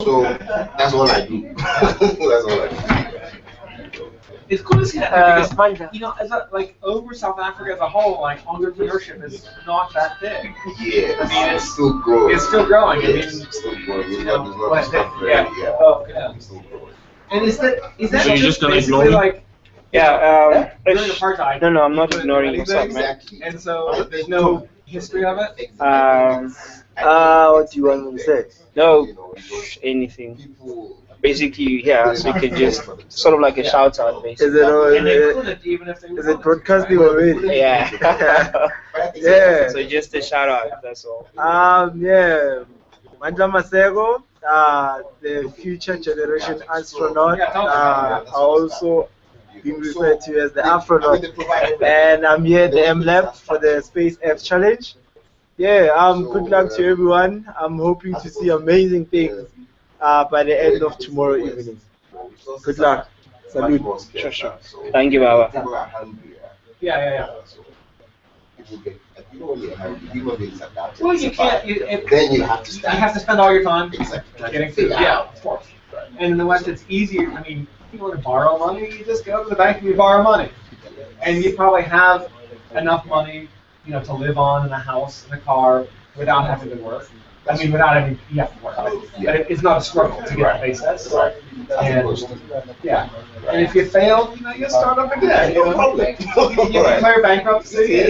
So that's all I do. That's all I do. It's cool to see that because, you know, as a, like over South Africa as a whole, like entrepreneurship is not that big. Yeah, I mean, it's still growing. It's still growing. Yeah, I mean, it's still growing. It's you not, know, it's not what, stuff very, yeah. Oh, yeah. It's still growing. And is that So you're just gonna basically ignore me? like Yeah, during apartheid? no, I'm you not couldn't do ignoring. What's up, anything, man? Exactly. And so there's no history of it. What do you want me to say? No, anything. People, Basically, yeah, so you can just sort of like a shout out, basically. Is it all? And they couldn't even if they Is wanted it broadcasting to, right? already? Yeah. Yeah. So just a shout out, that's all. Yeah. Mandla Masego, the future generation astronaut, are also being referred to as the Afronaut. And I'm here at the mLab for the Spaceapps challenge. Yeah, good luck to everyone. I'm hoping to see amazing things by the end of tomorrow evening. Good luck. Salute. Sure. Thank you, Baba. People are hungry. Yeah. So people get, you know, when you're hungry, human beings adapt. Well, you can't. Then you have to You start. have to spend all your time Exactly. getting food. Yeah, of course. And in the West, it's easier. I mean, if you want to borrow money, you just go to the bank and you borrow money, and you probably have enough money, you know, to live on in a house, in a car, without having to work. I mean, without having you have to work, but it's not a struggle to get the basis. And yeah, and if you fail, you know, you start up again. You know? You declare bankruptcy,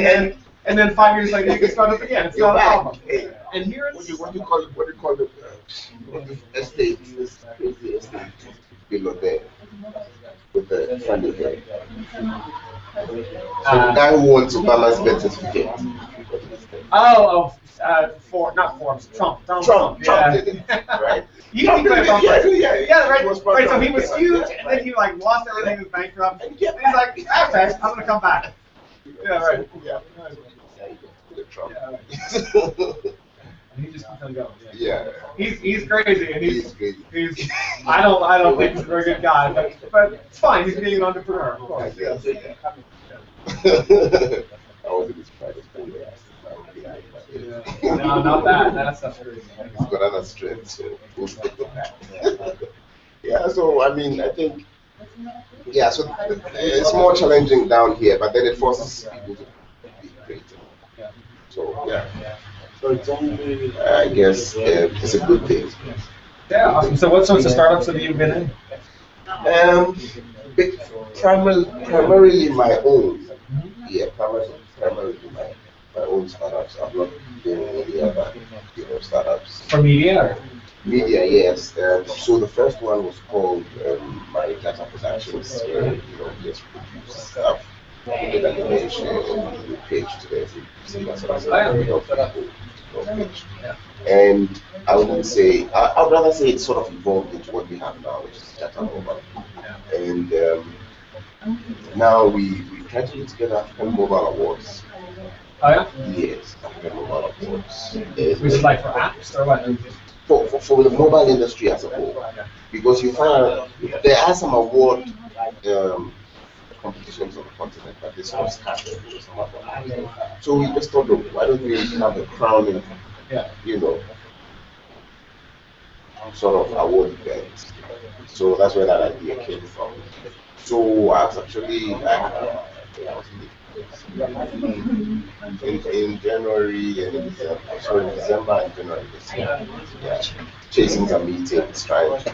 and then 5 years later you can start up again. It's not a problem. And here it's What do you call it? Estate. This crazy estate below there with the funny head. So the guy who wants Obama's birth certificate. Not Forbes, Trump. Trump Yeah. did it, right? You can declare Trump. Yeah, Right. was Right. So he Trump, was yeah. huge, and then he like lost everything, was bankrupt. And he's like, okay, I'm gonna come back. Yeah, right. Yeah. Trump. Yeah, right. And he just keeps on going. Yeah. He's crazy, and He's crazy. he's I don't think he's a very good guy, but it's fine. He's being an entrepreneur, of course. Yeah. I was in his private school. No, not that. That's crazy. He's got other strengths. Yeah, so I mean, I think, yeah, so it's more challenging down here, but then it forces people to be creative. So, yeah. So it's only. I guess it's a good thing. Yeah, awesome. So what sorts of startups have you been in? Primarily my own. Yeah, primarily my own startups. I've not been in any other, startups. For media? Or? Media, yes. So the first one was called My Data Productions, where just produce stuff, we did animation, we pitched it, sort of stuff, pitch. And I wouldn't say, I'd rather say it's sort of evolved into what we have now, which is Data Mobile. And now we try to put together African Mobile Awards. Oh yeah? Yes, African Mobile Awards. Which is like for apps or what? For the mobile industry as a whole, because you find there are some award competitions on the continent, but this was scattered. So we just thought, why don't we have a crowning, sort of award event? So that's where that idea came from. So I was actually in January and in December and January this year. Yeah, chasing some meetings, trying to,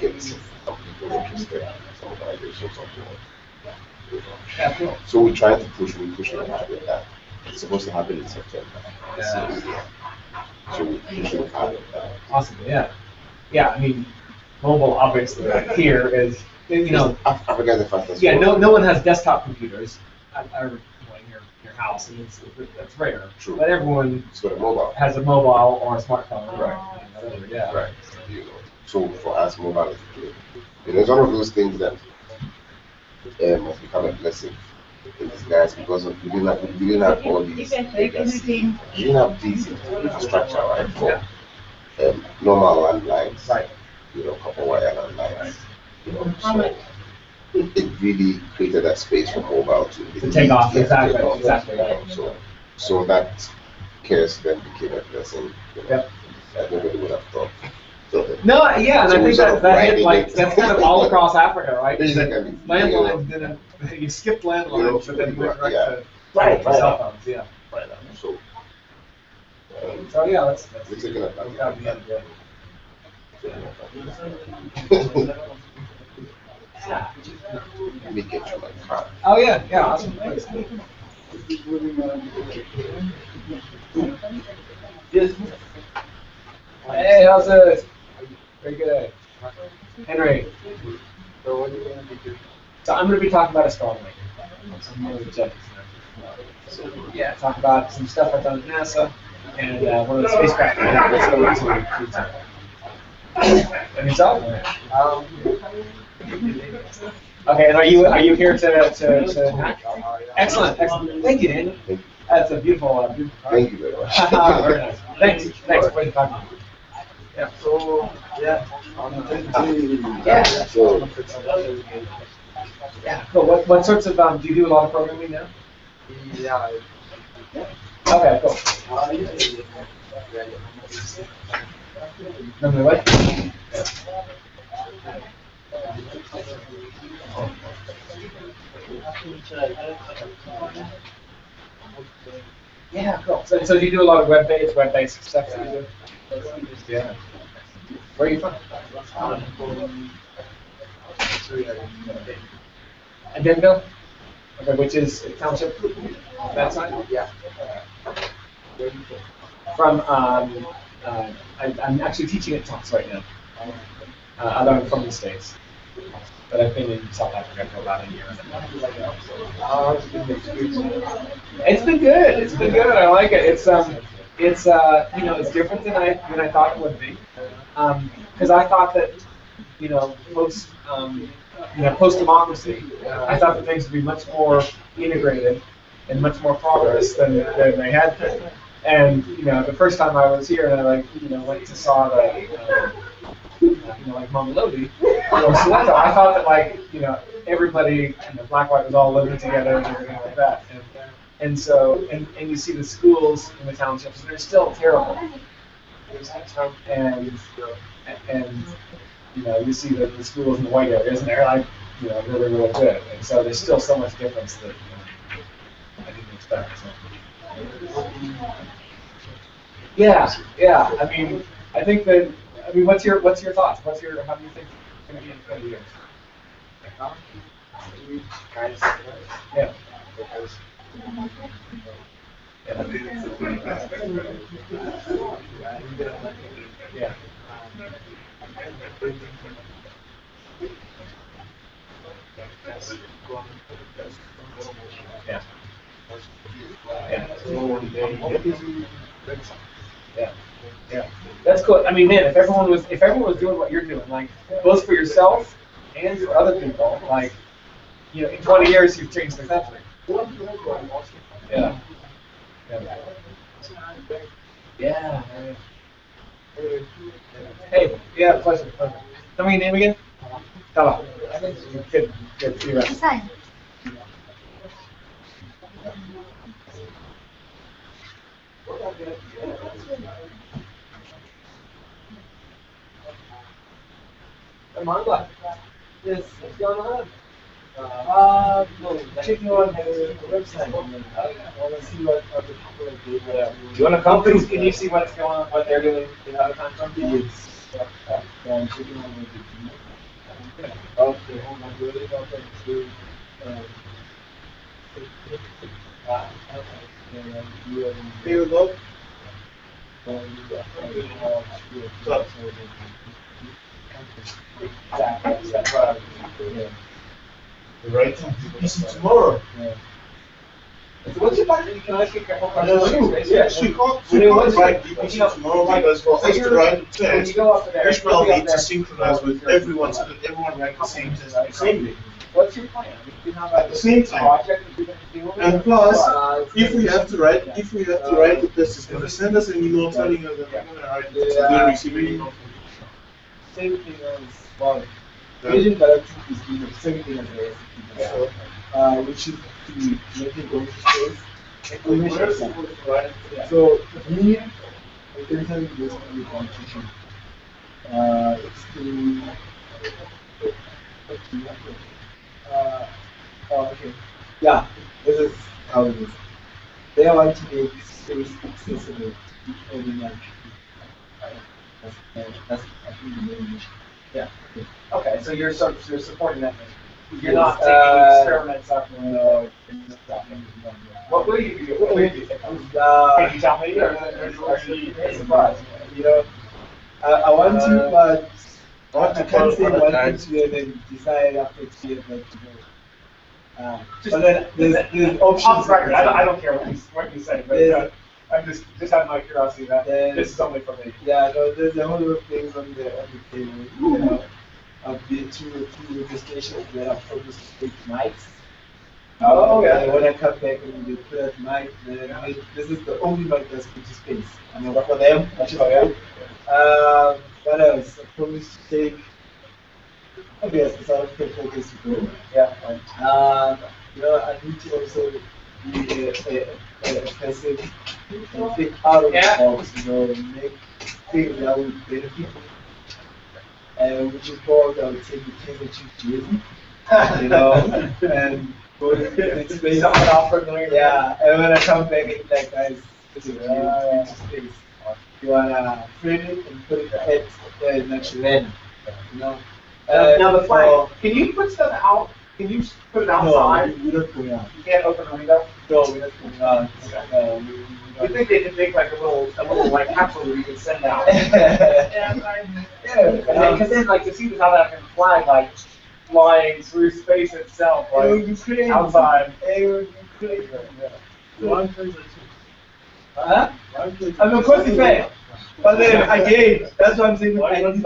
get some people interested, some organizations on board. So we try to push hard with that. It's supposed to happen in September. So we push hard with that. Awesome, yeah. Yeah, I mean, mobile obviously here is, Africa is the fastest. Yeah, no one has desktop computers in your house, and that's rare. True. But everyone has a mobile or a smartphone. Right. Yeah. Right. So for us, mobile is good. It's one of those things that has become a blessing in disguise because we didn't have all these legacy. We didn't have this infrastructure, right? For normal landlines. Right. Copper wire landlines. So it really created that space for mobile to take off. Exactly. So that case then became a blessing. Everybody would have thought. So No, yeah, and So I we think sort that, of that hit, riding like, it. that's kind of all across Africa, right? Basically, Landlines didn't, you skipped landlines, but then you went right to Right, to right. cell phones, yeah. So So, yeah, that's we're taking advantage gotta of be that. it, yeah. Let me get you my card. Oh, yeah, yeah, awesome, thanks. Hey, how's it? Very good. Henry. So what are you going to be doing? So I'm going to be talking about astronomy. Some of the subjects. So yeah, talk about some stuff I've done at NASA and one of the spacecraft I have that's going to Pluto. And yourself? Okay, and are you here to Excellent, excellent. Thank you, Daniel. That's a beautiful, beautiful card. Thank you very much. Very nice. Thanks for talking. Yeah. So, yeah. Yeah. So Yeah, cool. What sorts of do you do a lot of programming now? Yeah. Okay, cool. Remember what? Yeah, cool. So do you do a lot of web-based stuff that you do? Yeah. Where are you from? Denville? Okay, which is township? That side? Yeah. From, I'm actually teaching at Tufts right now. Although I'm from the States. But I've been in South Africa for about a year. It's been good. It's been good. I like it. It's it's different than I thought it would be. Because I thought that post democracy, I thought that things would be much more integrated and much more progress than they had been. And the first time I was here, and I went to saw the like Mamelodi or Soweto, I thought that everybody black white was all living together and everything like that. And so you see the schools in the townships, they're still terrible. And you see the schools in the white areas, and they're really, really good. And so there's still so much difference that I didn't expect. So. Yeah. I think that. What's your thoughts? How do you think it's going to be in 20 years? Yeah. Yeah. Yeah. That's cool. Man, if everyone was doing what you're doing, both for yourself and for other people, in 20 years you've changed the country. Yeah. Yeah. Hey, yeah, pleasure. Tell me your name again. Tala. Good. See you around. Amanda. Yes, what's going on? Checking on the website. I want to see what other people are doing. Do you want to come? Can you see what's going on, what they're doing in other countries? Yes. Yeah, I'm checking on what they're doing. Okay, hold on. Really welcome to. Here we go. Right? This is tomorrow. Yeah. So what's your plan? Can I ask you a couple questions? Yeah, we can't write DPC tomorrow because for us to write the test, Ishmael needs to synchronize with everyone so that everyone writes the same test at the same day. What's your plan? At the same time. And plus, if we have to write the test, it's going to send us an email telling us that we're going to write the test. We'll receive an email from Same thing as well. Vision directive is doing the same thing as the SCP, which is to make it go to space. So here, essentially basically competition. Okay. Yeah, this is how it is. They want to make space accessible to ordinary people. That's I think the main mission. Yeah. Okay, so you're supporting that mission. You're Yes, not taking experiments up. No. What will you do? What will you think? Can you tell me? Or are you surprised? You know, I want to, but I can't say one thing to you and then decide after 2 years not to go. But then there's options. Off the record, I don't care what you say, but I'm just out of my curiosity that this is only for me. Yeah, no, there's a whole lot of things on the table. You know, I've been to a few radio stations that have promised to take mics. Oh yeah. When I come back and they put out mic, then this is the only mic that's put to space. I mean, for them, which is good. What else? I promised to take. Yes, the South African focus to go. Yeah. You know, I need to also be a person and think out of the box, you know, make things that would benefit me. Which is called, I would say, the Kaiser Chiefs jersey. You know, and go to the space. Yeah, and when I come back, it's like, guys, this is a space. You wanna print it and put it at next land, you know. Now the flag. Can you put stuff out? Can you put it outside? No, we're not going out. You can't open the window. No, we're not going out. You think they could make like a little like capsule that you can send out? Yeah, because then like to see the South African flag like flying through space itself, like outside. It would be crazy. Huh? I mean, of course you can. But then again, that's what I'm saying. Listen,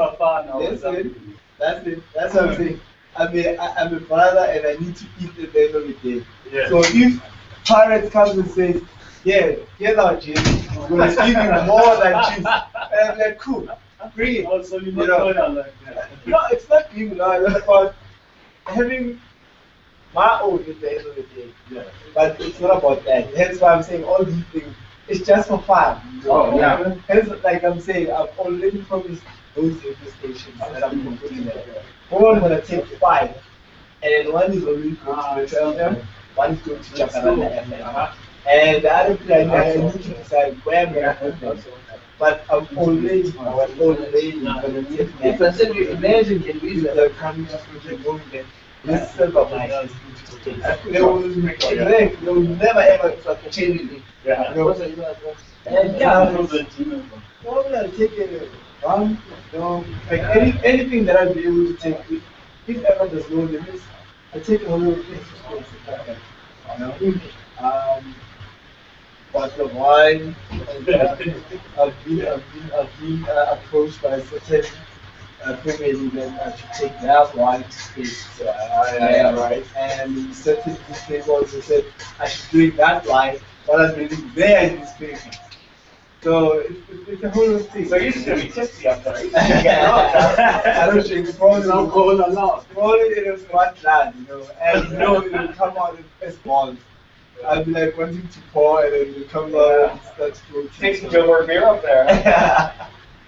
that's what I'm saying. I'm a brother and I need to eat at the end of the day. Yeah. So if Pirates comes and says, yeah, here's our juice, we're going to give you more than juice. And I'm like, cool, bring it. Oh, so you're You not know. going out like that. No, it's not being loyal, it's about having my own at the end of the day. Yeah. But it's not about that. Hence why I'm saying all these things, it's just for fun. Oh, yeah. Hence, like I'm saying, I've already promised those stations that I'm going to do that. We're only going to take 5. And then one is already going to Belgium, one is going to Jacaranda FM. And the other plan, I need to decide where I'm going to put them. But I'm already going to take them. If I said you imagine, can we The coming to going there. This silver mine is going to take. They will never ever change it. Yeah. You know? And yeah, well, I'll take it around, you know, like anything that I'll be able to take, if ever there's no limits, I take a whole place to space, you know. Bottle of wine. I've been approached by certain Premier League that to take that wine to space. Right. And certain newspapers also said I should do it that wine while I'm reading there in space. So it's a whole thing. So you're just gonna be tipsy up there. I don't drink probably alcohol a lot. probably it was one glass, you know, and you know it will come out as balls. I'll be like wanting to pour and then it will come out and start floating. Take some Joe beer up there.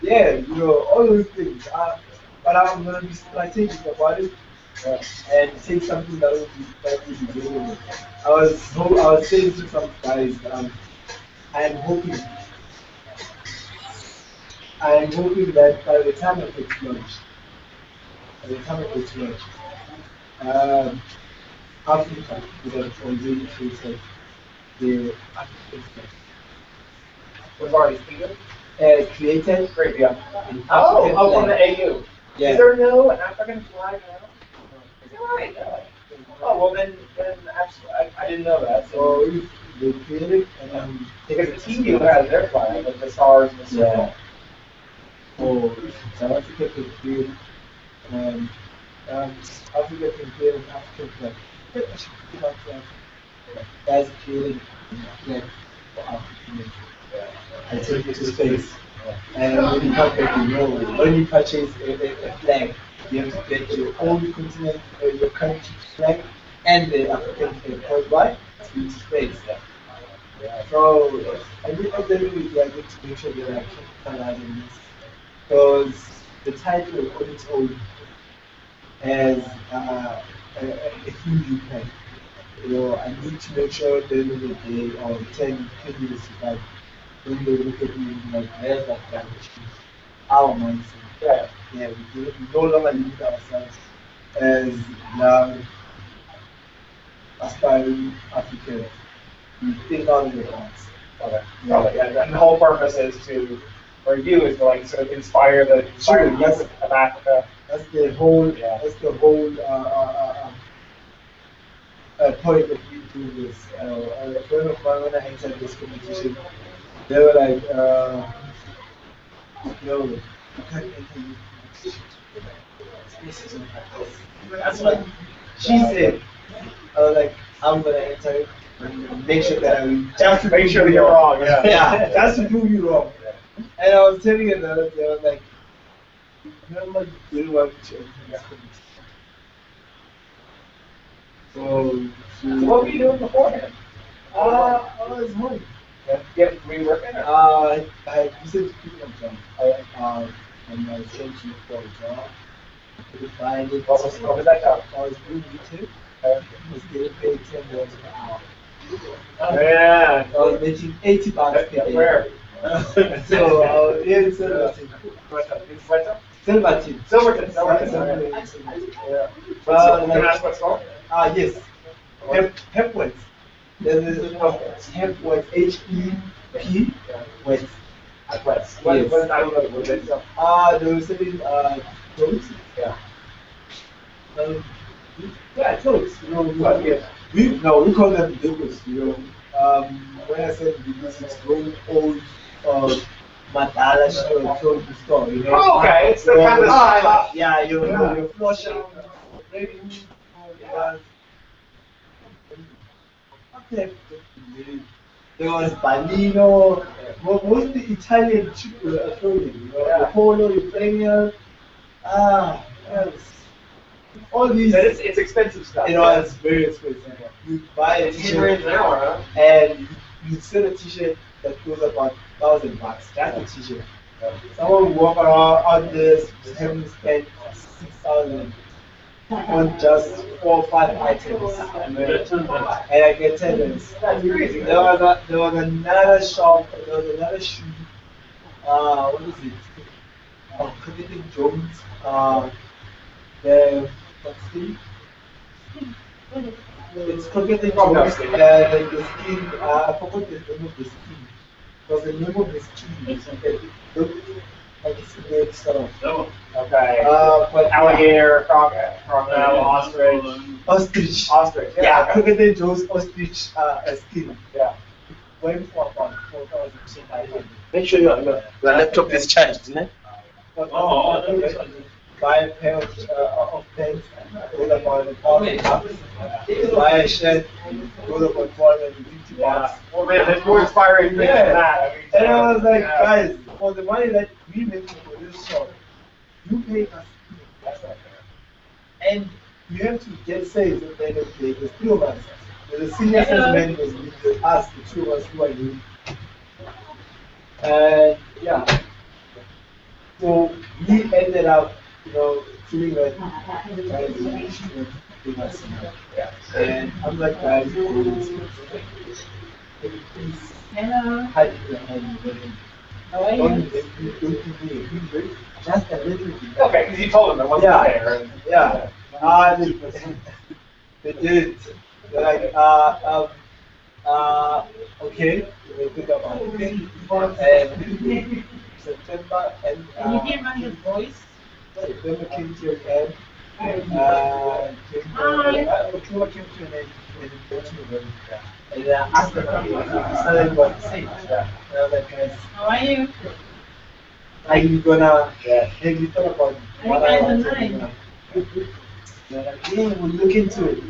Yeah, you know, all those things. But I'm gonna be strategic about it and take something that will be available. I was saying to some guys, I'm hoping that by the time it gets launched, Africa would have already created the African flag. We've already seen it. Created Great, yeah. an Oh, African from the flag. AU. Yeah. Is there no African flag now? Is that right? Oh, well then absolutely, I didn't know that. So if they created and then Because the TU has their flag with the stars and the circle. or South Africa could create Africa can create an African flag. I should put that flag. As creating a flag for African nation. I take it to space. And when you come back, you know, when you purchase a flag, you have to get your own continent, your country's flag, and the African flag. Because why? It's going to space. So I did academically, I get to make sure that I capitalize on this. Because the title on its own has a huge impact. I need to make sure at the end of the day, or 10 years back, when they look at me like, where's that guy? Our mindset. Yeah. Yeah, we no longer limit ourselves as young, aspiring Africans. We think out of the box. Okay. Yeah. And the whole purpose is to, for you, is to like sort of inspire the youth of Africa. That's the whole. Yeah. That's the whole point of me doing this. A friend of mine, when I entered this competition, they were like, "Yo, you can't enter youth competition. This isn't practice." That's what she said. I was like, "I'm gonna enter it and make sure that I win." Just to make sure that you're wrong. Yeah. Yeah, just to prove you wrong. And I was telling her the other day, I was like, "Remember, you didn't want to enter this competition." So what were you doing beforehand? I was home. Yeah, were you working? I recently quit my job. And I was trying to look for a job. I couldn't find it. What was that job? I was doing retail. I was getting paid $10 per hour. Yeah. I was making $80 per day. Where? So here in Silverton. Silverton. Silverton. Yeah. Can I ask what's called? Yes. Hepworth. There's Hepworth, H-E-P, West. At West. Yes. What is that? What is it? They were selling clothes. Yeah. Yeah, clothes. What? Yeah. We call them labels. When I said because it's very old, Madala clothing store. Oh, okay. It's the kind of style. Yeah, your flush out, okay. There was Balino, mostly Italian clothing. The Polo, Ukrainian. Yes. All these. It's expensive stuff. It's very expensive. You buy a t-shirt an hour, huh? and you sell a t-shirt that goes about $1,000. That's a t-shirt. Someone walk around out there having spent 6,000 on just 4 or 5 items, and I get tenants. That's crazy. There was another shop. There was another shoe. What is it? Connecting Jones. It's Connecting Jones. The skin. I forgot the name of the skin. Because the name of the skin is like it's a weird stuff. Okay. But Alligator, crocodile, ostrich. Ostrich. Yeah. Connecting Jones ostrich skin. Yeah. Went for about 4,500. Make sure your laptop is charged, isn't it? Buy a pair of pants, goes about $1,000. Buy a shirt, goes about $450. Well, man, there's more inspiring things than that. And I was like, guys, for the money that we make for this shop, you pay us. That's not fair. And you have to get sales at the end of the day. There's 3 of us. There's a senior sales manager, there's us, the 2 of us who are new. And yeah. So we ended up, feeling like guys, we should give us and I'm like, guys, please hide your hand. Don't give me a hint, just a little bit. Okay, because you told them it wasn't there. Yeah. They did. They're like, okay, we'll think about it. And September and you hear my voice? September came to an end. October came to an end in November. And I asked them if was the same. And I was like, guys, How are you? are you gonna have you thought about what I want to do? They're like, yeah, we'll look into it.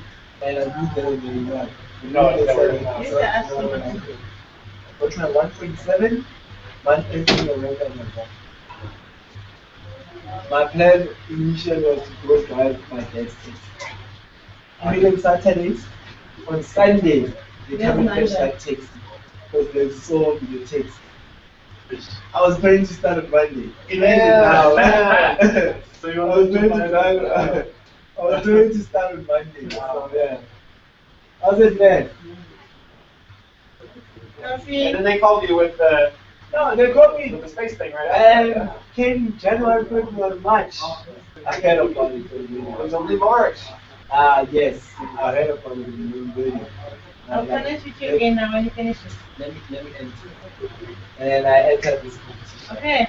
And I knew that they were not. Yes, they're asking. What's my 1.7? 1.7 November. My plan initially was to go drive my dad's taxi. Even Saturdays, on Sundays, they come and fetch that taxi because there's so many taxis. I was going to start on Monday. Imagine now. So I was going to drive I was going to start on Monday. So yeah. How's it then? And then they called you with the No, they got me. with the space thing, right? And came January, February, March. I heard about it. It was only March. Yes, I heard about it in the radio. I'll finish with you again now when you finish it. Let me enter. And I entered this competition. Okay.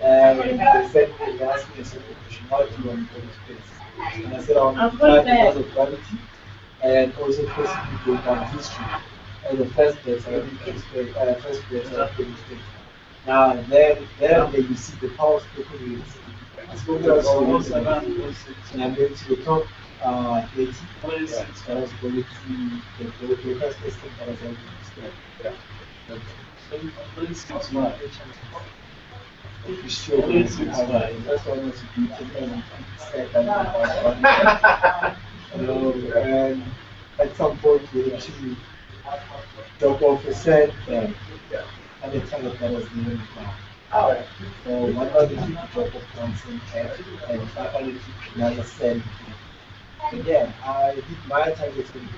And they said, they asked me a simple question, how do you want to go to space? And I said, I want to try because of gravity and also possibly go down history. And the first place, I didn't space, first place I didn't space. Now, then you see the power spectrum is I spoke to us and I'm going to the top 80. I was going to the first place that I was able to start. If you show me that's what I want to do, and at some point we had to drop off a set and the time that was given now. So 150 drop off constant and 550 another set. Again, I did my targeting.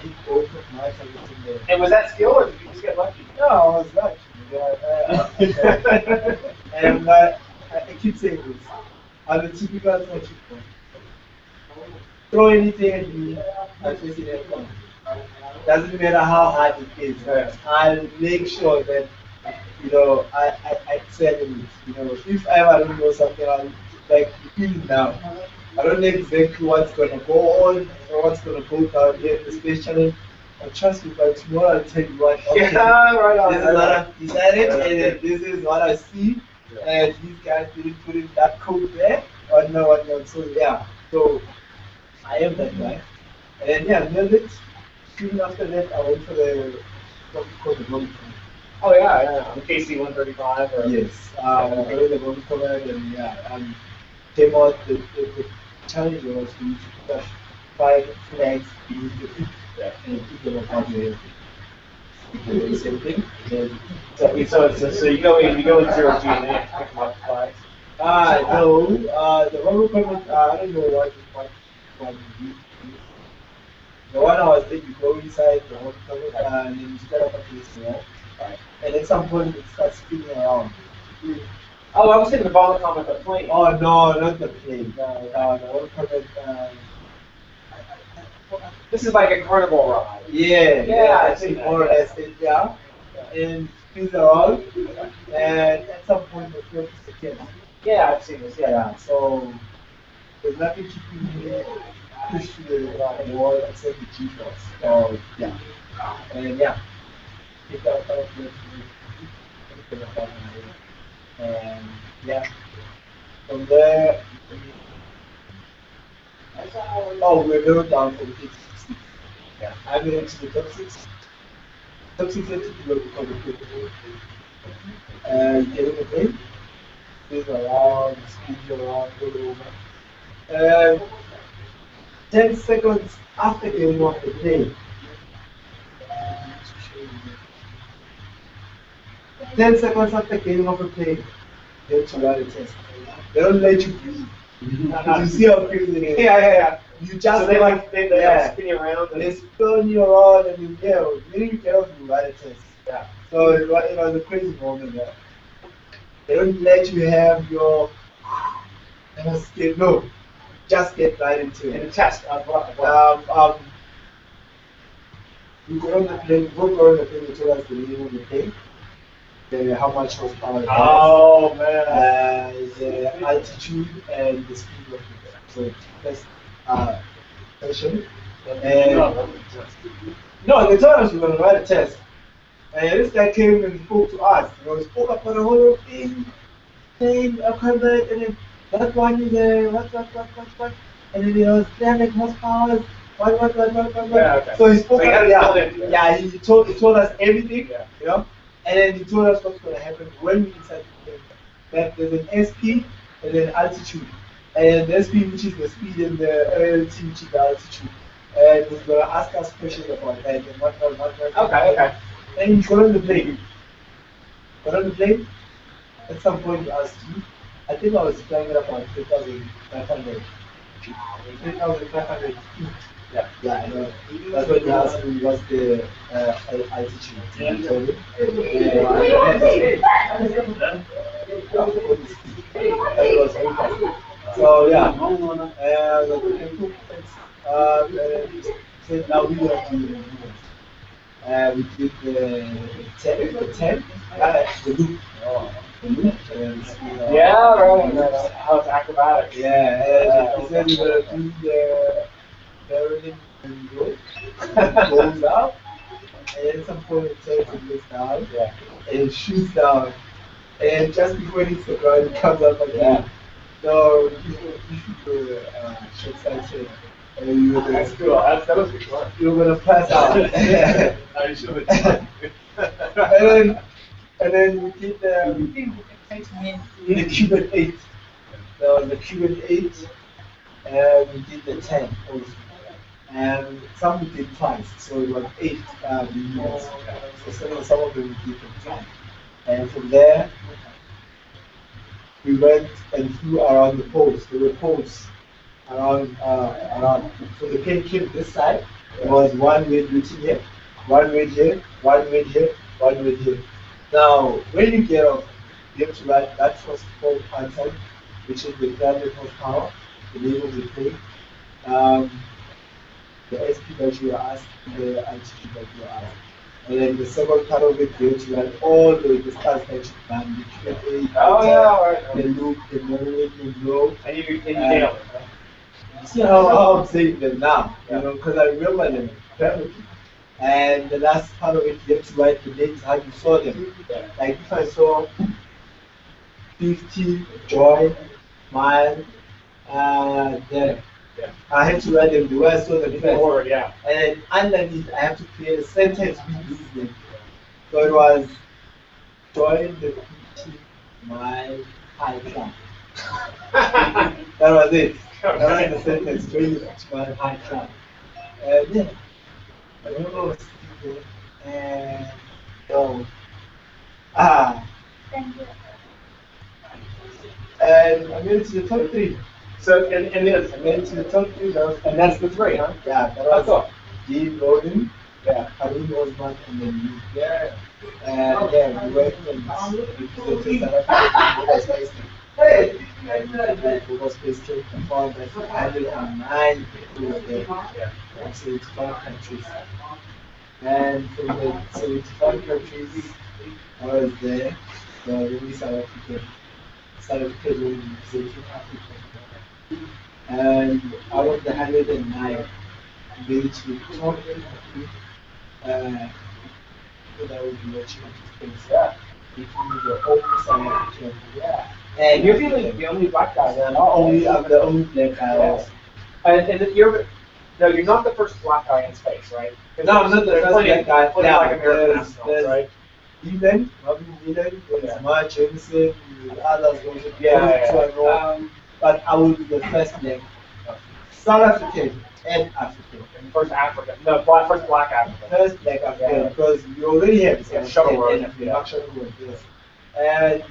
Hit both of my targeting there. And was that skill, or did you just get lucky? No, I was lucky. And I keep saying this. I'm a typical touchy point. Throw anything at me, I face it at one. Doesn't matter how hard it is. I'll make sure that I excel in it. If I don't know something, I'll like feel it now. I don't know exactly what's gonna go on or what's gonna go down here in the space challenge. But trust me, by tomorrow I'll tell you what. Okay, right on. This is what I've decided, and this is what I see. And these guys didn't put in that code there. What no. So yeah, so I am that guy. And yeah, nailed it. Soon after that, I went for what we call the Golden Command. Oh yeah. The KC 135 or Yes, I went the Golden Command, and yeah, came out. The challenge was to crush 5 flags beneath the feet and pick them up out there. The same thing. so you go in 0G and then pick them up flags. No, the Golden Command, I don't know what you do. The one I was saying, you go inside the Golden Command and then you start up a place, and at some point it starts spinning around. Oh, I was thinking the ball comment the plane. Oh no, not the plane. No, the Golden Command. This is like a carnival ride. Yeah, I've seen that. more or less it, and spins around, and at some point the float is again. Yeah, I've seen this. Yeah. So there's nothing keeping me pushed to the wall except the G-force. And pick up and from there. We're going down from 8 to 16. I made it to the top 6. Top 6 had to do what we call the quick. Get in the plane, spin around, speed around, go over. 10 seconds after getting off the plane, 10 seconds after getting off the plane, they have to run a test. They don't let you breathe. You see how crazy it is. Yeah. You just so they spin you around. And they spin you around, and then you get off and run a test. Yeah. So it was a crazy moment there. They don't let you have your no, just get right into it. In the test. We got on the plane. They told us the name of the plane. How much horsepower it has. Oh man. The altitude and the speed of it. So that's session. And no, they told us we were going to write a test. And this guy came and spoke to us. He spoke up for the whole thing. Saying, okay, and then that one is what? And then it was 300 horsepower. What? Yeah, okay. So he spoke up. He He told us everything. And then he told us what's going to happen when we decide to play. That there's an SP and then altitude. And the SP, which is the speed, and the ALT, which is the altitude. And he's going to ask us questions about that and what. Okay. And he got on the plane. At some point he asked you, I think I was flying at about 3,500. 3,500. Yeah. Yeah, I know. That's what you asked me. What's the altitude? I told you. It was very fast. So yeah, so now we are doing we did the loop. The loop. Yeah, right. How it's acrobatic. Yeah, and he said we're gonna do the barreling and go. It goes up, and at some point it turns and goes down, Yeah. and it shoots down, and just before it hits the ground, it comes up again. So you should do short side and you were That's cool. That was good fun. you're gonna pass out. I should have. And then we did the Cuban 8. There was the Cuban 8, and we did the 10 also. And some we did twice, so it was 8 units. So some of them we did in time. And from there, we went and flew around the poles. There were poles around. So the plane came this side. There was one wind waiting here, one wind here, one wind here, one wind here. Now, when you get off, you have to write that first pole answer, which is the 300 horsepower, the name of the plane, the SP that you are asked, the altitude that you are asked. And then the second part of it, you have to write all the stars that you've done, the Q&A, the loop, the memory, the low. And you nailed it. See how I'm saying them now, because I remember them perfectly. And the last part of it, you have to write the names, how you saw them. Like if I saw 50, Joy, Mile, there. I have to write them the way I saw them first. Yeah. And then underneath, I have to create a sentence with these names. So it was join the 50 mile high club. That was it. That was the sentence, join the 50 mile high club. And yeah, I remember I was sitting there and and I made it to the top 3. So and I made it to the top 3. and that's the 3, huh? Yeah, that That's was all. Dean Roden, Yeah. Harun Osman, and then you. Yeah. And yeah, we went and represented South Africa for space trade performed by 109 people there from 75 countries. And from the 75 countries, I was there, the only South African. South Africa was representing Africa. And out of the 109, we made it to the top 50. That would be watching space. Yeah. Becoming the only South African. Yeah. And you're the only black guy there. I'm the only black guy. Yeah. And you're not the first black guy in space, right? No, I'm not the first black guy. Plenty Yeah, like American astronauts, right? Dylan, Robin Dylan, there's Mark Jameson, there's others also. Yeah. But I will be the first black, South African and African. First African. No, first black African. First black African, because we already have Yeah, Shuttleworth, Shuttleworth, yes. And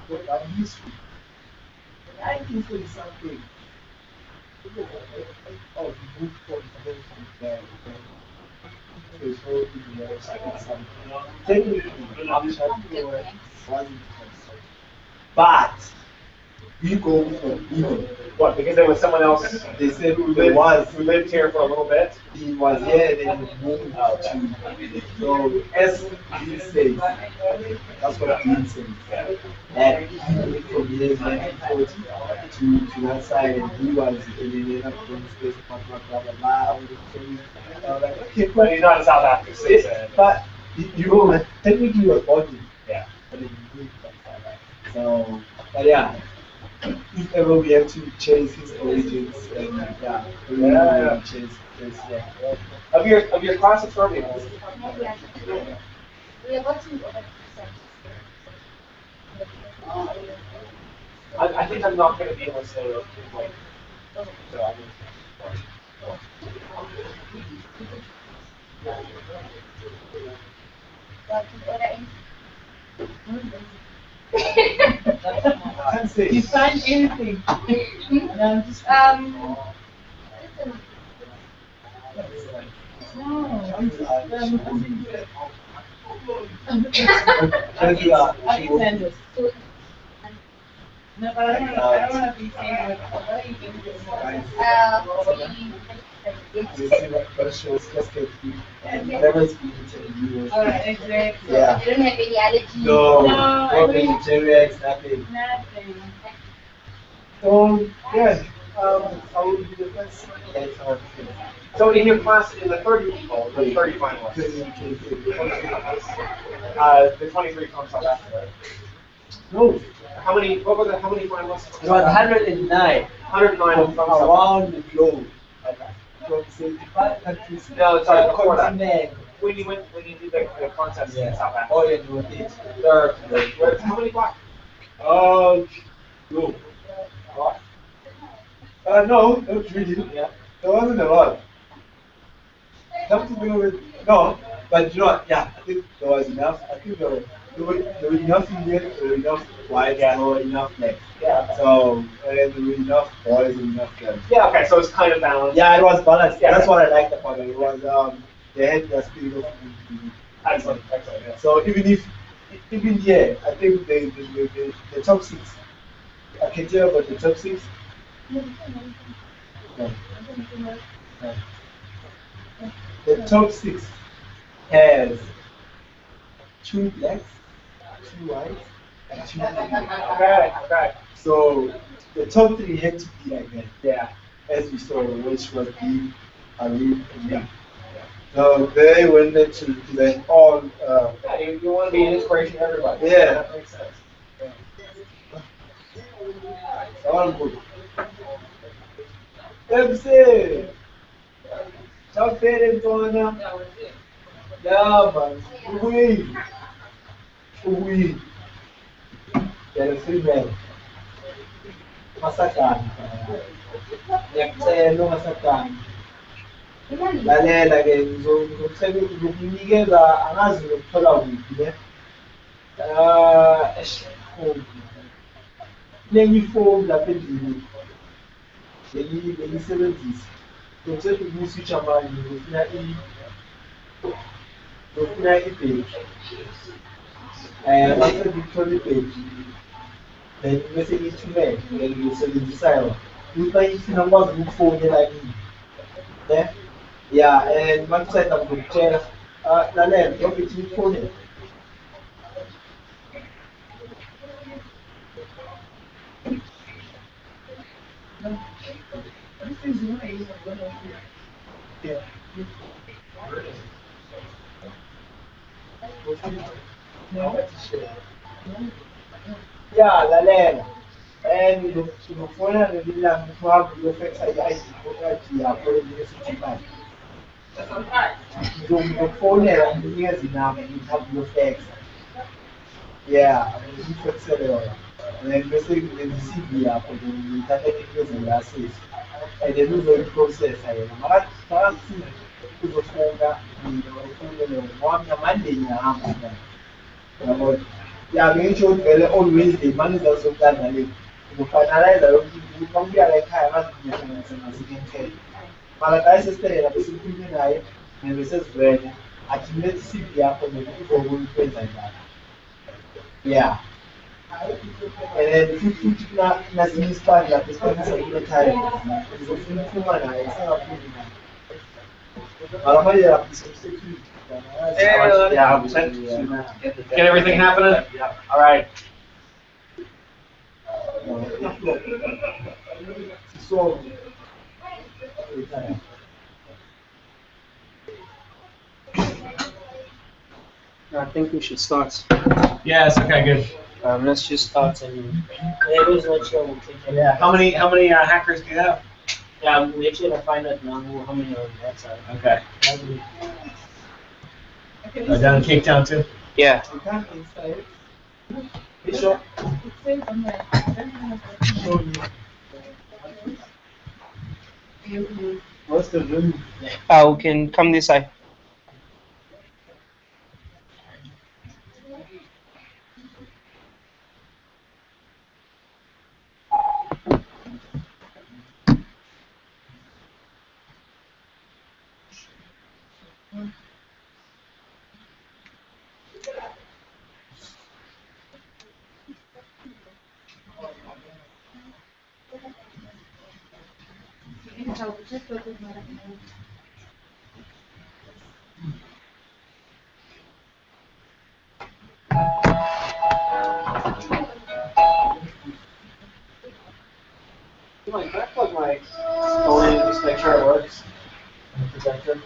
what about history? 1940 something. Oh, he moved from there. To show the something. Technically, Shuttleworth wasn't concerned. But we go from even. What? Because there was someone else. They said who lived here for a little bit. He was here and then he moved out to. So as he says, that's what he says. And he moved from here in 1940 to that side, and he was in the ended up going to space, blah blah blah blah. All the things. I was like, okay, But he's not in South Africa citizen. but you know, technically he was born here. Yeah. But he moved outside. So, but yeah. If ever we have to chase his origins, and yeah, chase, yeah. Of your class of Serbians. We are watching I think I'm not going to be able to say like. So I mean. Can't say. You find anything. No, I'm just. I can send this. No, but I don't want to be saying what are you doing? You see what questions just get you and never speak to you. Exactly. Yeah. You don't have any allergies? No, No, no vegetarians, nothing. Nothing. So yeah, I will be the first. So in your class, in the 30 people, the 30 finalists, the 23 from South Africa. No, How many? What were the? How many finalists? it was 109 109 from South Africa. around the globe. Okay. From 75 countries. No, sorry, before that. Continent. When you did the contest in South Africa. Oh, yeah, no, it. How many black? No. No, not really. Yeah. There wasn't a lot. Something to do with no, but you know what? Yeah, I think there was enough. I think there were enough Indians, there were enough whites, there were enough blacks. Yeah. So there were enough boys and enough girls. Yeah. Okay. So it's kind of balanced. Yeah, it was balanced. Yeah. That's what I liked about it. It was they had their spirit of community. Excellent. Excellent. Yeah. So even here, I think the top six. I can tell about the top six. No. No. The top six has 2 blacks, 2 whites, and 2 black. Okay. Okay. So the top 3 had to be like that, Yeah. as we saw, which was Dean, Arif, and me. So they went into then all. Yeah, you want to be an inspiration to everybody. Yeah. That makes sense. All good. MC. Top parents on. Yeah, man. We. They're free men. Masakani. Ngiyacela ungasakani. Lalela ke ngizokunikeza angazi ngokuthola kuphi ne. Kunenye lapha endlini. Bengiyisebenzisa. Ngicela ukuswitcha manje ngifuna ibheki. Mase ngithola ibheki. Then bese ngithumele ngiyisebenzisa yona. Uma ngifuna ukwazi ukufonela yini. Ne? Yeah, and maqeda ngokutshela lalela ngiyobe ngifone. Yeah. Yeah, lalela. Ngizofona ngelilanga ukuhamba uyofektha i-ID yakho e-university manje. Ngizokufonela nginikeze inamba ngithathe uyofektha. Yeah, ngiyifekthele yona. And bese ngenza i-CV yakho ngithathe ngikunikeze nge-assist. And then uzoyiprocessa yena. Makakusiza uzofuna ufunele ngoba Monday ngiyahamba. Yabona? Yeah, ngisho ukuthi vele on Wednesday manje zazoqala le. Ngizofinalize yonke into ukubuya la ekhaya ngazi ngiyahlanganisa nazo-10. Mara ka sister bese ngikhulume naye bese sivele athi lethe i-CV yakho uzokwenza njalo. Yeah. And then futhi nasinye isikhathi lapho isikhathi sakulekhaya ngizofuna ukukhuluma naye singaphindi naye. Mara manje lapho security. Yeah, 100%. Get everything happening? Yeah. All right. So, I think we should start. Yes. Okay. Good. Let's just start and Yeah. How many hackers do you have? yeah, we actually gonna find out now how many are on that side. Okay. Down in Cape Town too. Yeah. you can't inside. Bishop. What's the room? We can come this side. Can I plug my phone in just to make sure it works? Projector.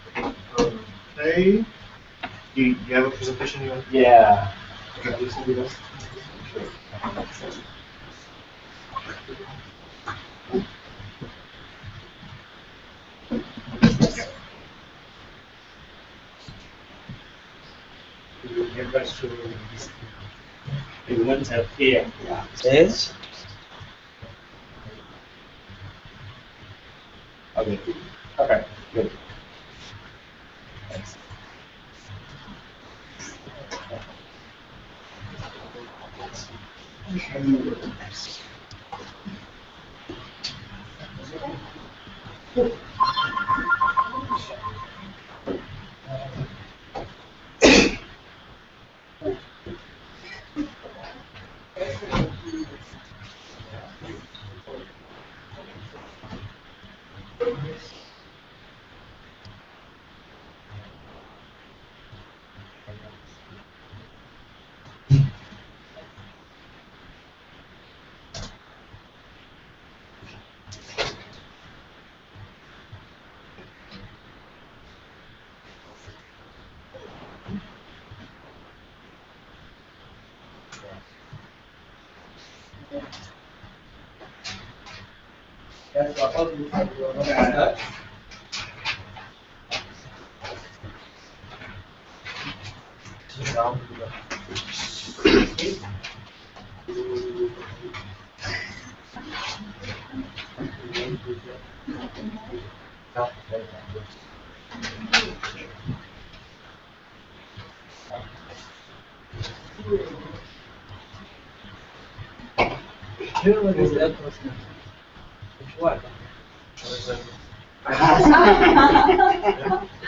Hey, you have a presentation you want? Yeah. Can I just do this? Everybody's sure we want to here. Yes. Okay. Okay. Good. Thanks.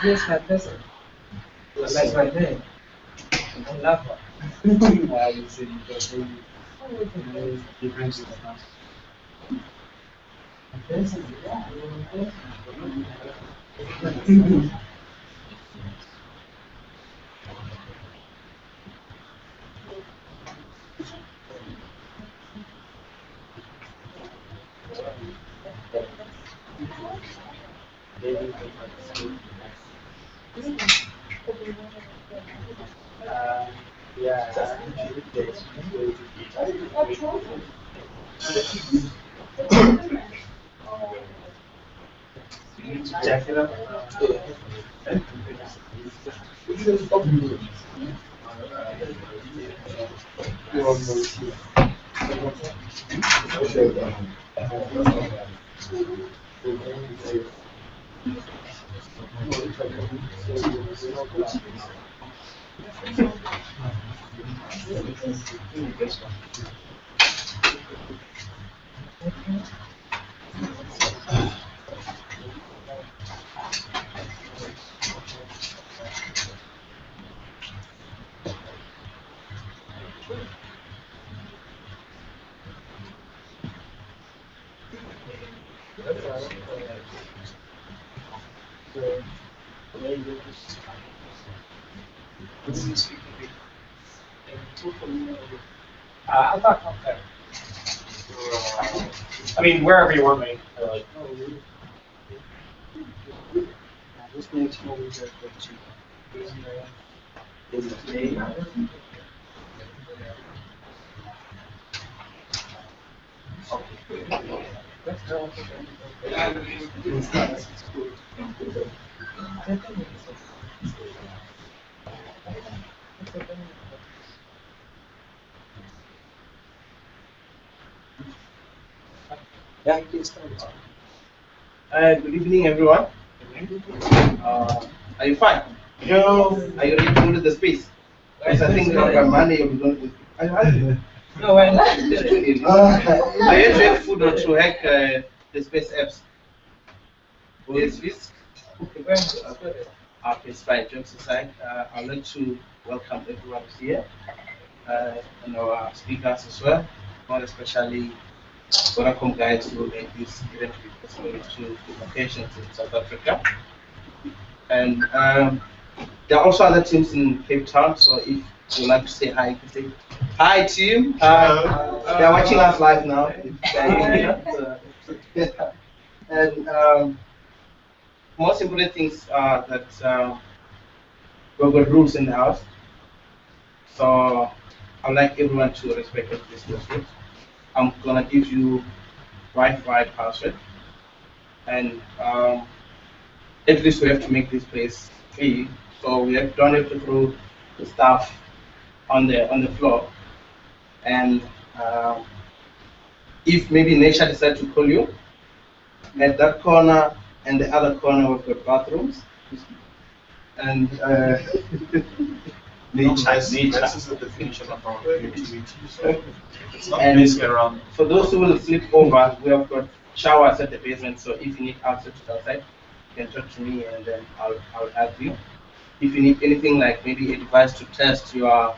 Yes, my person. Like my name. I love her. I will say because they different stuff. Yeah. Check it out. I'll talk okay. I mean, wherever you want me. Just make sure we get the cheap. Is it today? Yeah, you can start. Good evening, everyone. Are you fine? No. Are you ready to go to the space? Because I think on Monday you'll be going to the No, why not? Are you to have food or to hack the space apps? Yes, please. Okay, it's fine. Jokes aside, I'd like to welcome everyone here and our speakers as well, more especially Vodacom guys who made this event possible to locations in South Africa. And there are also other teams in Cape Town, so if you'd like to say hi, you can say hi team. They're watching us live now. And most important things are that we've got rules in the house. So I'd like everyone to respect this rules. I'm gonna give you Wi-Fi password, and at least we have to make this place free. So we don't have to throw the stuff on the floor. And if maybe nature decides to call you, at that corner and the other corner we've got bathrooms. And nature. This is the definition of our creativity. It's not And messing around. for those who will sleep over, we have got showers at the basement. So if you need access to the outside, you can talk to me and then I'll help you. If you need anything like maybe a device to test your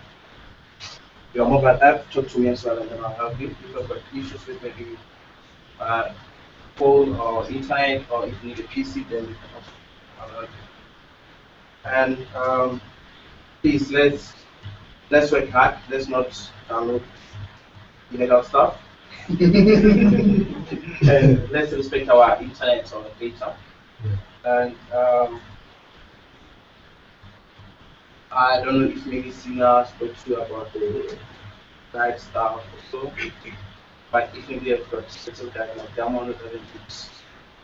mobile app, talk to me as well and then I'll help you. If you've got issues with maybe phone or internet, or if you need a PC, then you can also I'll help you. And please let's work hard. Let's not download illegal stuff. And let's respect our internet or data. And I don't know if maybe Sina spoke to you about the guide stuff also, but if maybe I've got special guide like that one that doesn't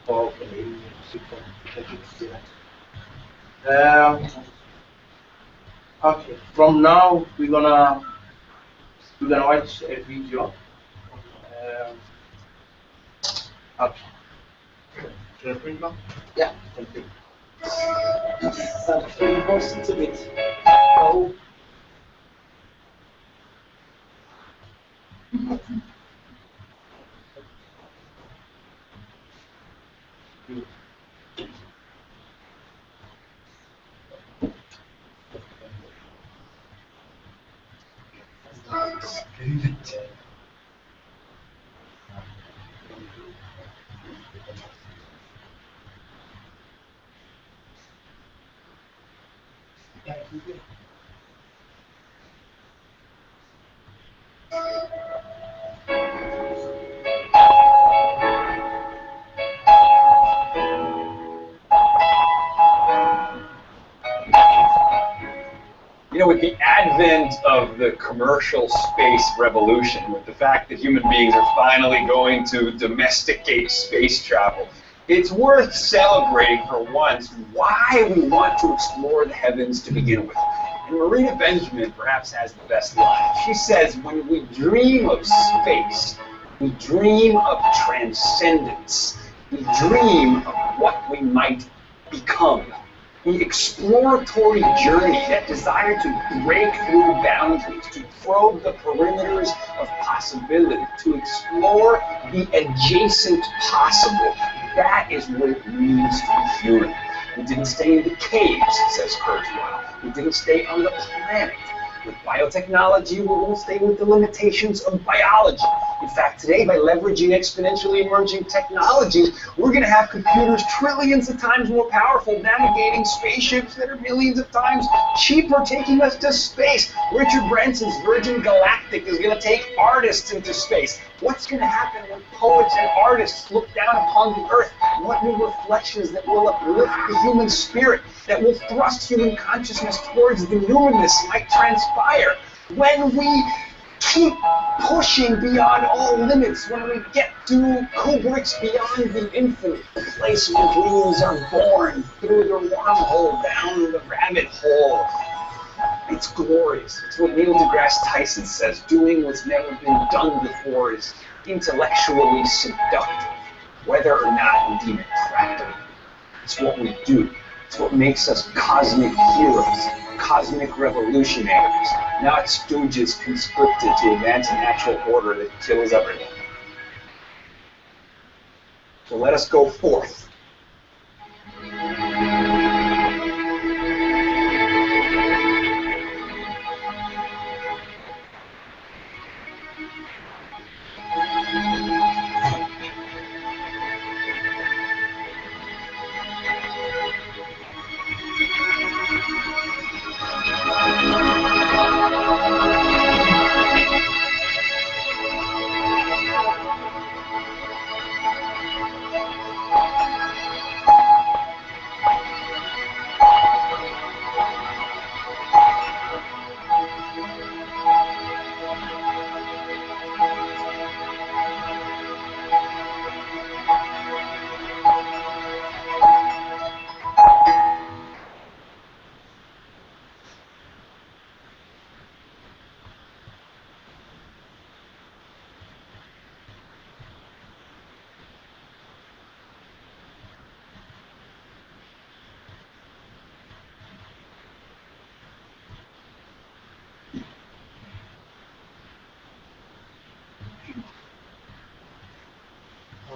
talk and maybe you can do that. Okay, from now we're gonna watch a video. Okay. Can I bring now? Yeah, thank you. Reinforcements a bit. Oh. You know, with the advent of the commercial space revolution, with the fact that human beings are finally going to domesticate space travel, it's worth celebrating for once why we want to explore the heavens to begin with. And Marina Benjamin perhaps has the best line. She says, when we dream of space, we dream of transcendence. We dream of what we might become. The exploratory journey, that desire to break through boundaries, to probe the perimeters of possibility, to explore the adjacent possible, that is what it means to be human. We didn't stay in the caves, says Kurzweil. We didn't stay on the planet. With biotechnology, we won't stay with the limitations of biology. In fact, today, by leveraging exponentially emerging technologies, we're going to have computers trillions of times more powerful, navigating spaceships that are millions of times cheaper, taking us to space. Richard Branson's Virgin Galactic is going to take artists into space. What's going to happen when poets and artists look down upon the Earth? What new reflections that will uplift the human spirit, that will thrust human consciousness towards the numinous might transpire? When we keep pushing beyond all limits, when we get to Kubrick's Beyond the Infinite, the place where dreams are born through the wormhole down the rabbit hole. It's glorious. It's what Neil deGrasse Tyson says. Doing what's never been done before is intellectually seductive, whether or not we deem it practical. It's what we do. It's what makes us cosmic heroes, cosmic revolutionaries, not stooges conscripted to advance a natural order that kills everyone. So let us go forth.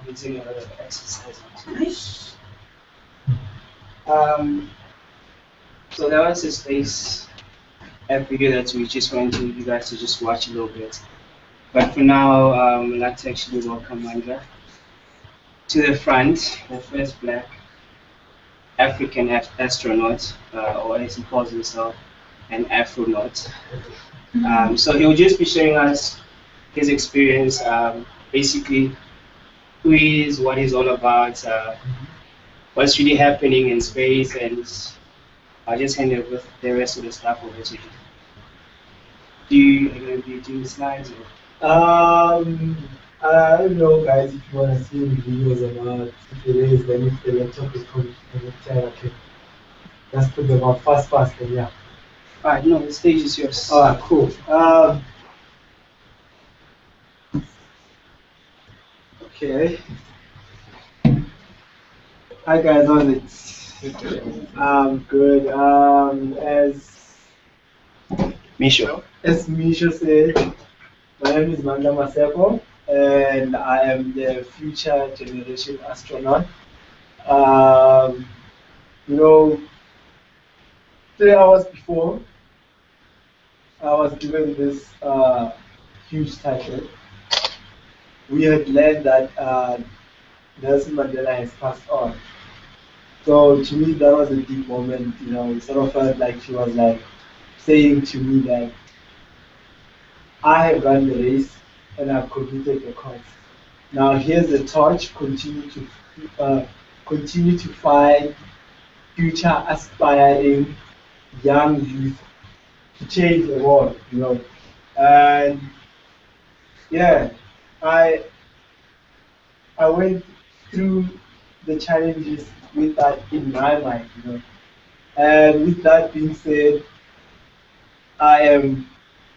using a lot of exercise. Nice. So that was the space app video that we just want to you guys to just watch a little bit. But for now, I'd like to actually welcome Mandla to the front, the first black African astronaut, or as he calls himself, an Afronaut. So he'll just be showing us his experience, basically who he is, what he's all about, what's really happening in space, and I'll just hand over the rest of the stuff over to you. Are you going to be doing slides? Or? I don't know, guys, if you want to see the videos about if it is, then if the laptop is connected, I can just put them on fast, and yeah. Alright, no, the stage is yours. Alright, cool. Okay. Hi guys, how's it? Good. As Misha said, my name is Manda Maseko, and I am the future generation astronaut. You know, 3 hours before, I was given this huge title. We had learned that Nelson Mandela has passed on. So to me, that was a deep moment. You know, it sort of felt like she was like saying to me that I have run the race and I've completed the course. Now here's the torch. Continue to find future aspiring young youth to change the world. You know, and yeah, I went through the challenges with that in my mind, you know. And with that being said, I am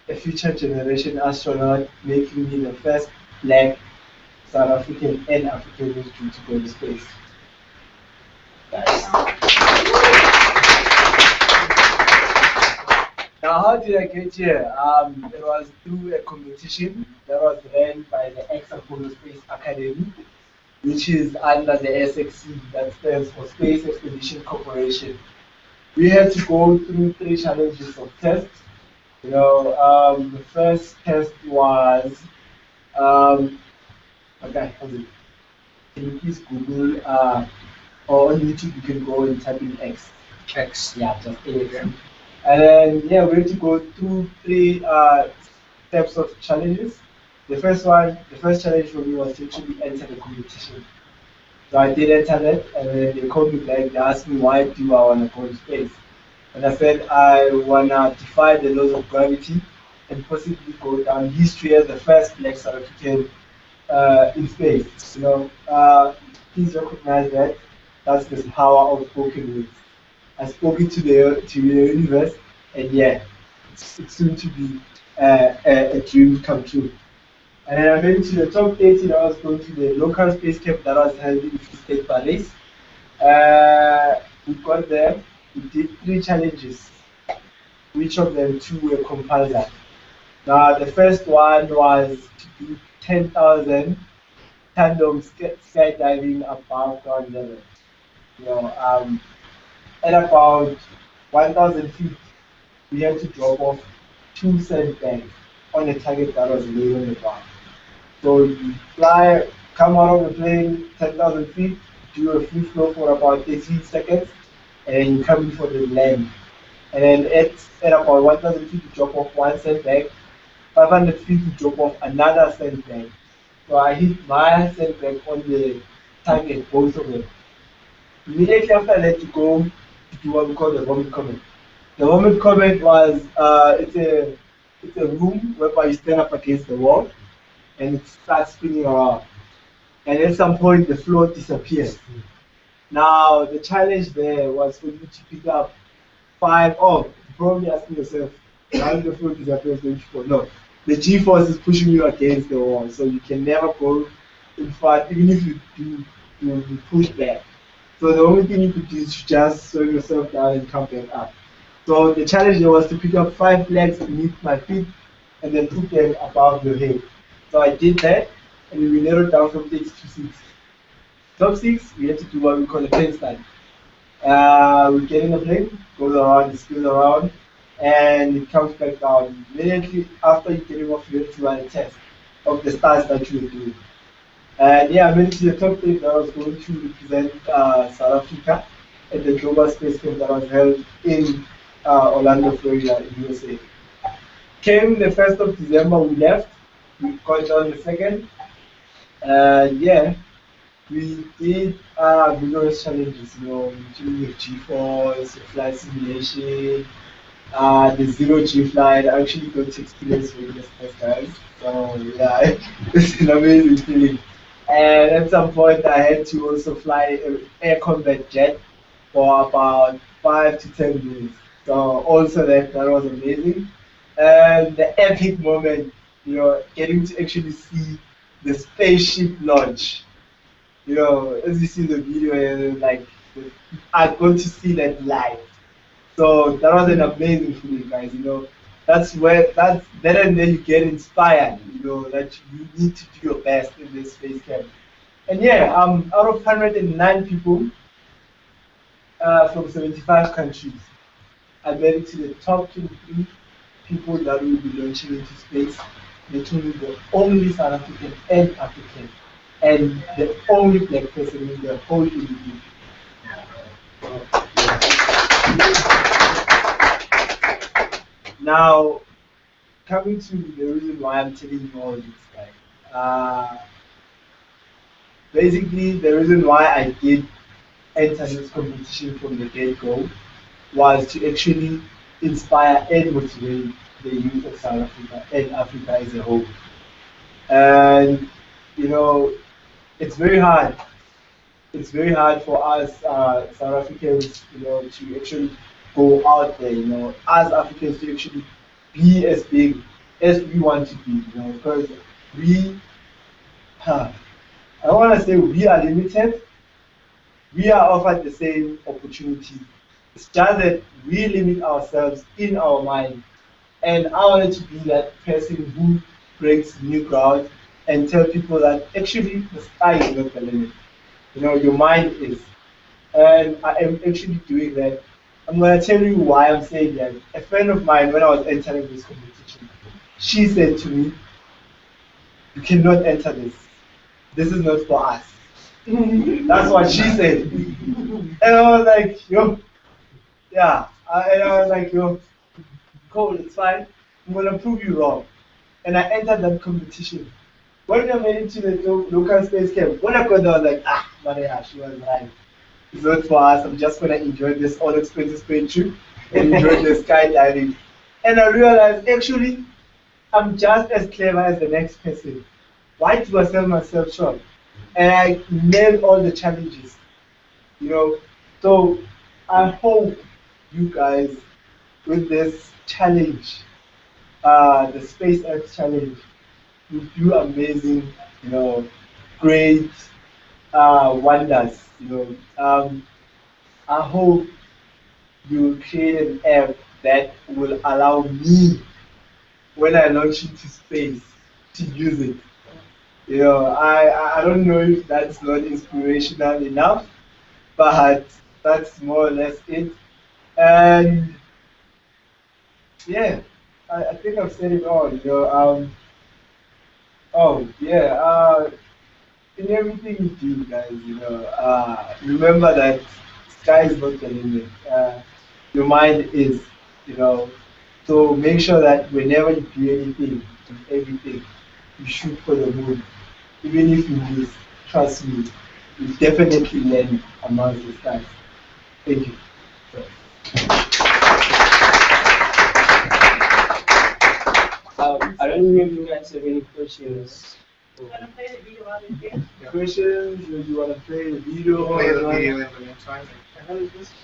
a future generation astronaut, making me the first black South African and African history to go to space. Now, how did I get here? It was through a competition that was ran by the ex-Apollo Space Academy, which is under the SXC, that stands for Space Expedition Corporation. We had to go through 3 challenges of tests. You know, the first test was, okay, can you please Google, or on YouTube you can go and type in X. X, yeah, just X. And then, yeah, we had to go through 3 steps of challenges. The first challenge for me was to actually enter the competition. So I did enter that, and then they called me back. They asked me, why do I want to go to space? And I said, I want to defy the laws of gravity and possibly go down history as the first black South African in space. You know, please recognize that. That's the power of spoken words. I spoke it to the universe, and yeah, it's soon to be a dream come true. And then I went to the top 30. I was going to the local space camp that was held in Free State Palace. We got there. We did 3 challenges, which of them 2 were compulsory. Now, the first one was to do 10,000 tandem skydiving above ground level. You know, at about 1,000 feet, we had to drop off 2 sandbags on a target that was laid on the ground. So you fly, come out of the plane 10,000 feet, do a free flow for about 18 seconds, and then you come in for the land. And then at about 1,000 feet, you drop off 1 sandbag, 500 feet, you drop off another sandbag. So I hit my sandbag on the target, both of them. Immediately after that, you go to do what we call the vomit comment. The vomit comment was, it's a room whereby you stand up against the wall, and it starts spinning around. And at some point, the floor disappears. Now, the challenge there was for you to pick up 5. Oh, you're probably asking yourself, how did the floor disappear? No, the G-force is pushing you against the wall, so you can never go in front, even if you do, you'll be pushed back. So the only thing you could do is just slow yourself down and come back up. So the challenge there was to pick up 5 flags beneath my feet and then put them above your head. So I did that, and we narrowed down from 8 to 6. Top 6, we had to do what we call a plane study. We get in the plane, goes around, it spins around, and it comes back down. Immediately after you getting off, you have to run a test of the stars that you were doing. And yeah, I made it to the top 8 that I was going to represent South Africa at the Global Space Camp that was held in Orlando, Florida, in USA. Came the 1st of December, we left. We got down the 2nd. And yeah, we did vigorous challenges, including with G-force, flight simulation, the zero G flight. I actually got to experience regular space, guys. So yeah, it's an amazing feeling. And at some point, I had to also fly an air combat jet for about 5 to 10 minutes. So also that was amazing. And the epic moment, getting to actually see the spaceship launch. As you see the video, I got to see that live. So that was an amazing feeling, guys. That's and then you get inspired. That you need to do your best in this space camp. And yeah, out of 109 people from 75 countries, I made it to the top 23 people that will be launching into space. Making me the only South African and African, and the only black person in the whole community. Now, coming to the reason why I'm telling you all this, guys. Basically, the reason why I did enter this competition from the get-go was to actually inspire and motivate the youth of South Africa and Africa as a whole. And it's very hard. It's very hard for us South Africans, to actually go out there, as Africans to actually be as big as we want to be, because I don't want to say we are limited. We are offered the same opportunities. It's just that we limit ourselves in our mind. And I wanted to be that person who breaks new ground and tell people that actually the sky is not the limit. Your mind is. And I am actually doing that. I'm going to tell you why I'm saying that. A friend of mine, when I was entering this competition, she said to me, "You cannot enter this. This is not for us." That's what she said. And I was like, yo, yeah. And I was like, yo, cool, it's fine. I'm going to prove you wrong. And I entered that competition. When I made it to the local space camp, when I got there, I was like, Maria, she was right. It's not for us. I'm just going to enjoy this all expenses paid trip and enjoy the skydiving. And I realized, actually, I'm just as clever as the next person. Why do I sell myself short? And I nailed all the challenges. So I hope you guys, with this challenge, the Spaceapps challenge, you do amazing, great wonders. I hope you create an app that will allow me, when I launch into space, to use it. I don't know if that's not inspirational enough, but that's more or less it. And yeah, I think I've said it all. Oh yeah. In everything you do, guys, remember that sky is not the limit. Your mind is, So make sure that whenever you do anything, everything, you shoot for the moon. Even if you lose, trust me, you definitely learn amongst the stars. Thank you. I don't know if you guys have any questions. Questions? Do you want to play the video? Play the video in the meantime.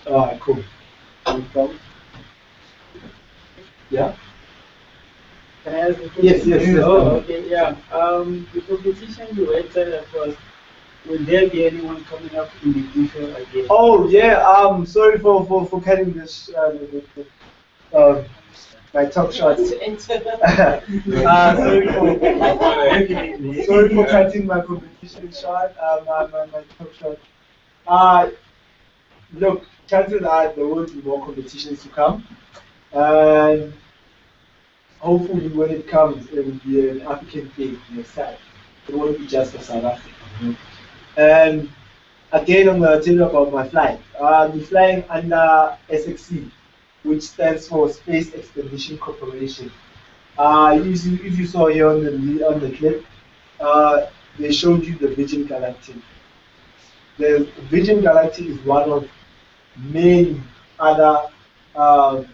Alright, cool. No problem. Yeah? Can I ask a question? Yes. Oh, okay, yeah. The competition you entered at first, will there be anyone coming up in the future again? Oh, yeah. Sorry for cutting this. my top shots. Sorry for cutting my competition short. My top shot. Look, chances are there will be more competitions to come, and hopefully when it comes, it will be an African thing next time. It won't be just for South Africa. And again, I'm going to tell you about my flight. I'm flying under SXC, which stands for Space Expedition Corporation. If you saw here on the clip, they showed you the Virgin Galactic. The Virgin Galactic is one of many other other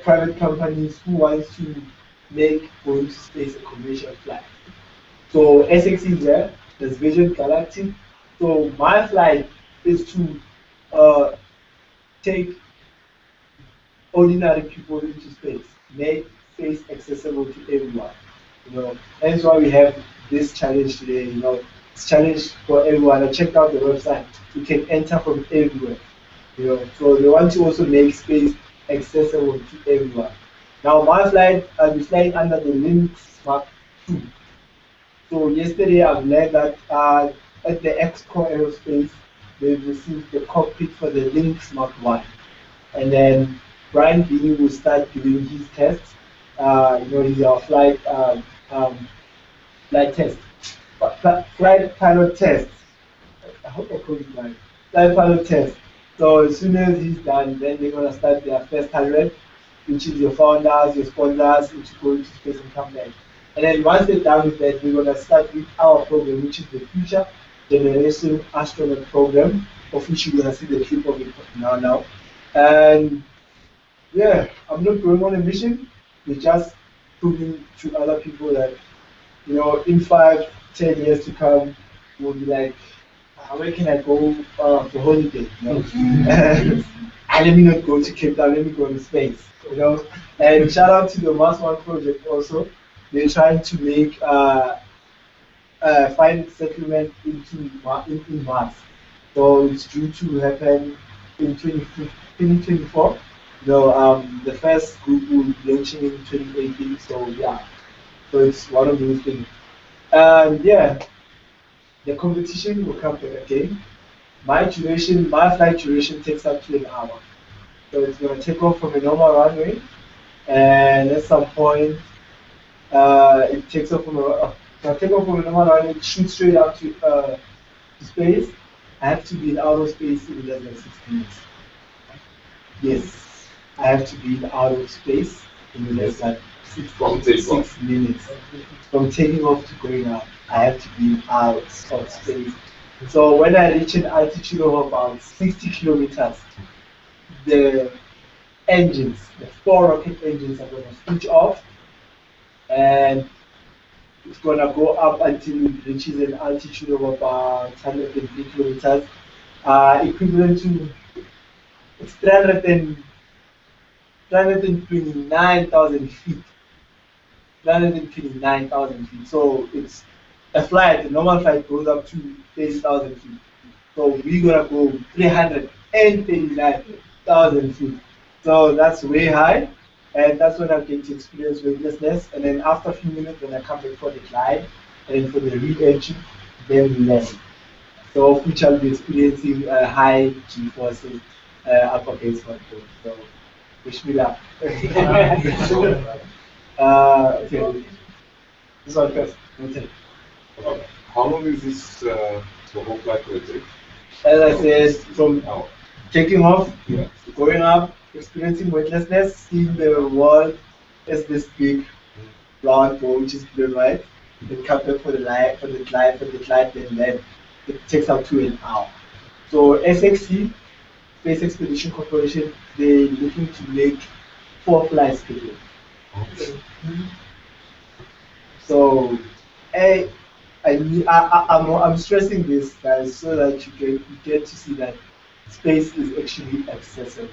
private companies who wants to make going to space a commercial flight. So SX is there, there's Virgin Galactic. So my flight is to take ordinary people into space, make space accessible to everyone. That's why we have this challenge today. It's challenge for everyone. I checked out the website. You can enter from everywhere. So they want to also make space accessible to everyone. Now my flight, I'll be flying under the Lynx Mark II. So yesterday I've learned that at the Exco Aerospace, they've received the cockpit for the Lynx Mark I. And then Brian Beanie will start doing his tests. He's our flight test. Flight pilot test. I hope I called it right. Flight pilot test. So as soon as he's done, then they're gonna start their first 100, which is your founders, your sponsors, which go to space and come back. And then once they're done with that, we're gonna start with our program, which is the Future Generation Astronaut Program, of which you're gonna see the clip of it now. And yeah, I'm not going on a mission. We're just proving to other people that, in 5-10 years to come, we'll be like, where can I go for holiday? And let me not go to Cape Town, let me go to space. And shout out to the Mars One project also. They're trying to make find settlement in Mars. So it's due to happen in 2024. The first group will be launching in 2018. So yeah, so it's one of those things. And yeah, the competition will come back again. My flight duration takes up to an hour. So it's going to take off from a normal runway, and at some point, it takes off from a normal runway, shoot straight up to space. I have to be in outer space in less than 6 minutes. Yes, I have to be in outer space in less than 6 minutes. From taking off to going up, I have to be out of space. So when I reach an altitude of about 60 kilometers, the engines, the 4 rocket engines are going to switch off, and it's going to go up until it reaches an altitude of about 103 kilometers, equivalent to 329,000 feet. 329,000 feet. So it's a normal flight goes up to 30,000 feet. So we're gonna go 339,000 feet. So that's way high, and that's when I'm getting to experience weightlessness. And then after a few minutes, when I come back for the glide and then for the re-entry, then we land. So which I'll be experiencing high G forces up against my boat. So wish me luck. Okay. This one first. Okay. How long is this the whole flight will take? As I said, from taking off, going up, experiencing weightlessness, seeing the world as this big round ball, which is blue and white, then come back for the glide, then land. It takes up to an hour. So SXC, Space Expedition Corporation, they're looking to make 4 flights per year. So I'm stressing this, guys, so that you get to see that space is actually accessible.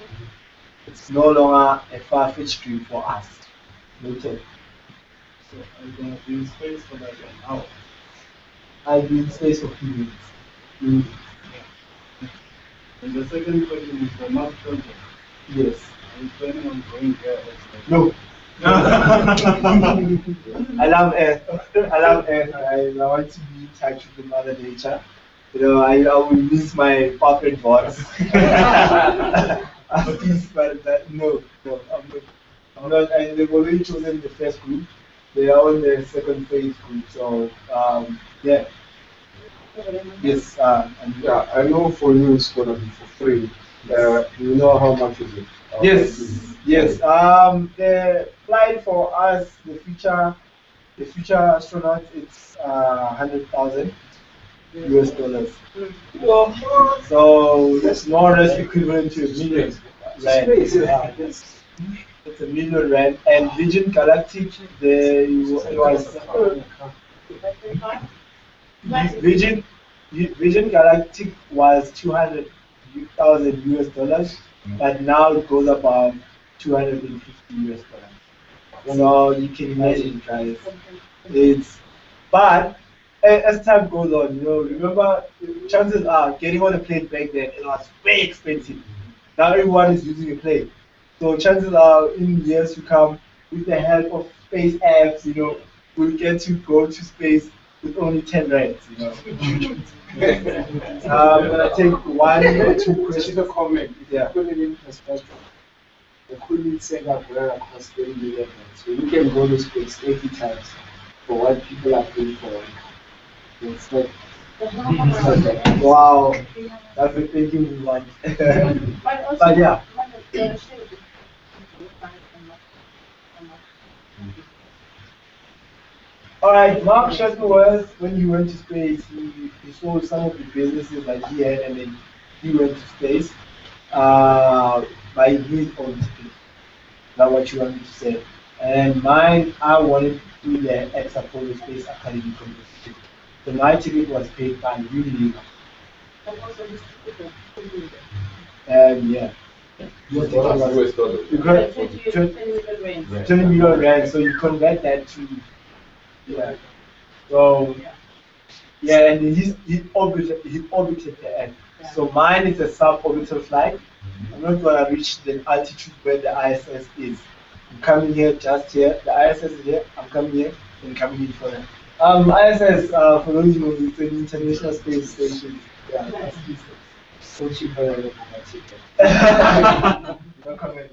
It's no longer a far-fetched dream for us. Noted. So I'm going to be in space for like an hour. I'll be in space for a few minutes. And the second question is the Mars project. Yes. Are you planning on going there also? No. I love Earth. I love Earth. I want to be in touch with the Mother Nature. You know, I will miss my puppet boss. But no, I'm not. And they've already chosen the first group. They are on the second phase group. So yeah. Yes. Yeah, I know for you it's gonna be for free. Do you know how much is it? Yes, yes. The flight for us, the future astronauts, it's 100,000 US dollars. So that's more or less equivalent to $1 million rand. It's $1 million rand. And Virgin Galactic, it was Virgin Galactic was 200,000 US dollars, but now it goes about 250 US dollars. So you can imagine, guys. But as time goes on, remember, chances are getting on a plane back then, it was very expensive. Now everyone is using a plane. So chances are in years to come, with the help of Spaceapps, we'll get to go to space with only 10 rands, I'm gonna take one or two questions. A comment. Yeah. Put it in perspective. The couldn't say that we're across 30 million. So you can go to space 80 times for what people are paying for. It's like, wow, that's the thinking we want. But yeah. All right, Mark Shuttleworth, when he went to space, he sold some of the businesses that he had, and then he went to space by his own ticket. That's what you wanted to say. And mine, I wanted to do the ex-Apollo Space Academy competition. So my ticket was paid by Unilever. And yeah. US dollars. You got 20 million rand, so you convert that to, yeah. So, yeah, and he orbited the Earth. So mine is a suborbital flight. I'm not gonna reach the altitude where the ISS is. I'm coming here, just here. The ISS is here. I'm coming here and coming in for that. ISS, for those who know, it's an international space station. Yeah, that's so cheap. No comment.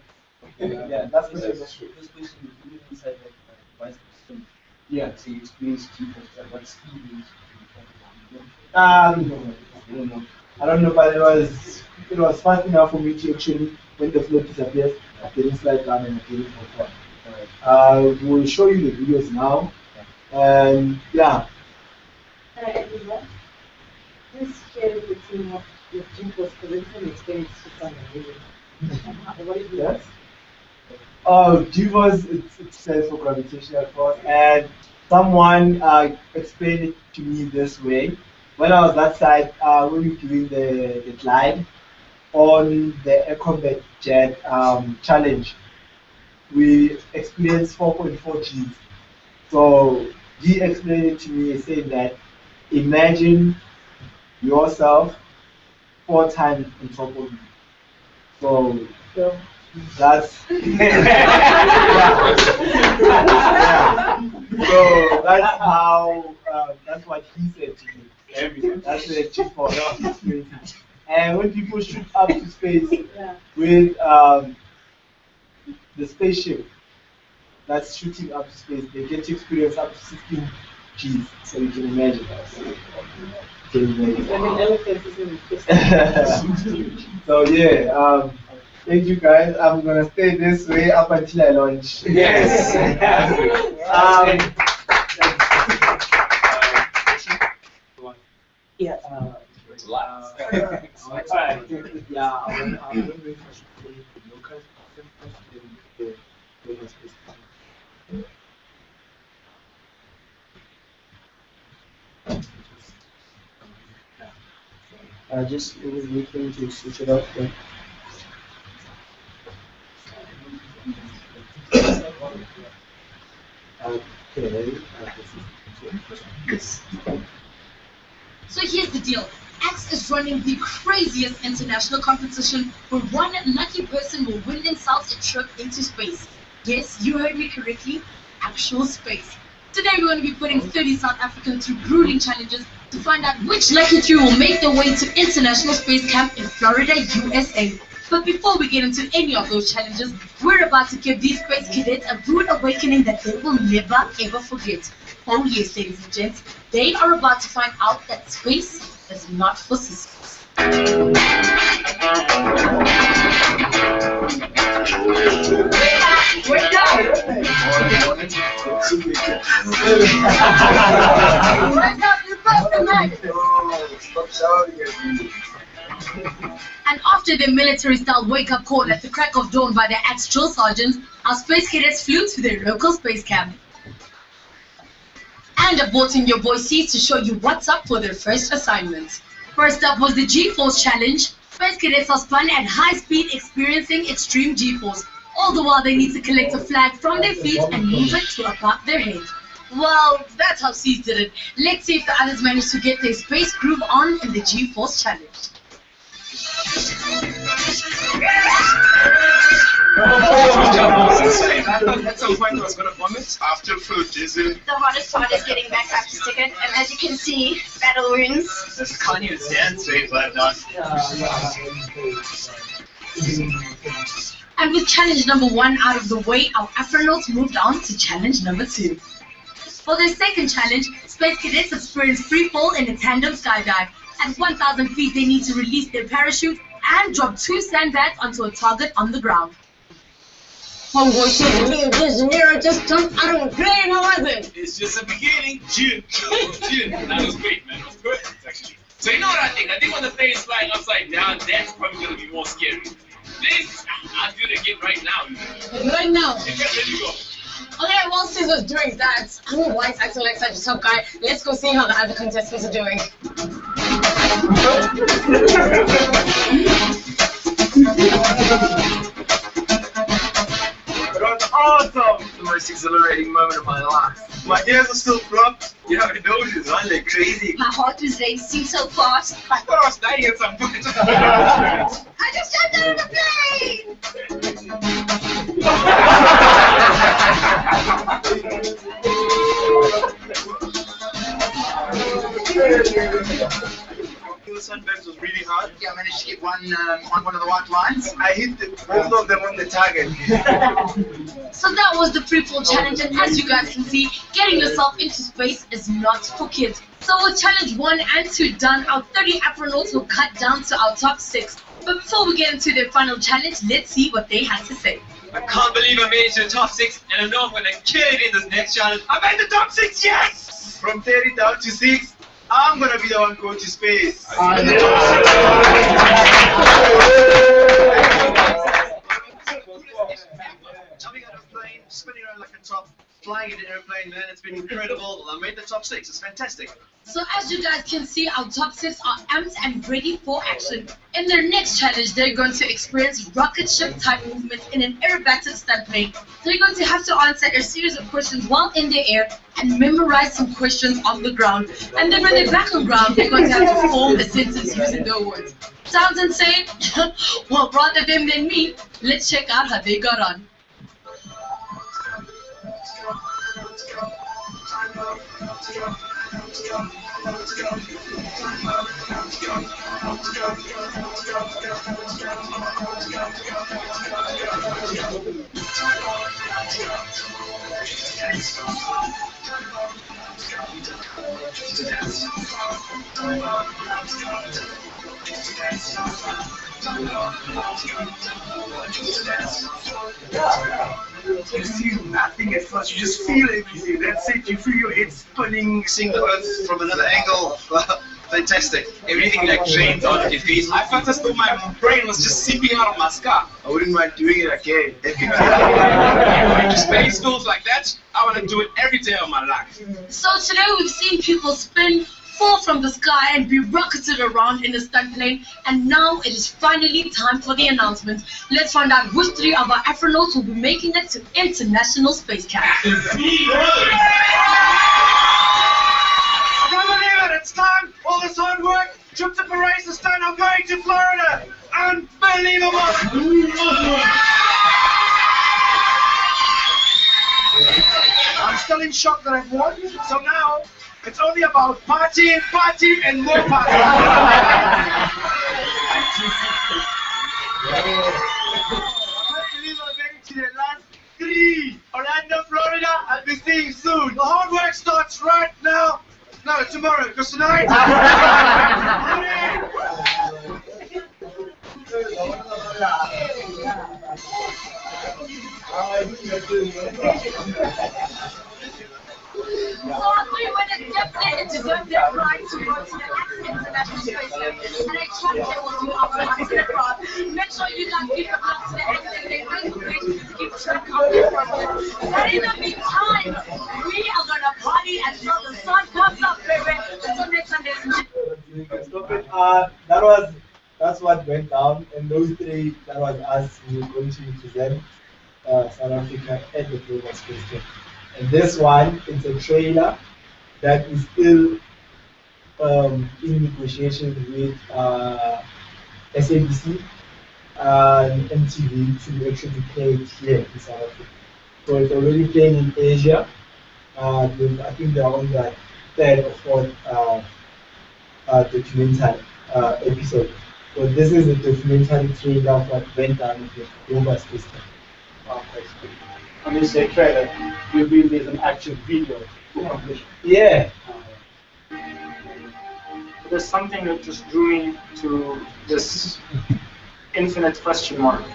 Yeah, that's true. this question is inside that vice president. Yeah, so you experience people what speed is. I don't know. I don't know, but it was fast enough for me to actually, when the float disappears, I didn't slide down and I didn't fall. We'll show you the videos now. And yeah. Please share with the team what your dream was, because it's an experience to sound amazing. What is yours? Oh, GFORCE, it stands for gravitational force, and someone explained it to me this way. When I was that side, when we were doing the glide on the Air Combat Jet challenge, we experienced 4.4 Gs. So he explained it to me saying that imagine yourself 4 times on top of you. So that's yeah. So that's how that's what he said to me. That's the chief for experience. And when people shoot up to space with the spaceship that's shooting up to space, they get to experience up to 16 Gs. So you can imagine that. So yeah, thank you guys. I'm gonna stay this way up until I launch. Yes. Yeah. Yeah. Just waiting to switch it off. Yeah. Okay. So here's the deal. Axe is running the craziest international competition where one lucky person will win themselves a trip into space. Yes, you heard me correctly, actual space. Today we're going to be putting 30 South Africans through grueling challenges to find out which lucky few will make their way to International Space Camp in Florida, USA. But before we get into any of those challenges, we're about to give these space cadets a rude awakening that they will never ever forget. Oh yes, ladies and gents, they are about to find out that space is not for sissies. Wake up! And after the military-style wake-up call at the crack of dawn by their Axe drill sergeants, our space cadets flew to their local space camp. And I brought in your boy C's to show you what's up for their first assignment. First up was the G-Force challenge. Space cadets are spun at high speed experiencing extreme G-Force. All the while they need to collect a flag from their feet and move it to above their head. Well, that's how C's did it. Let's see if the others managed to get their space groove on in the G-Force challenge. Insane. I thought at some point I was gonna vomit after food, isn't it? The hardest part is getting back up to stick it, and as you can see, battle wounds. This can't even stand straight like that. And with challenge number 1 out of the way, our astronauts moved on to challenge number 2. For their second challenge, space cadets experienced free fall in a tandem skydive. At 1,000 feet, they need to release their parachute and drop 2 sandbags onto a target on the ground. Homeboy, shit, me and Visionary just jumped out of a plane, how was it? It's just a beginning. June. That was great, man. It was perfect, actually. So you know what I think? I think when the plane is flying upside down, that's probably going to be more scary. This, I'll do it again right now. Right now? Okay, there you go. Okay, while Sis was doing that, I'm a white acting like such a top guy. Let's go see how the other contestants are doing. It was awesome! The most exhilarating moment of my life. My ears are still blocked. You know, the nose is on like crazy. My heart was racing so fast. I thought I was dying at some point. I just jumped out of the plane! The sunburst was really hard. Yeah, I managed to get one on one of the white lines. I hit both of them on the target. So that was the free fall challenge, and as you guys can see, getting yourself into space is not for kids. So with challenge 1 and 2 done, our 30 astronauts will cut down to our top 6. But before we get into their final challenge, let's see what they had to say. I can't believe I made it to the top 6, and I know I'm gonna kill it in this next challenge. I made the top 6, yes! From 30 down to 6, I'm gonna be the one going to space. Jumping out of a plane, spinning around like a top, flying in an airplane, man, it's been incredible. I made the top 6, it's fantastic. So as you guys can see, our top 6 are amped and ready for action. In their next challenge, they're going to experience rocket ship type movements in an aerobatic stunt plane. They're going to have to answer a series of questions while in the air and memorize some questions on the ground. And then when they're back on ground, they're going to have to form a sentence using their words. Sounds insane? Well, rather them than me, let's check out how they got on. You see nothing at first, you just feel everything. That's it, you feel your head spinning, Seeing the Earth from another angle, fantastic. Everything like drains out of your face. I felt as though my brain was just seeping out of my skull. I wouldn't mind doing it again. If space feels like that, I want to do it every day of my life. So today we've seen people spin, fall from the sky and be rocketed around in a stunt plane, and now it is finally time for the announcement. Let's find out which 3 of our astronauts will be making it to International Space Camp. I can't believe it, it's time! All this hard work, Trip to Paris is done. I'm going to Florida. Unbelievable. I'm still in shock that I've won. So now it's only about party, and more party. I can't believe I made it to the last 3. Orlando, Florida. I'll be seeing you soon. The hard work starts right now. No, tomorrow, because tonight. So I thought you were definitely deserve that right to go to the International Space Station. And I trust they will do our part to the crowd. Make sure you guys keep up to the end and they will keep track of their progress. But in the meantime, we are gonna party until the sun comes up, baby. Until next Sunday. Stop it. That's what went down, and those 3, that was us. We were going to represent South Africa at the Global Space Camp. And this one, it's a trailer that is still in negotiations with SABC and MTV to actually play it here in South Africa. So it's already playing in Asia. I think they're on the 3rd or 4th documentary episode. So this is a documentary trailer of what went down with the Global Space Camp. When you say trailer, you mean there's an actual video? Yeah. There's something that just drew me to this infinite question mark.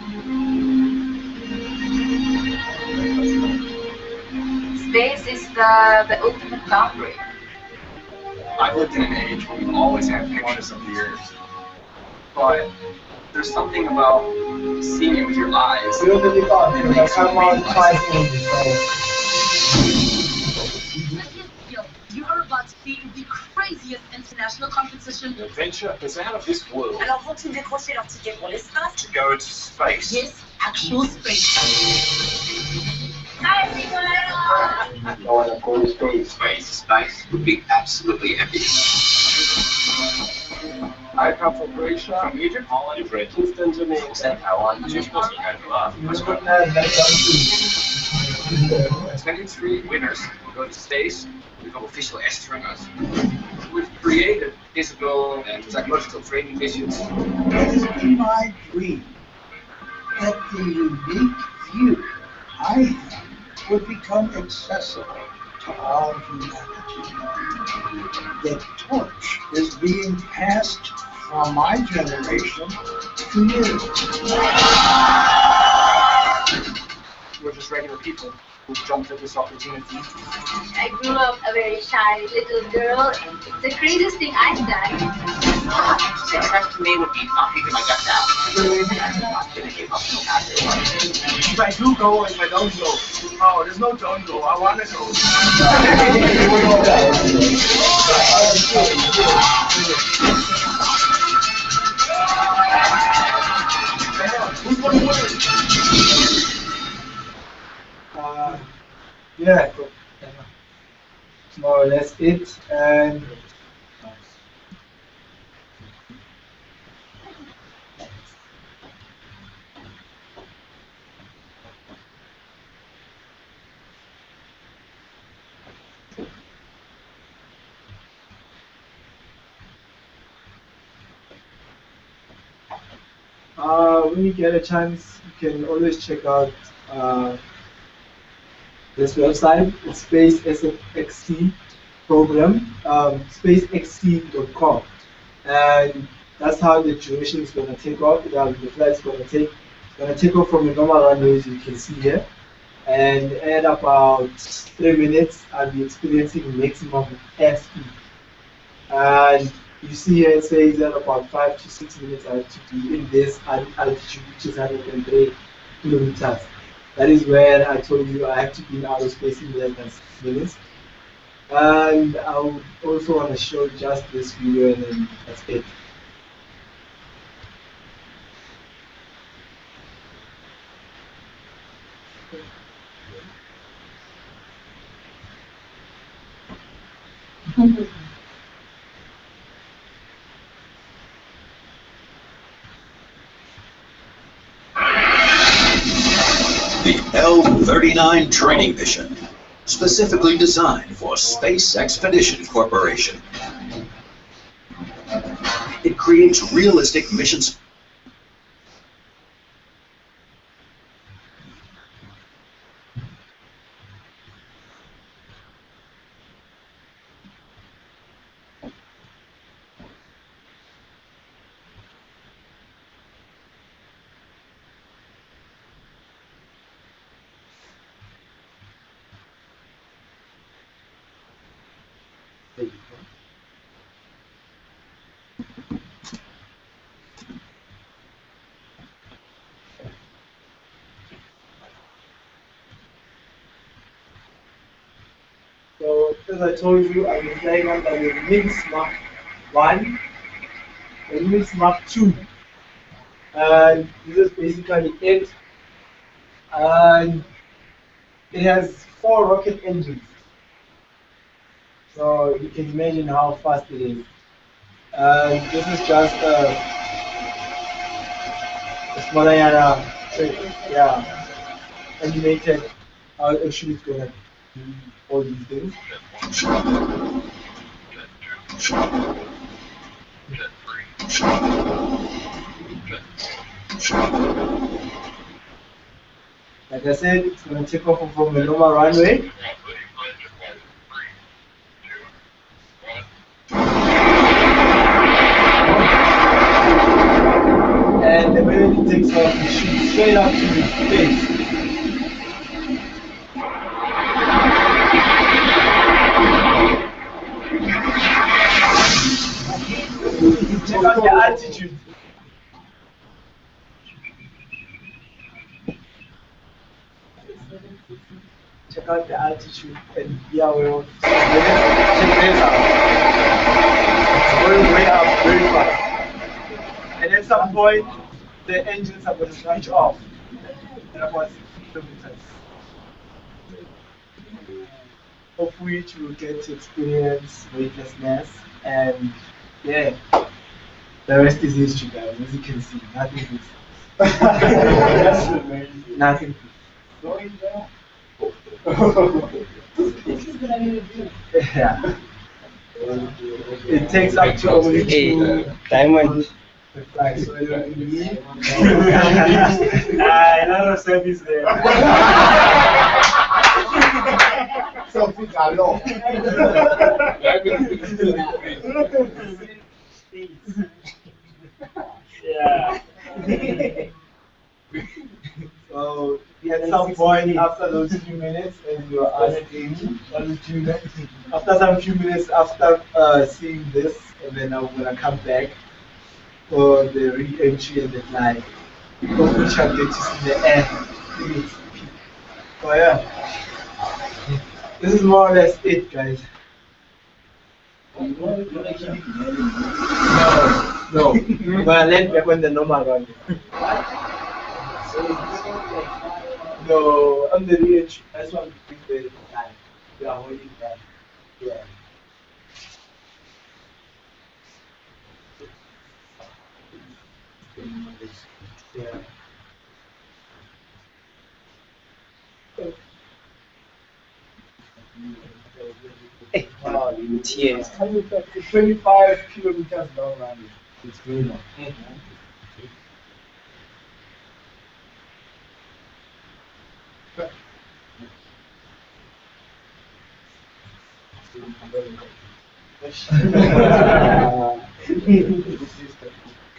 Space is the ultimate boundary. I've lived in an age where we've always had pictures of the Earth, but there's something about seeing it with your eyes. It makes you realize. You are about to be in the craziest international competition. Adventure is out of this world. Alors vont-ils décrocher leur ticket pour l'espace? To go to space. Yes, actual space. I want to go to space. Space would be absolutely epic. I come from Croatia. From Egypt? Holland. Ukraine. Houston, Jamaica. Taiwan. You're supposed to be kind of 23 winners go to space, become official astronauts. We've created physical and psychological training missions. It is my dream that the unique view I have would become accessible to all humanity. The torch is being passed from my generation to you. We're just regular people who jumped at this opportunity. I grew up a very shy little girl, and it's the craziest thing I've done. Success to me would be not keeping my guts out. If I do go, if I don't go. Oh, there's no don't go. I want to go. Who's going to win? Yeah, more or less it. And when you get a chance, you can always check out this website. It's SpaceXC program, spacexc.com, and that's how the duration is going to take off. The flight is going to take off from a normal runway, as you can see here, and at about 3 minutes, I'll be experiencing maximum airspeed. And you see here it says that about 5 to 6 minutes I have to be in this altitude, which is 103 kilometers. That is where I told you I have to be in outer space in less than 6 minutes. And I would also want to show just this video, and then that's it. L-39 training mission, specifically designed for Space Expedition Corporation. It creates realistic missions. So, as I told you, I've been playing under the Mix Mark 1 and Mix Mark 2. And this is basically it. And it has 4 rocket engines. So you can imagine how fast it is. And this is just a smaller animated how actually it's gonna do all these things. Like I said, it's gonna take off from the normal runway. And the minute it takes off, it shoots straight up to its face. Check out the altitude. Check out the altitude and yeah, we'll check this out. It's going way up very fast. And at some point, the engines are going to switch off. And about 6 kilometers. Hopefully, you will get to experience weightlessness, and yeah, the rest is history, guys. As you can see, nothing is. That's amazing. Nothing. Yeah. It takes up to only 2 diamond. Right, so you need another service there. Something along. Yeah. So at some point after those few minutes, and you are asking, after some few minutes after seeing this, and then I'm gonna come back for the re-entry and the flight, of which I get to see the air. So yeah, this is more or less it, guys. No, but I land back on the normal run. No, I'm the re-entry. I just want to bring the time. We are holding that. Yeah. Yeah. Wow, tears. 25 kilometers long run. It's very long.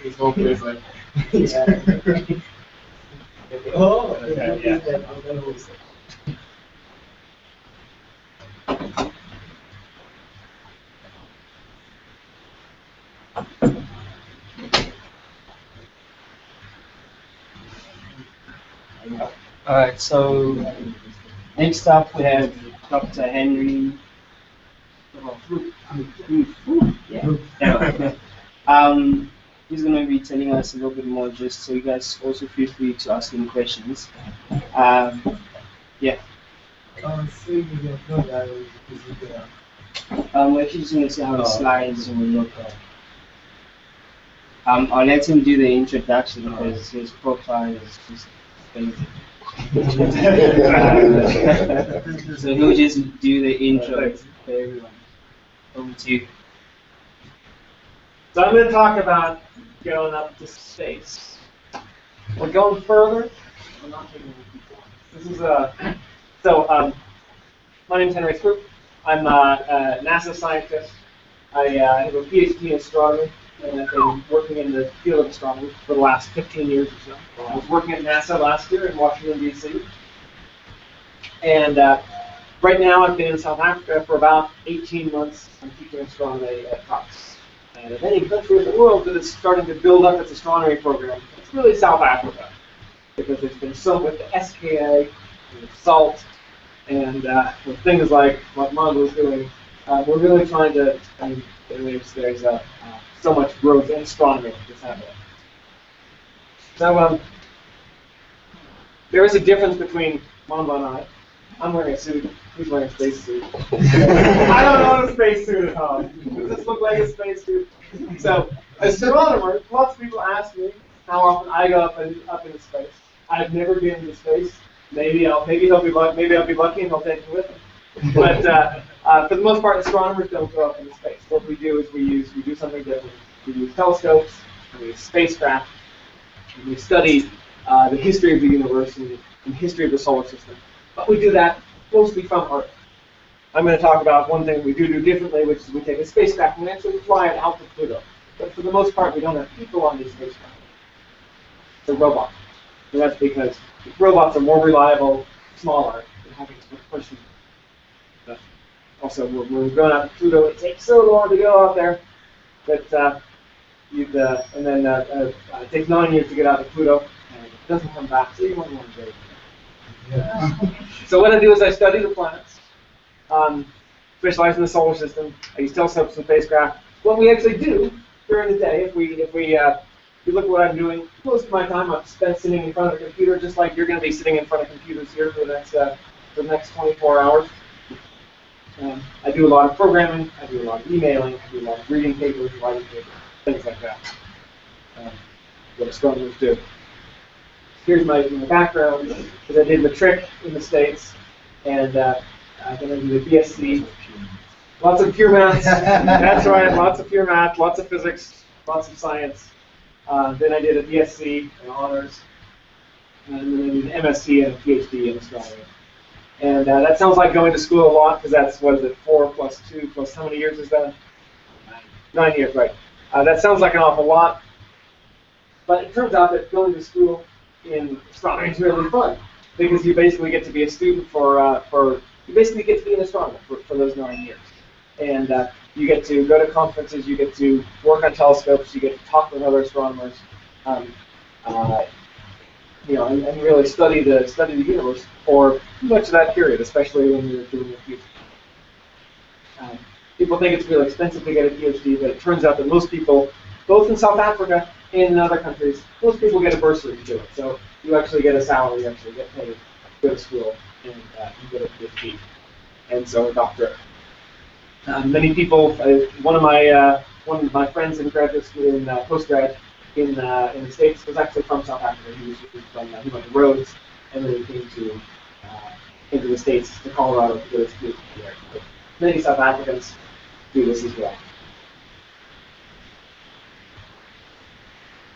There's no place like Oh, yeah. Alright, so next up we have Dr. Henry. Yeah. He's going to be telling us a little bit more, just so you guys also feel free to ask him questions. Yeah. We're actually just going to see how the slides will look. I'll let him do the introduction because his profile is just crazy. So he'll just do the intro for everyone. Over to you. So I'm going to talk about going up to space. We're going further. I'm not taking any people. This is my name's Henry Swoop. I'm a NASA scientist. I have a PhD in astronomy, and I've been working in the field of astronomy for the last 15 years or so. I was working at NASA last year in Washington, D.C. And right now I've been in South Africa for about 18 months. I'm teaching astronomy at Cox. And if any country in the world that is starting to build up its astronomy program, it's really South Africa. Because there's been so with the SKA, and SALT, and with things like what Mongo's doing, we're really trying to, there's so much growth in astronomy that's happening. So there is a difference between Mongo and I. I'm wearing a suit, he's wearing a spacesuit. I don't own a spacesuit at home. Does this look like a spacesuit? So, astronomers, lots of people ask me how often I go up into space. I've never been into space. Maybe I'll be lucky and he'll take me with him. But for the most part, astronomers don't go up into space. What we do is we do something different. We use telescopes, we use spacecraft, and we study the history of the universe and the history of the solar system. But we do that mostly from Earth. I'm going to talk about one thing we do differently, which is we take a spacecraft and we actually fly it out to Pluto. But for the most part, we don't have people on these spacecraft. It's a robot. And that's because robots are more reliable, smaller, than having a person. But also, when we're going out to Pluto, it takes so long to go out there that it takes 9 years to get out to Pluto, and it doesn't come back, so you won't want to go. So what I do is I study the planets, specialize in the solar system. I use telescopes and spacecraft. What we actually do during the day, if you look at what I'm doing, most of my time I'm spent sitting in front of a computer, just like you're going to be sitting in front of computers here for the next 24 hours. I do a lot of programming, I do a lot of emailing, I do a lot of reading papers, writing papers, things like that. What astronomers do. Here's my background, because I did matric in the States, and then I did a BSc. Lots of pure math. That's right, lots of pure math, lots of physics, lots of science. Then I did a BSc in honors, and then I did an MSc and a PhD in astronomy. And that sounds like going to school a lot, because that's, 4 plus 2 plus how many years is that? 9 years, right. That sounds like an awful lot, but it turns out that going to school in astronomy is really fun, because you basically get to be a student you basically get to be an astronomer for those 9 years. And you get to go to conferences, you get to work on telescopes, you get to talk with other astronomers, and really study the universe for much of that period, especially when you're doing a PhD. People think it's really expensive to get a PhD, but it turns out that most people, both in South Africa and in other countries, most people get a bursary to do it. So you actually get a salary, you actually get paid to go to school, and you get a PhD, and so a doctorate. Many people, one of my friends in graduate school, in postgrad in the States, was actually from South Africa. He went to Rhodes, and then he came to the States, to Colorado, to go to school there. But many South Africans do this as well.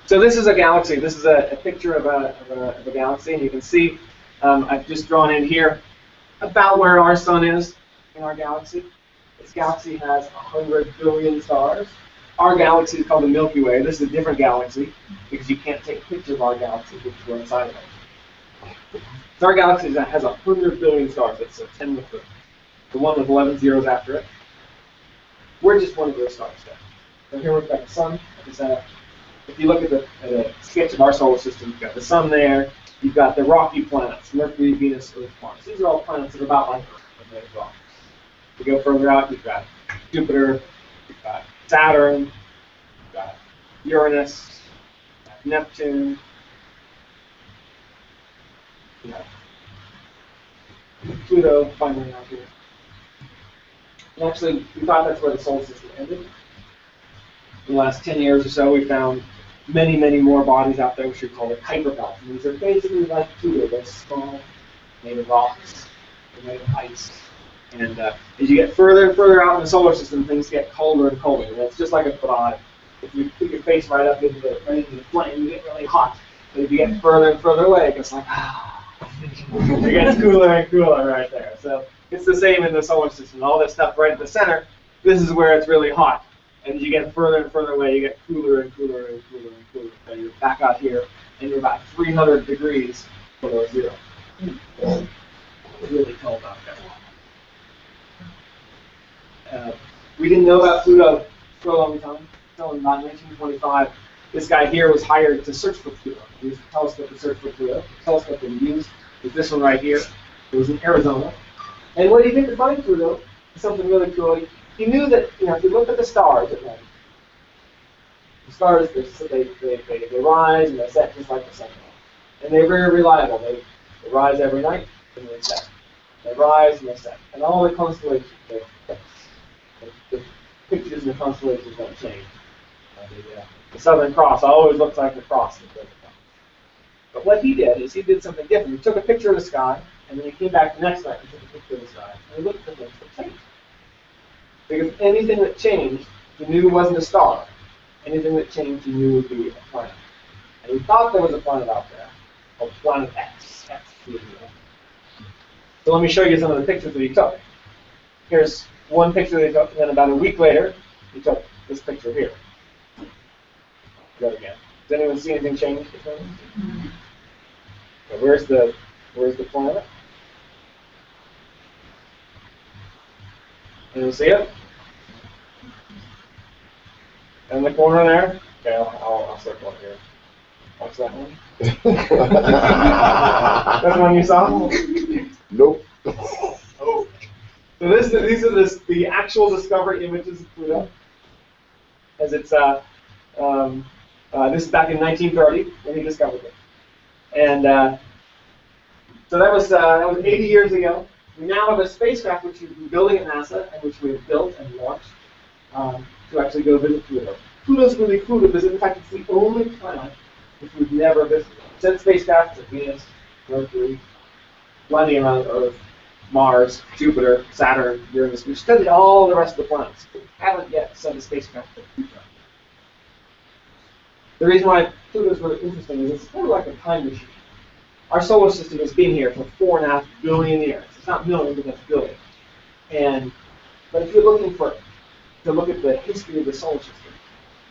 So this is a galaxy. This is a picture of a galaxy, and you can see I've just drawn in here about where our sun is in our galaxy. This galaxy has 100 billion stars. Our galaxy is called the Milky Way. This is a different galaxy because you can't take pictures of our galaxy because we're inside of it. So our galaxy has 100 billion stars. That's 10 with the one with 11 zeros after it. We're just one of those stars. So here we've got the sun at the center. If you look at the sketch of our solar system, you've got the sun there. You've got the rocky planets, Mercury, Venus, Earth, Mars. These are all planets that are about like Earth, but made of rock. If you go further out, you've got Jupiter, you've got Saturn, you've got Uranus, you've got Neptune, Pluto, finally out here. And actually, we thought that's where the solar system ended. In the last 10 years or so, we found many, many more bodies out there, which we call the Kuiper belt. And these are basically like Pluto. They're small, made of rocks, they're made of ice. And as you get further and further out in the solar system, things get colder and colder. And it's just like a thermometer. If you put your face right up into the flame, you get really hot. But if you get further and further away, it gets like, it gets cooler and cooler right there. So it's the same in the solar system. All this stuff right at the center, this is where it's really hot. And as you get further and further away, you get cooler and cooler and cooler and cooler. So you're back out here, and you're about 300 degrees below zero. It's really cold out there. We didn't know about Pluto for a long time. Until about 1925, this guy here was hired to search for Pluto. He used a telescope to search for Pluto. The telescope that he used was this one right here. It was in Arizona. And what he did to find Pluto is something really cool. He knew that, if you look at the stars at night, the stars, they rise and they set just like the sun. And they're very reliable. They rise every night and they set. They rise and they set. And all the constellations, the pictures in the constellations don't change. The Southern Cross always looks like the cross. But what he did is he did something different. He took a picture of the sky, and then he came back the next night and took a picture of the sky, and he looked at the things that changed. Because anything that changed, he knew wasn't a star. Anything that changed, he knew would be a planet. And he thought there was a planet out there, called Planet X. So let me show you some of the pictures that he took. Here's one picture that he took, and then about a week later, he took this picture here. Go again. Does anyone see anything change between them? So where's the planet? Anyone see it? In the corner there? Okay, I'll circle it here. What's that one? That's the one you saw? Nope. Oh. So these are the actual discovery images of Pluto. As it's this is back in 1930 when he discovered it, and so that was 80 years ago. We now have a spacecraft which we've been building at NASA and which we have built and launched to actually go visit Pluto. Pluto's really cool to visit. In fact, it's the only planet which we've never visited. Sent spacecraft to Venus, Mercury, plenty around Earth, Mars, Jupiter, Saturn, Uranus. We've studied all the rest of the planets. We haven't yet sent a spacecraft to Pluto. The reason why Pluto is really interesting is it's sort of like a time machine. Our solar system has been here for 4.5 billion years. It's not million, but it's billion. But if you're looking to look at the history of the solar system,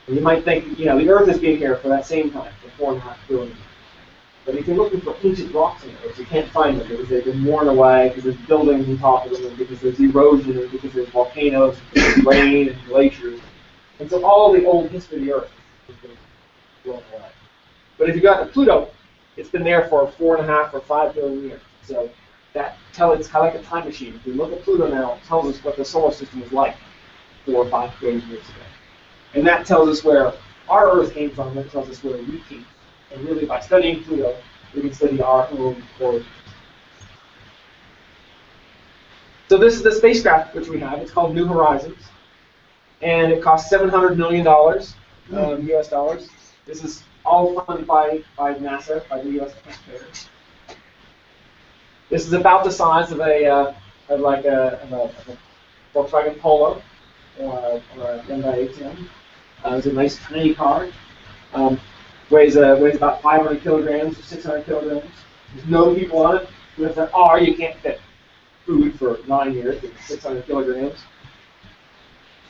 you might think, the Earth has been here for that same time, for 4.5 billion years. But if you're looking for ancient rocks in the Earth, you can't find them because they've been worn away, because there's buildings on top of them, because there's erosion, and because there's volcanoes, because there's rain and glaciers. And so all the old history of the Earth has been blown away. But if you got to Pluto, it's been there for 4.5 or 5 billion years. So it's kind of like a time machine. If you look at Pluto now, it tells us what the solar system was like 4 or 5 billion years ago. And that tells us where our Earth came from, that tells us where we came from. And really, by studying Pluto, we can study our own origins. So this is the spacecraft which we have. It's called New Horizons. And it costs $700 million, US dollars. This is all funded by NASA, by the US taxpayers. This is about the size of a Volkswagen Polo or a Hyundai ATM. It's a nice tiny car. Weighs about 500 kilograms or 600 kilograms. There's no people on it. With an R, you can't fit food for 9 years with 600 kilograms.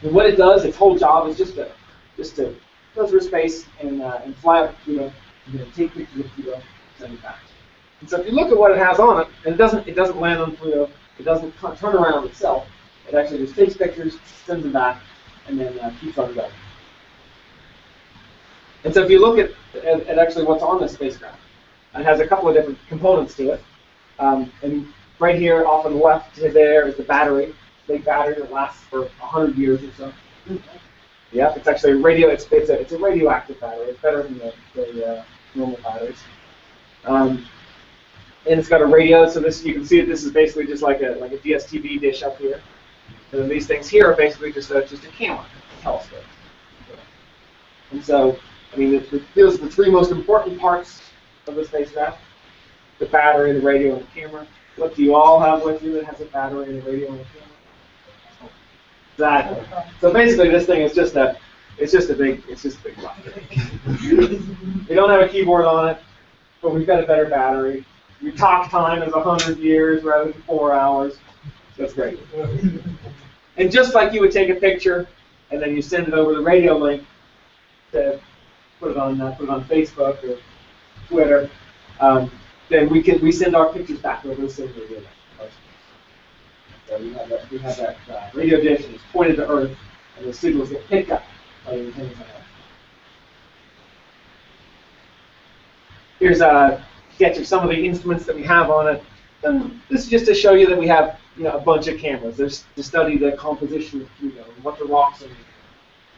And what it does, its whole job is just to go through space and fly up to Pluto, and take pictures of Pluto, send it back. And so if you look at what it has on it, and it doesn't land on Pluto, it doesn't turn around itself. It actually just takes pictures, sends them back, and then keeps on going. And so if you look at actually what's on this spacecraft, it has a couple of different components to it. And right here off on the left there is the battery, big battery that lasts for 100 years or so. Yeah, it's actually it's a radioactive battery. It's better than the normal batteries. And it's got a radio, so you can see that this is basically just like a DSTV dish up here. And then these things here are basically just a camera, a telescope. And so I mean, those are the three most important parts of the spacecraft: the battery, the radio, and the camera. What do you all have with you that has a battery, and a radio, and a camera? Exactly. So basically, this thing is just a big rocket. We don't have a keyboard on it, but we've got a better battery. Your talk time is 100 years rather than 4 hours. That's great. And just like you would take a picture and then you send it over the radio link to put it on Facebook or Twitter, then we send our pictures back over the same radio link. So we have that radio dish and it's pointed to Earth, and the signals get picked up by the antennas on Earth. Here's a sketch of some of the instruments that we have on it. And this is just to show you that we have a bunch of cameras. There's to study the composition of Pluto, and what the rocks are made of,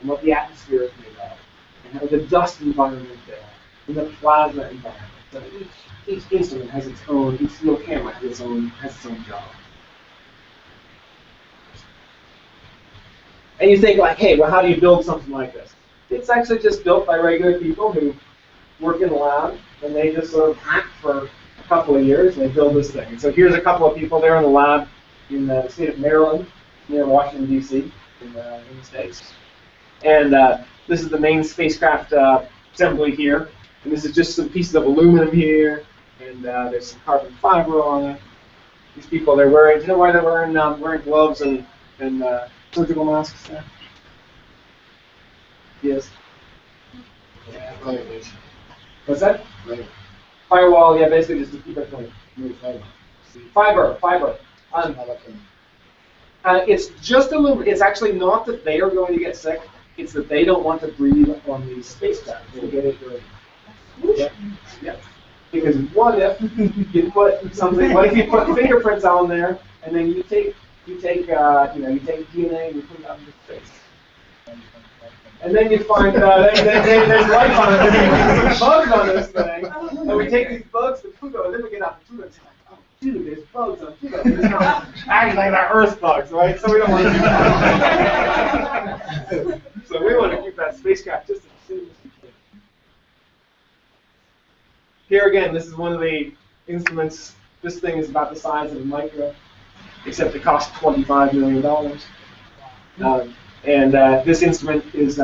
and what the atmosphere is made of, and how the dust environment there, and the plasma environment. So each instrument has its own, each little camera has its own job. And you think like, hey, well, how do you build something like this? It's actually just built by regular people who work in the lab, and they just sort of hack for a couple of years, and they build this thing. And so here's a couple of people there in the lab in the state of Maryland, near Washington, D.C., in the States. And this is the main spacecraft assembly here. And this is just some pieces of aluminum here, and there's some carbon fiber on it. These people, they're wearing, do you know why they're wearing gloves and surgical masks there? Yes. Yeah, what's that? Firewall, yeah, basically just to keep it clean. Fiber. It's just aluminum. It's actually not that they are going to get sick. It's that they don't want to breathe on these spacecraft. They'll get it dirty. Yeah. Because what if you put something? What if you put fingerprints on there, and then you take DNA and you put it out into space? And then you find there's life on it. There's bugs on this thing. And we take these bugs to Pluto, and then we get out to Pluto. And it's like, oh, dude, there's bugs on Pluto. It's not acting like they're Earth bugs, right? So we don't want to do that. So we want to keep that spacecraft just as soon as we can. Here again, this is one of the instruments. This thing is about the size of a micro, except it costs $25 million. This instrument is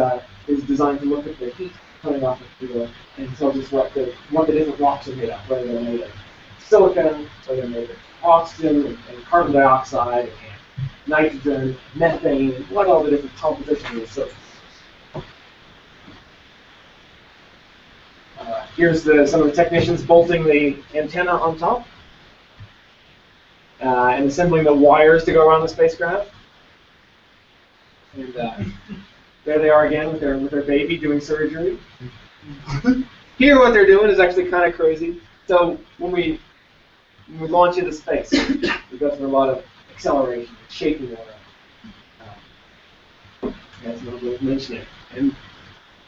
designed to look at the heat coming off of Pluto and tell us what the different rocks are made of, whether they're made of silicon, whether they're made of oxygen and carbon dioxide and nitrogen, methane, what all the different compositions of the surface. Here's some of the technicians bolting the antenna on top and assembling the wires to go around the spacecraft. And there they are again with their baby doing surgery. Here what they're doing is actually kind of crazy. So when we launch into space, we go through a lot of acceleration, shaking around. That's what I'm mentioning. And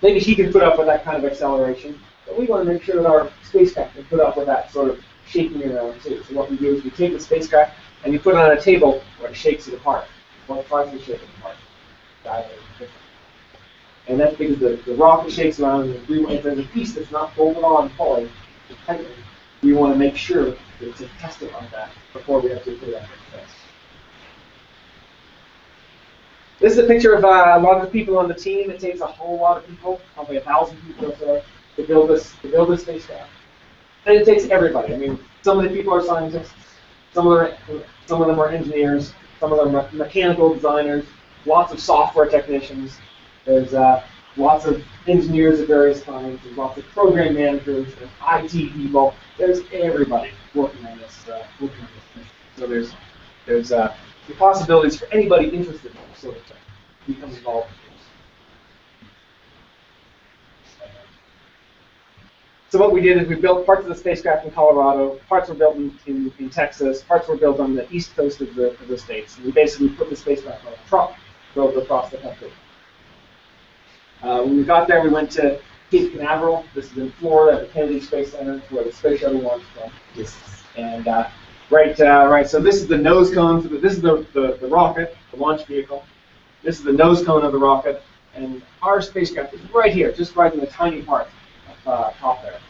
maybe he can put up with that kind of acceleration, but we want to make sure that our spacecraft can put up with that sort of shaking around too. So what we do is we take the spacecraft and you put it on a table where it shakes it apart. Well, it tries to shake it apart. And that's because the rocket shakes around, and if there's a piece that's not bolted on fully, tightly, we want to make sure that it's tested like that before we actually put it out in space. This is a picture of a lot of the people on the team. It takes a whole lot of people, probably 1,000 people or so, to build this spacecraft. And it takes everybody. I mean, some of the people are scientists, some of them are engineers, some of them are mechanical designers, lots of software technicians. There's lots of engineers of various kinds. There's lots of program managers. There's IT people. There's everybody working on this. So there's the possibilities for anybody interested in this sort of thing to become involved in this. So what we did is we built parts of the spacecraft in Colorado, parts were built in Texas, parts were built on the east coast of the states. And we basically put the spacecraft on a truck, drove across the country. When we got there, we went to Cape Canaveral. This is in Florida at the Kennedy Space Center, where the space shuttle launched from. Yes. And right. So this is the nose cone. This is the rocket, the launch vehicle. This is the nose cone of the rocket. And our spacecraft is right here, just right in the tiny part top there.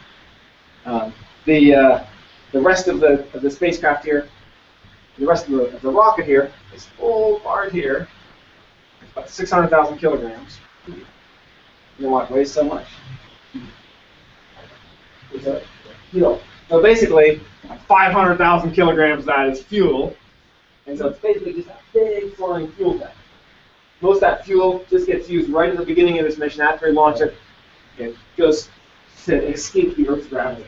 The rest of the spacecraft here, the rest of the rocket here, this whole part here, about 600,000 kilograms. You know what weighs so much? Fuel. So basically, 500,000 kilograms of that is fuel, and so it's basically just a big flying fuel tank. Most of that fuel just gets used right at the beginning of this mission. After we launch it, it goes to escape the Earth's gravity.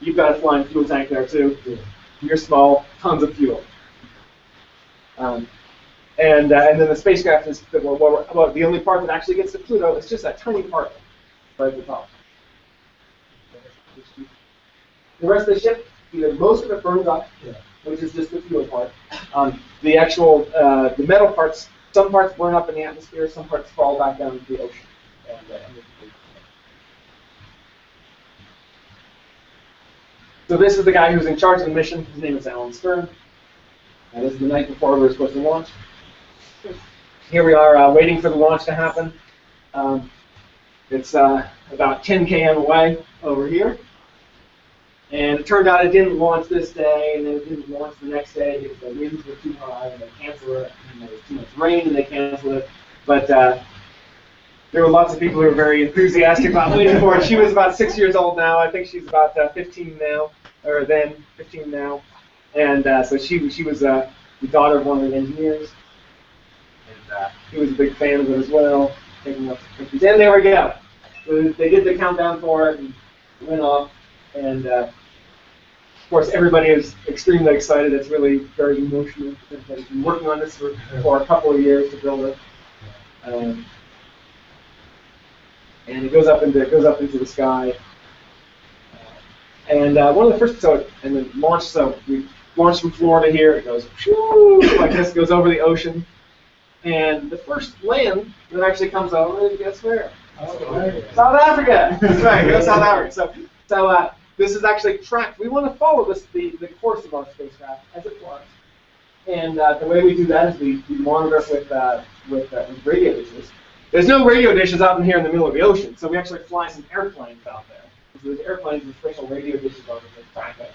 You've got a flying fuel tank there too. You're small, tons of fuel. And then the spacecraft is the only part that actually gets to Pluto. It's just that tiny part right at the top. The rest of the ship, most of it burns up, which is just the fuel part. The actual the metal parts, some parts burn up in the atmosphere, some parts fall back down into the ocean. So this is the guy who's in charge of the mission. His name is Alan Stern. This is the night before we were supposed to launch. Here we are waiting for the launch to happen. It's about 10 km away over here. And it turned out it didn't launch this day, and then it didn't launch the next day because the winds were too high, and they canceled it, and there was too much rain, and they canceled it. But there were lots of people who were very enthusiastic about waiting for it. She was about 6 years old now. I think she's about 15 now, or then 15 now. And so she was the daughter of one of the engineers, and he was a big fan of it as well. Taking up the pictures. And there we go. So they did the countdown for it, and it went off. And of course, everybody is extremely excited. It's really very emotional. Everybody's been working on this for a couple of years to build it, and it goes up into the sky. And one of the first, and then launch. So we launched from Florida here. It goes like this, goes over the ocean, and the first land that actually comes over, guess where? South Africa. That's right. Go South Africa. So this is actually tracked. We want to follow the course of our spacecraft as it flies. And the way we do that is we monitor it with radio dishes. There's no radio dishes out in here in the middle of the ocean, so we actually fly some airplanes out there. So there's airplanes with special radio dishes on them that track it.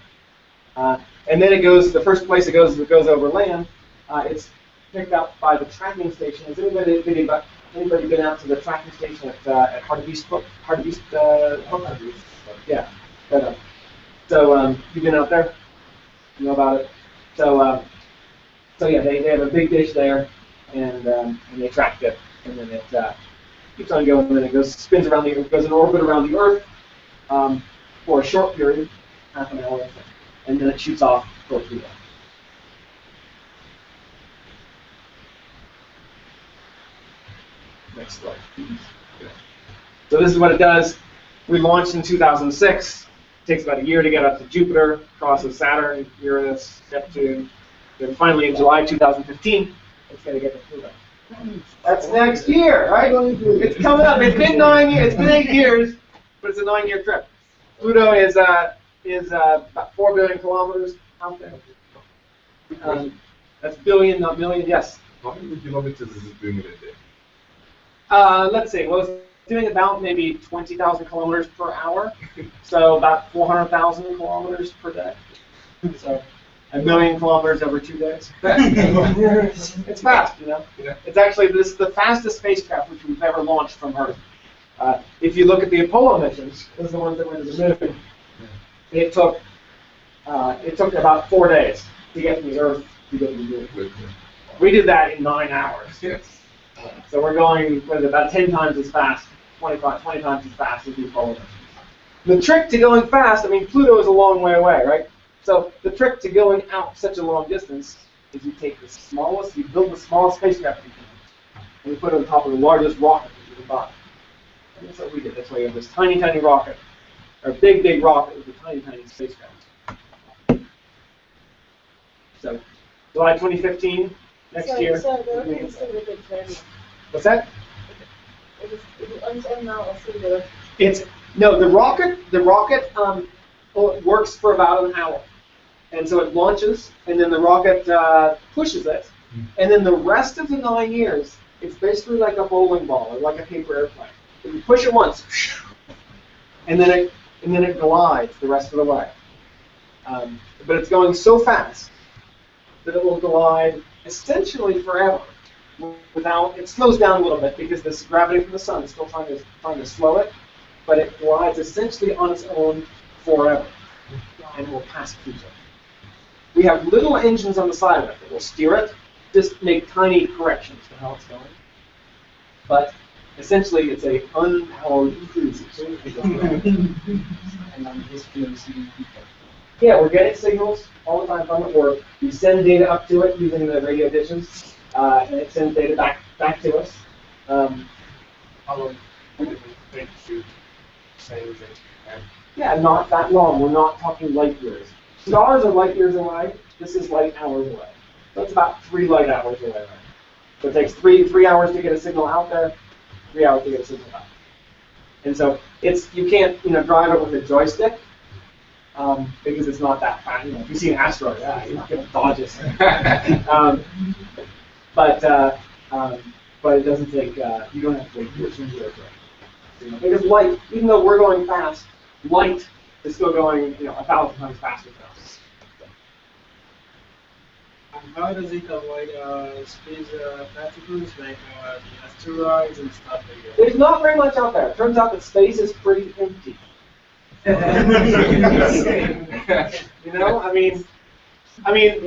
And then it goes, the first place it goes over land, it's picked up by the tracking station. Has anybody been out to the tracking station at Hartebeest? Yeah. So you've been out there? You know about it? So yeah, they have a big dish there, and they tracked it, and then it keeps on going, and then it goes in orbit around the Earth for a short period, half an hour, and then it shoots off for Pluto. Next slide. So this is what it does. We launched in 2006. It takes about a year to get up to Jupiter, crosses Saturn, Uranus, Neptune. Then finally in July 2015, it's going to get to Pluto. That's next year, right? It's coming up. It's been 9 years. It's been 8 years, but it's a 9-year trip. Pluto is about 4 billion kilometers out there. That's billion, not million. Yes. How many kilometers is it doing in a day? Let's see. Well, it's doing about maybe 20,000 kilometers per hour, so about 400,000 kilometers per day. So 1 million kilometers over 2 days. It's fast, you know. It's actually the fastest spacecraft which we've ever launched from Earth. If you look at the Apollo missions, those are the ones that went to the moon. It took about 4 days to get from the Earth to go to the moon. We did that in 9 hours. So we're going about 10 times as fast, 20 times as fast as the Apollo missions. The trick to going fast, I mean, Pluto is a long way away, right? So the trick to going out such a long distance is you take you build the smallest spacecraft you can, and you put it on top of the largest rocket that you can buy. And that's what we did. That's why you have this tiny, tiny rocket, or big, big rocket with a tiny, tiny spacecraft. So July 2015, next year. So the rocket is still a bit journey. What's that? Is it on now or still the? The rocket works for about an hour. And so it launches, and then the rocket pushes it, and then the rest of the 9 years, It's basically like a bowling ball or like a paper airplane. If you push it once, and then it glides the rest of the way. But it's going so fast that it will glide essentially forever. Without, it slows down a little bit because this gravity from the sun is still trying to slow it, but it glides essentially on its own forever, and it will pass Pluto. We have little engines on the side of it that will steer it, just make tiny corrections to how it's going. But essentially, it's a unpowered cruiser. And I'm just receiving people. Yeah, we're getting signals all the time from it. We send data up to it using the radio dishes, and it sends data back to us. How long would it take to send it? Yeah, not that long. We're not talking light years. Stars are light years away. This is light hours away. So it's about 3 light hours away. Right? So it takes three hours to get a signal out there, 3 hours to get a signal out. And so you can't drive it with a joystick because it's not that fast. If you see an asteroid, you're not going to dodge it. But it doesn't take. You don't have to wait years to do it. Because light, even though we're going fast, light is still going 1,000 times faster than us. And how does it avoid space particles like the asteroids and stuff like that? There's not very much out there. It turns out that space is pretty empty. I mean,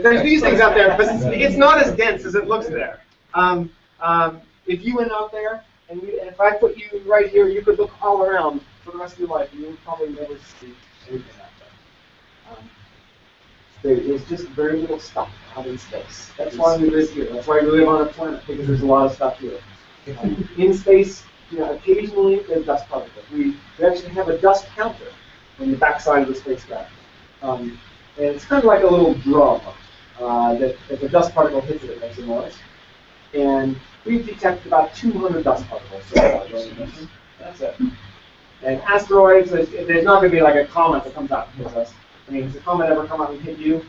there's these things out there, but it's not as dense as it looks there. If you went out there, and if I put you right here, you could look all around for the rest of your life, and you would probably never see anything out there. There's just very little stuff out in space. That's why we live here. That's why we live on a planet, because there's a lot of stuff here. In space, occasionally there's dust particles. We actually have a dust counter on the backside of the spacecraft. And it's kind of like a little drum that if a dust particle hits it, it makes a noise. And we've detected about 200 dust particles so far during the mission. That's it. And asteroids, there's not going to be like a comet that comes out and hits us. I mean, has a comet ever come out and hit you?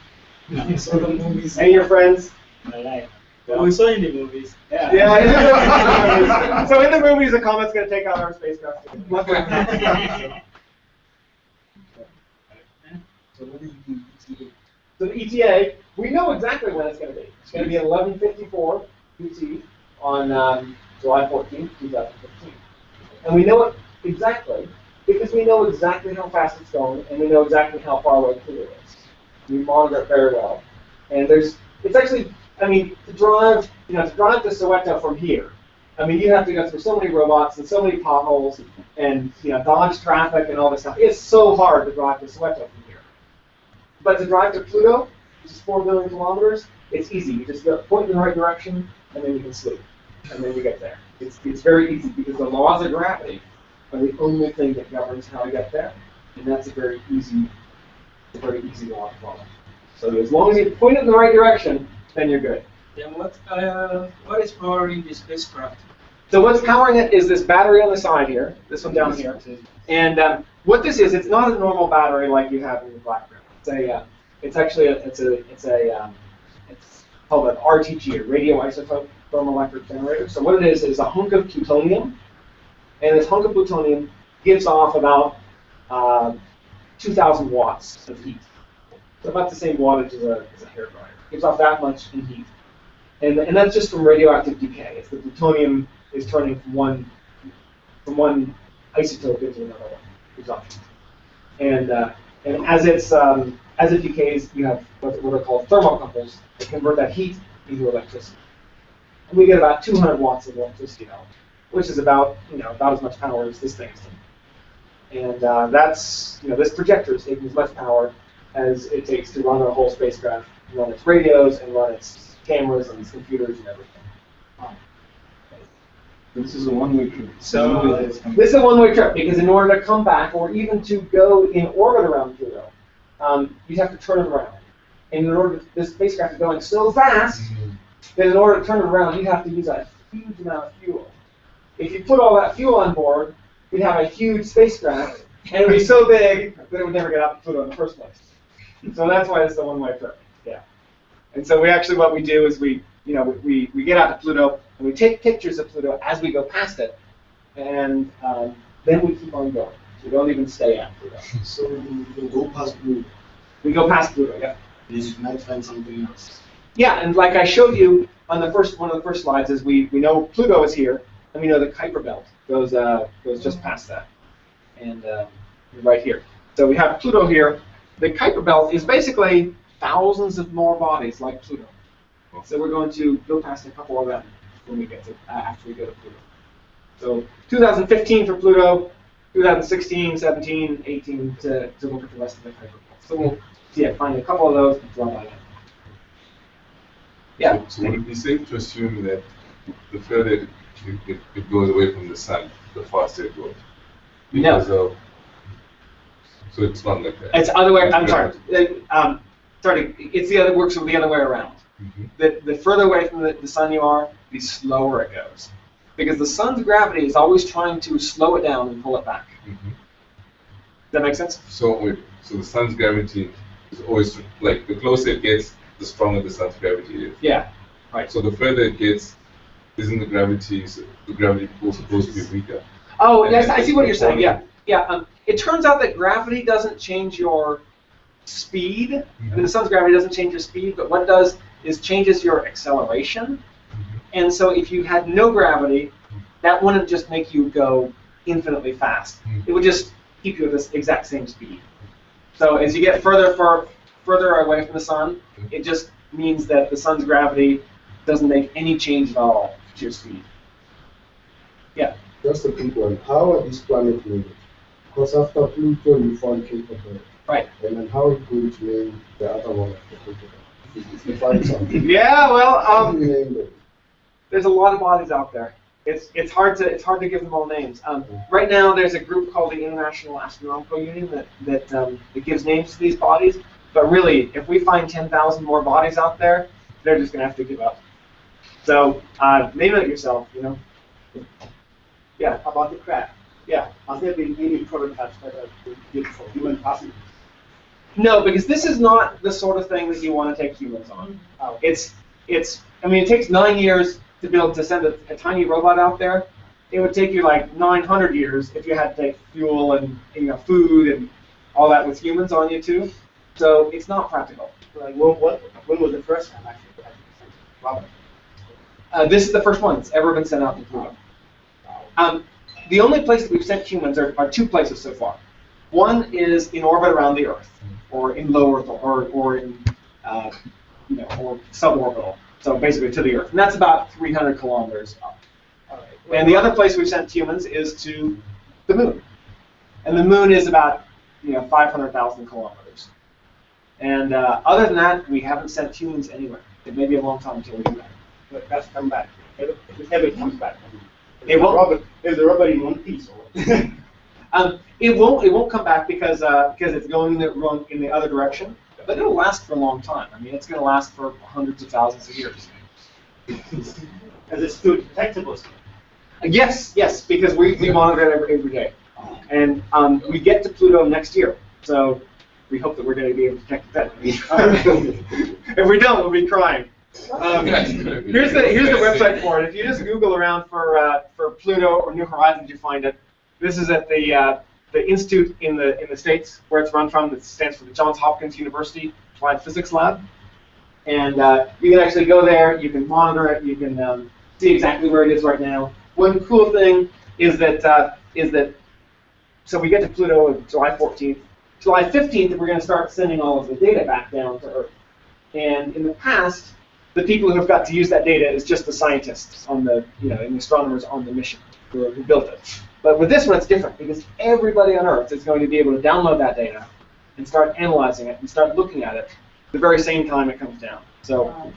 I saw the movies. And your friends? My life. Yeah. We saw in the movies. Yeah. Yeah. So in the movies, the comet's going to take out our spacecraft. So what is the ETA? So the ETA, we know exactly when it's going to be. It's going to be at 11:54 UT on July 14th, 2015. And we know it exactly because we know exactly how fast it's going, and we know exactly how far away Pluto is. We monitor it very well. And it's actually, to drive to Soweto from here, you have to go through so many robots and so many potholes and dodge traffic and all this stuff. It's so hard to drive to Soweto from here. But to drive to Pluto, which is 4 billion kilometers, it's easy. You just point in the right direction, and then you can sleep, and then you get there. It's very easy because the laws of gravity are the only thing that governs how to get there, and that's a very easy law to follow. So as long as you point it in the right direction, then you're good. Then what is powering the spacecraft? So what's powering it is this battery on the side here, this one down here. And what this is, it's not a normal battery like you have in your BlackBerry. It's called an RTG, a radioisotope thermoelectric generator. So what it is a hunk of plutonium, and this hunk of plutonium gives off about 2,000 watts of heat. So about the same wattage as a hairdryer. It gives off that much in heat. And that's just from radioactive decay. It's the plutonium is turning from one isotope into another one. Gives off heat. And as it decays, you have what are called thermocouples that convert that heat into electricity. And we get about 200 watts of electricity out, which is about as much power as this thing is taking. And that's this projector is taking as much power as it takes to run our whole spacecraft, run its radios and run its cameras and its computers and everything. This is a one-way trip. So this is a one-way trip because in order to come back or even to go in orbit around Pluto, you have to turn it around. And in order this spacecraft is going so fast that in order to turn it around, you have to use a huge amount of fuel. If you put all that fuel on board, you'd have a huge spacecraft, and it would be so big that it would never get out to Pluto in the first place. So that's why it's a one-way trip. Yeah. And so what we do is we we get out to Pluto and we take pictures of Pluto as we go past it, and then we keep on going. We don't even stay at Pluto. So we go past Pluto. We go past Pluto, yeah. You might find something else. Yeah, and like I showed you on one of the first slides, is we know Pluto is here, and we know the Kuiper Belt goes just past that, and right here. So we have Pluto here. The Kuiper Belt is basically thousands of more bodies like Pluto. So we're going to go past a couple of them when we get to after we go to Pluto. So 2015 for Pluto, 2016, 17, 18 to look at the rest of the Kuiper Belt. So we'll find a couple of those and draw that out. Yeah. So would it be safe to assume that the further it goes away from the sun, the faster it goes? Because of, so it's not like that. It's other way. I'm sorry. It's the other works the other way around. Mm-hmm. The further away from the sun you are, the slower it goes, because the sun's gravity is always trying to slow it down and pull it back. Mm-hmm. Does that make sense? So so the sun's gravity is always like the closer it gets, the stronger the sun's gravity is. Yeah. Right. So the further it gets, isn't the gravity supposed to be weaker? Oh, yes, I see what you're saying. Yeah. Yeah. It turns out that gravity doesn't change your speed. Mm-hmm. I mean, the sun's gravity doesn't change your speed, but what it does is changes your acceleration. Mm-hmm. And so if you had no gravity, that wouldn't just make you go infinitely fast. Mm-hmm. It would just keep you at this exact same speed. So as you get further away from the sun, it just means that the sun's gravity doesn't make any change at all to your speed. Yeah? Just a quick one. How are these planets made? Because after Pluto, you found Kuiper Belt. Right. And then how are you going to name the other one after Kuiper Belt? If you find something. Yeah, well, there's a lot of bodies out there. It's hard to give them all names. Right now, there's a group called the International Astronomical Union that gives names to these bodies. But really, if we find 10,000 more bodies out there, they're just going to have to give up. So name it yourself, you know. Yeah. About the craft. Yeah. Has there been any prototypes that are good for human passengers? No, because this is not the sort of thing that you want to take humans on. It's. I mean, it takes 9 years to be able to send a tiny robot out there. It would take you like 900 years if you had to take fuel and food and all that with humans on you too. So it's not practical. Like, when was the first time actually robot? This is the first one that's ever been sent out to Pluto. The only place that we've sent humans are two places so far. One is in orbit around the Earth, or in low Earth, or in or suborbital. So basically to the Earth, and that's about 300 kilometers up. And the other place we've sent humans is to the Moon, and the Moon is about 500,000 kilometers. And other than that, we haven't sent humans anywhere. It may be a long time until we do that. But that's come back. It never comes back. It won't. Is the robot in one piece? It won't come back because it's going in the other direction. But it'll last for a long time. I mean, it's going to last for hundreds of thousands of years. Is it still detectable? Yes, because we monitor it every day. And we get to Pluto next year. So we hope that we're going to be able to detect it then. If we don't, we'll be crying. Here's the website for it. If you just Google around for Pluto or New Horizons, you find it. This is at the institute in the States where it's run from. That stands for the Johns Hopkins University Applied Physics Lab. And you can actually go there. You can monitor it. You can see exactly where it is right now. One cool thing is that so we get to Pluto on July 14th. July 15th, we're going to start sending all of the data back down to Earth. And in the past, the people who have got to use that data is just the scientists on and the astronomers on the mission who built it. But with this one, it's different because everybody on Earth is going to be able to download that data and start analyzing it and start looking at it the very same time it comes down. So,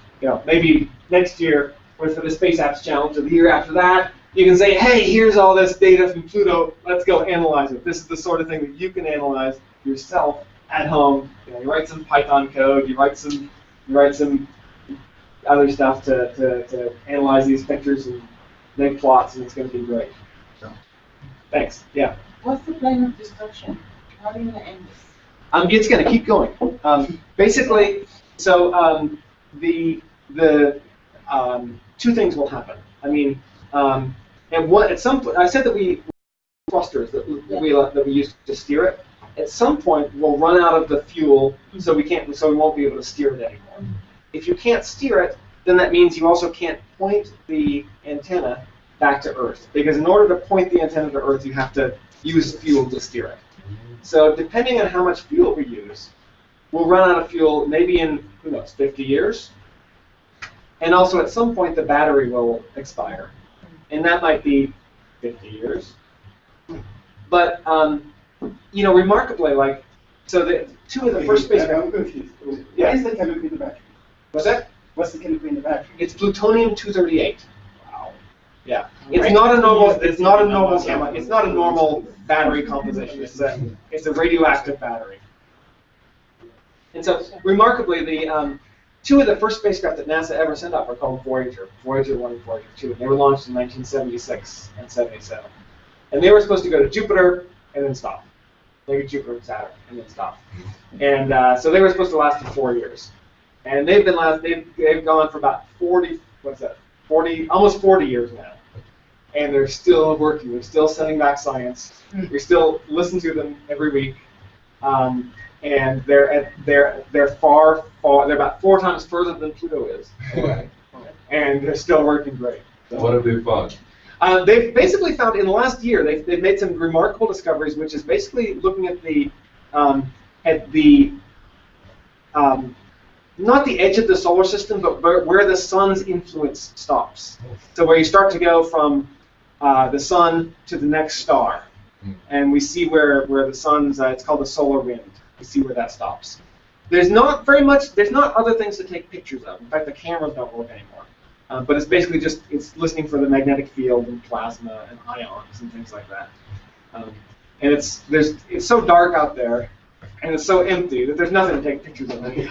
maybe next year, or for the Spaceapps Challenge, or the year after that, you can say, hey, here's all this data from Pluto. Let's go analyze it. This is the sort of thing that you can analyze yourself at home. You write some Python code. You write some other stuff to analyze these pictures and make plots, and it's going to be great. So, thanks. Yeah. What's the plan of destruction? How are you going to end this? It's going to keep going. Basically, so two things will happen. I mean, at some point, I said that we thrusters that we use to steer it. At some point, we'll run out of the fuel, so we won't be able to steer it anymore. If you can't steer it, then that means you also can't point the antenna back to Earth, because in order to point the antenna to Earth, you have to use fuel to steer it. So depending on how much fuel we use, we'll run out of fuel maybe in, who knows, 50 years. And also at some point the battery will expire. And that might be 50 years. But, you know, remarkably, like, so the two of the first spacecraft... I'm confused. Yeah. What is the chemical in the battery? What's that? What's the chemical in the battery? It's plutonium-238. Wow. Yeah. It's not a normal. It's not a normal chemical. It's not a normal battery composition. It's a radioactive battery. And so, remarkably, the two of the first spacecraft that NASA ever sent up are called Voyager 1 and Voyager 2. And they were launched in 1976 and 77. And they were supposed to go to Jupiter and then stop. Maybe Jupiter and Saturn and then stop. And so they were supposed to last for 4 years. And they've gone for about 40 almost 40 years now. And they're still working. They're still sending back science. We still listen to them every week. And they're about 4 times further than Pluto is. And they're still working great. So. What have they found? They've basically found in the last year they've made some remarkable discoveries, which is basically looking at the not the edge of the solar system, but where the sun's influence stops. So where you start to go from the sun to the next star, and we see where the sun's it's called the solar wind. We see where that stops. There's not very much. There's not other things to take pictures of. In fact, the cameras don't work anymore. But it's basically just listening for the magnetic field and plasma and ions and things like that. And it's so dark out there, and it's so empty that there's nothing to take pictures of. There's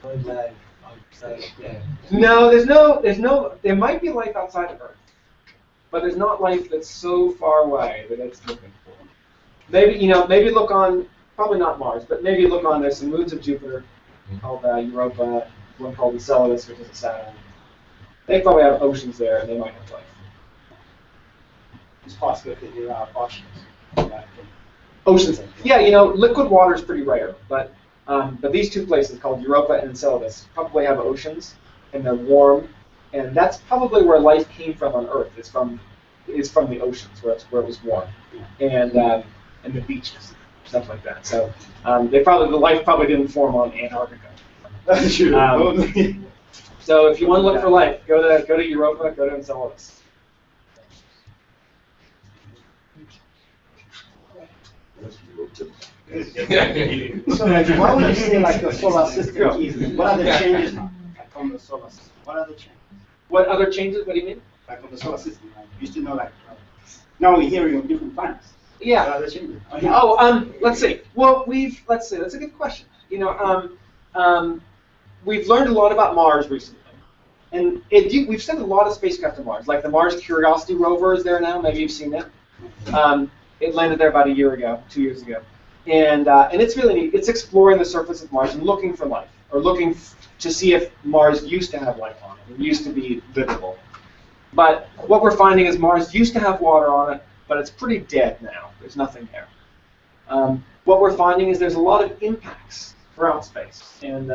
no life outside of Earth. No, there's no. There might be life outside of Earth, but there's not life that's so far away that it's looking for. Maybe look on, probably not Mars, but maybe look on. There's some moons of Jupiter called Europa, one called Enceladus, which is a Saturn. They probably have oceans there, and they might have life. It's possible that there are oceans. Oceans. Yeah, liquid water is pretty rare, but these two places called Europa and Enceladus probably have oceans, and they're warm, and that's probably where life came from on Earth. It's from the oceans, where it was warm, and the beaches, stuff like that. So the life probably didn't form on Antarctica. That's true. So if you want to look for life, go to Europa, go to Enceladus. So why would you say like the solar system is? What are the changes like on the solar system? What are the changes? What other changes? What do you mean? Like on the solar system, like, you used to know like now we're hearing of different planets. Yeah. What are the changes? Let's see. Well, let's see. That's a good question. We've learned a lot about Mars recently, and we've sent a lot of spacecraft to Mars. Like the Mars Curiosity rover is there now. Maybe you've seen it. It landed there about 2 years ago, and it's really neat. It's exploring the surface of Mars and looking for life, or looking to see if Mars used to have life on it. It used to be livable. But what we're finding is Mars used to have water on it, but it's pretty dead now. There's nothing there. What we're finding is there's a lot of impacts throughout space, and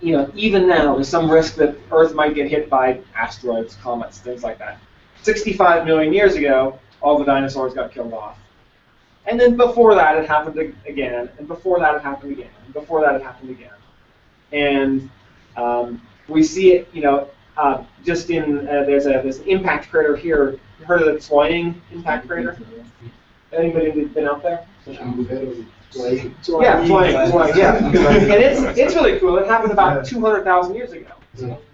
even now there's some risk that Earth might get hit by asteroids, comets, things like that. 65 million years ago, all the dinosaurs got killed off. And then before that, it happened again, and before that, it happened again, and before that, it happened again. And we see it, just in, there's an impact crater here. You heard of the Twyning impact crater? Anybody been out there? Yeah, Twyning, yeah. And it's really cool. It happened about 200,000 years ago.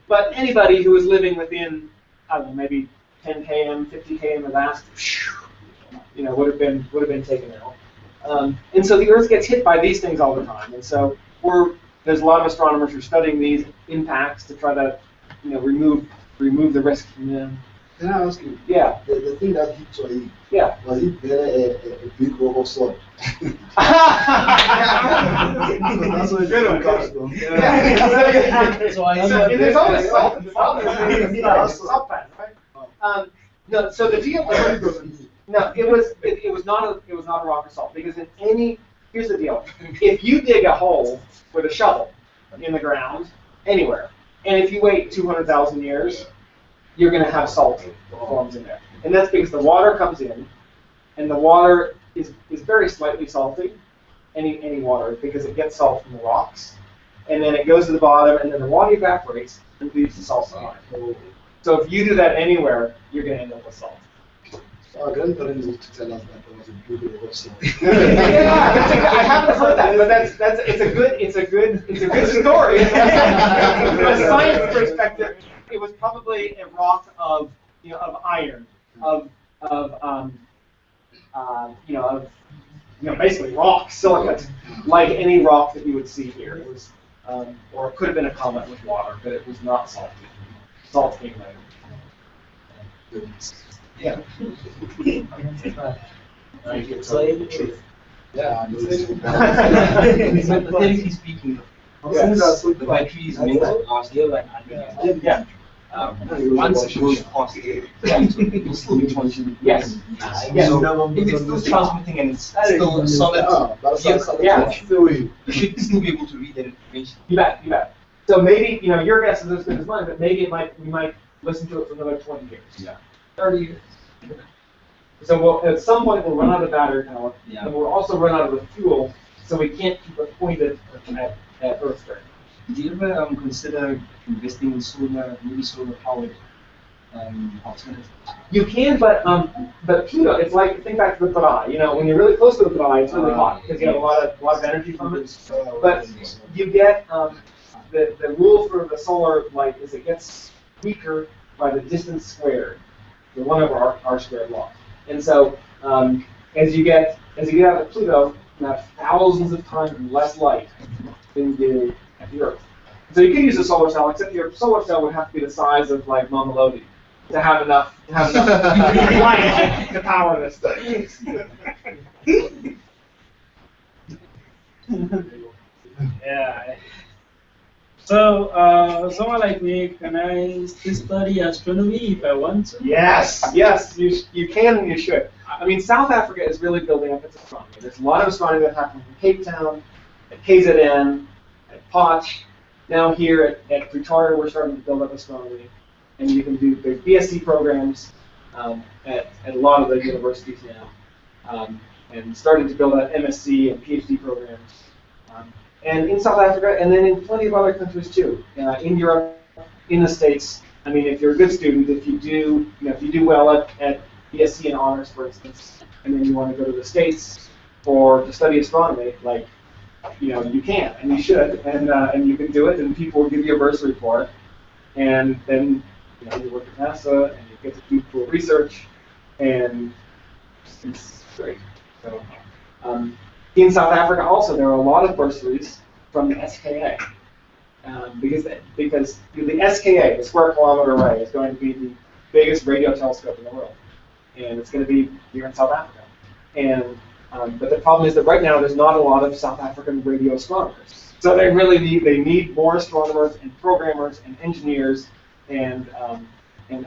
But anybody who was living within, I don't know, maybe 10 km, 50 km of that, would have been taken out. And so the Earth gets hit by these things all the time. And so there's a lot of astronomers who are studying these impacts to try to remove the risk from them. Can I ask you? Yeah. The thing that hit your head. Yeah. Was it really a big rubber sword? That's what it comes from. There's always salt involved. Salt pan, right? No. So the deal was no. It was not a rock or salt because here's the deal. If you dig a hole with a shovel in the ground anywhere, and if you wait 200,000 years, you're going to have salt forms in there, and that's because the water comes in, and the water is very slightly salty. Any water because it gets salt from the rocks, and then it goes to the bottom, and then the water evaporates and leaves the salt behind. So if you do that anywhere, you're going to end up with salt. Our grandparents used to tell us that there was a big rubber sword. I haven't heard that, but it's a good story. From a science perspective, it was probably a rock of iron, basically rock, silicate, like any rock that you would see here. It was, or it could have been a comet with water, but it was not salty. Salt came later. Yeah. Hypothetically speaking, the battery is meant to last here like 100 years. Yeah. Once it goes past it will still be functioning. Yes. So if it's still transmitting and it's still solid, you should still be able to read that information. You bet. So maybe your guess is as good as mine, but maybe we might listen to it for another 20 years. Yeah. 30 years. So at some point we'll run out of battery power, and we'll also run out of the fuel, so we can't keep it pointed at Earth right now. Do you ever consider investing in solar powered alternatives? You can, but Pluto, it's like, think back to the Pradai. When you're really close to the Pradai, it's really hot because you have a lot of energy from it. But you get the rule for the solar light is it gets weaker by the distance squared, the 1 over r squared law. And so as you get out of Pluto, you have thousands of times less light than you do at the Earth. So you can use a solar cell, except your solar cell would have to be the size of like Mama Lodi to have enough light to power this thing. Yeah. So, someone like me, can I still study astronomy if I want to? Yes, you can and you should. I mean, South Africa is really building up its astronomy. There's a lot of astronomy that happens in Cape Town, at KZN, at Potch. Now here at Pretoria, we're starting to build up astronomy. And you can do the BSc programs at a lot of the universities now. And starting to build out MSc and PhD programs. And in South Africa, and then in plenty of other countries too. In Europe, in the States. I mean, if you're a good student, if you do well at BSc and honors, for instance, and then you want to go to the States to study astronomy, like, you can and you should, and you can do it, and people will give you a bursary for it, and then you work at NASA and you get to do cool research, and it's great. So. In South Africa also, there are a lot of bursaries from the SKA. Because the SKA, the Square Kilometre Array, is going to be the biggest radio telescope in the world. And it's going to be here in South Africa. And but the problem is that right now there's not a lot of South African radio astronomers. So they really need more astronomers and programmers and engineers and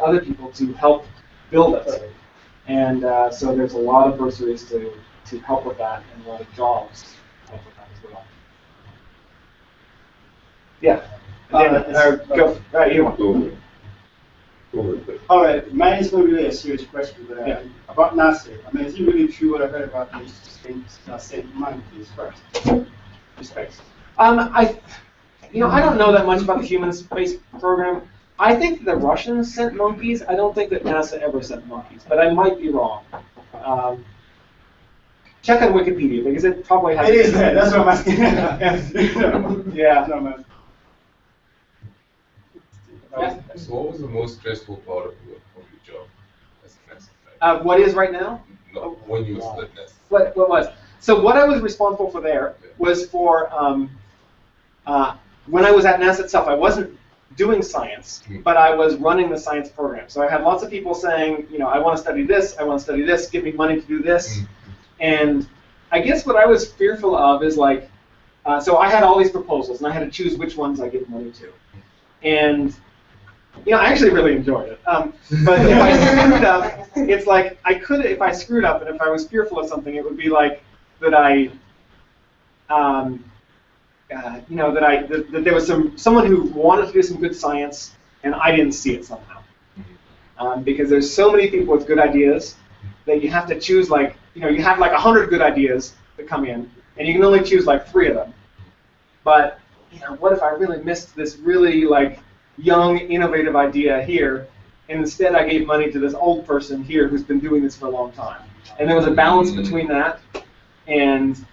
other people to help build it. And so there's a lot of bursaries to help with that, and a lot of jobs to help with that as well. Yeah. Go. You want. All right, mine is not really a serious question, but about NASA. I mean, is it really true what I heard about the sent monkeys first? Respect. I don't know that much about the human space program. I think the Russians sent monkeys. I don't think that NASA ever sent monkeys, but I might be wrong. Check on Wikipedia because it probably has. It is there. That's what I'm asking. Yeah. No, man. So what was the most stressful part of your job as a NASA? What is right now? No, when you was at NASA. What was? So what I was responsible for there was for when I was at NASA itself. I wasn't doing science, but I was running the science program. So I had lots of people saying, I want to study this, I want to study this, give me money to do this. And I guess what I was fearful of is like, so I had all these proposals, and I had to choose which ones I give money to. And I actually really enjoyed it. But if I screwed up, it's like I could, if I screwed up, and if I was fearful of something, it would be like that that there was someone who wanted to do some good science, and I didn't see it somehow. Because there's so many people with good ideas that you have to choose, like, you have like 100 good ideas that come in, and you can only choose like 3 of them. But what if I really missed this really like young, innovative idea here, and instead I gave money to this old person here who's been doing this for a long time? And there was a balance between that, and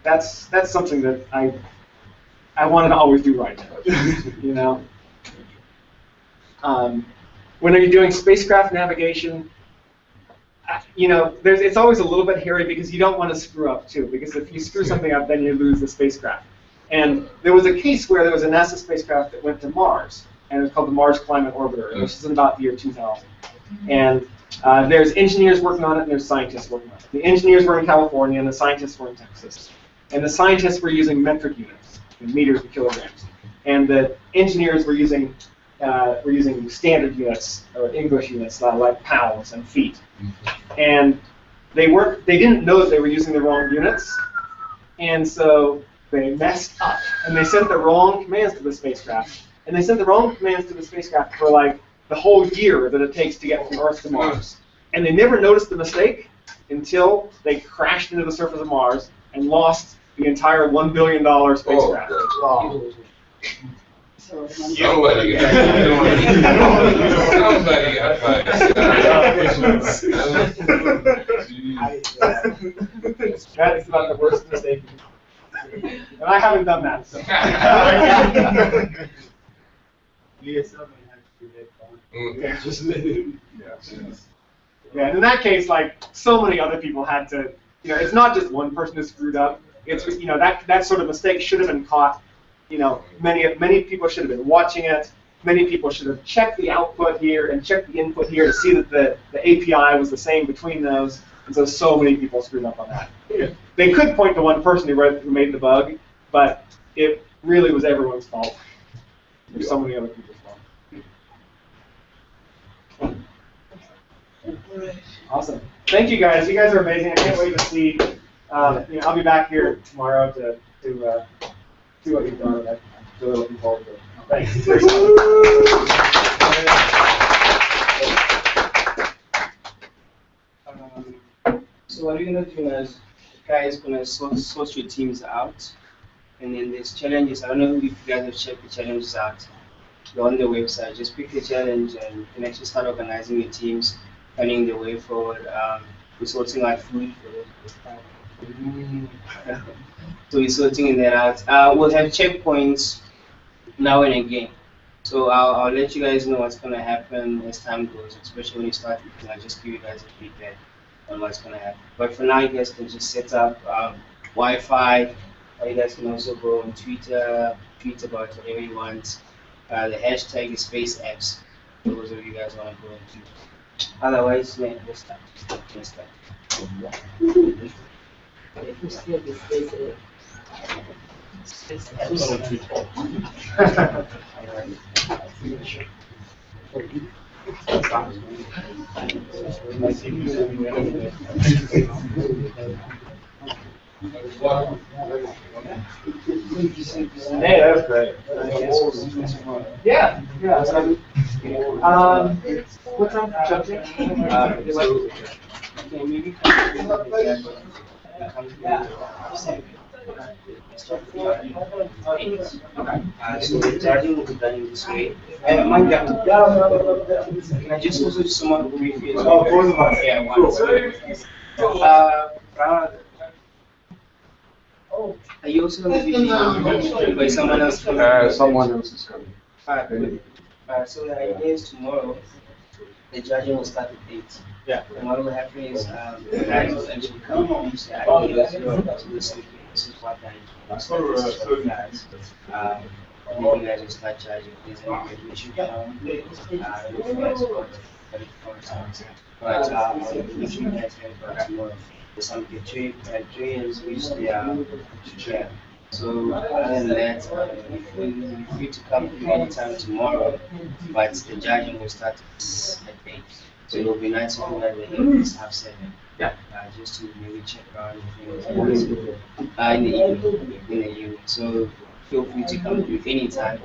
that's something that I wanted to always do right. When you're doing spacecraft navigation, it's always a little bit hairy because you don't want to screw up too. Because if you screw something up, then you lose the spacecraft. And there was a case where there was a NASA spacecraft that went to Mars, and it was called the Mars Climate Orbiter, which is in about the year 2000. And there's engineers working on it, and there's scientists working on it. The engineers were in California, and the scientists were in Texas. And the scientists were using metric units, meters and kilograms, and the engineers were using standard units or English units like pounds and feet. And they didn't know that they were using the wrong units, and so they messed up, and they sent the wrong commands to the spacecraft. And they sent the wrong commands to the spacecraft for like the whole year that it takes to get from Earth to Mars. And they never noticed the mistake until they crashed into the surface of Mars and lost the entire $1 billion spacecraft. Somebody got That is about the worst mistake. And I haven't done that. So. Yeah, and in that case, like, so many other people had to, it's not just one person who screwed up. It's, that sort of mistake should have been caught. Many people should have been watching it. Many people should have checked the output here and checked the input here to see that the API was the same between those. And so many people screwed up on that. They could point to one person who made the bug, but it really was everyone's fault. There's so many other people's fault. Awesome. Thank you guys. You guys are amazing. I can't wait to see. I'll be back here tomorrow to see what you've done. I'm really looking forward to it. Thanks. So what we're gonna do is, the guy is gonna sort your teams out, and then there's challenges. I don't know if you guys have checked the challenges out. They're on the website. Just pick the challenge, and you can actually start organizing your teams, planning the way forward. We're sorting out food for so we're sorting that out. We'll have checkpoints now and again. So I'll let you guys know what's gonna happen as time goes, especially when you start eating. I'll just give you guys a feedback on what's gonna happen. But for now, you guys can just set up Wi-Fi. You guys can also go on Twitter, tweet about whatever you want. The hashtag is Spaceapps. For those of you guys want to go into. Otherwise, man, let's start. Hey, that was great. Yeah. What time for judging? So the charging will be done in this way. Can I just also someone briefly as well? Both of us. Yeah, one. Are you also going to be by someone else? Someone else is coming. So the idea is tomorrow, the judging will start at 8. Yeah. And what will happen is the guys will actually come and use the ideas to listen. This is what I guys. and then you guys will start charging. There's a limit which you can, I don't know if you guys got it, but it comes. But I'll give you guys about tomorrow. There's some trails which they are yeah. So other than that, you're free to come anytime tomorrow, but the judging will start at 8. So it will be nice if you guys are here at half 7. Yeah. Just to maybe check around and things in the evening. So feel free to come through anytime.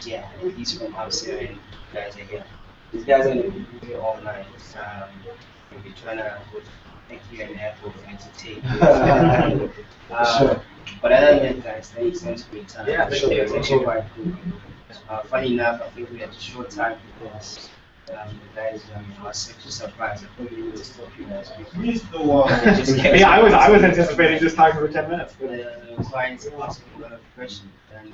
Yeah, at least from half 7, you guys are here. These guys are going to be here all night. We'll be trying to make you an apple for you to take. But other than that, guys, thanks for your time. Yeah, it was actually quite cool. Funny enough, I think we had a short time because the guys was actually surprised. I thought we would stop you guys. Yeah, I was anticipating just talking for 10 minutes. Clients asking a lot of questions. And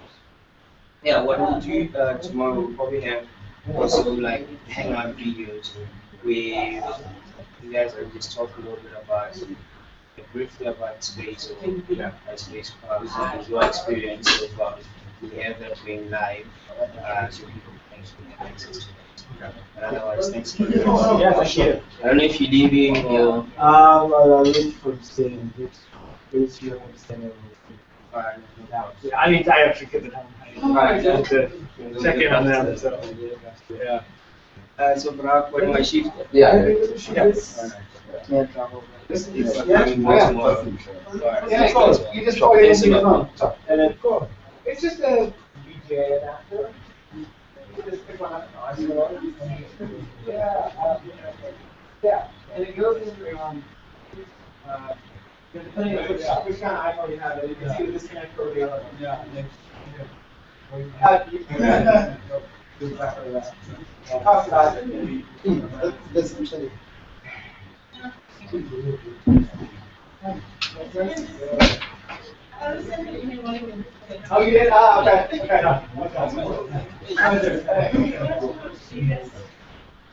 yeah, what we'll do tomorrow, we'll probably have also like hangout videos where you guys will just talk a little bit about briefly about space or spacecraft and your experience so far. We have that going live so people can actually have access to that. But otherwise, thanks for Yeah, thank you. I don't know if you're leaving or. I'll wait for staying. Please, you understand. Yeah, I mean, I have 3 kids at home. I have to check in on them. So, yeah. So, Barack, what am I shift? Yeah. Can't travel. Yeah, of course. You just plug it into your phone. And then, cool. It's just a VGA adapter. You just pick one up. Yeah, and it goes in, depending on which kind of iPhone you have, you can see the disconnect or the other one. Yeah. Do exactly that. Cost That's actually. Oh, you did? Ah, okay.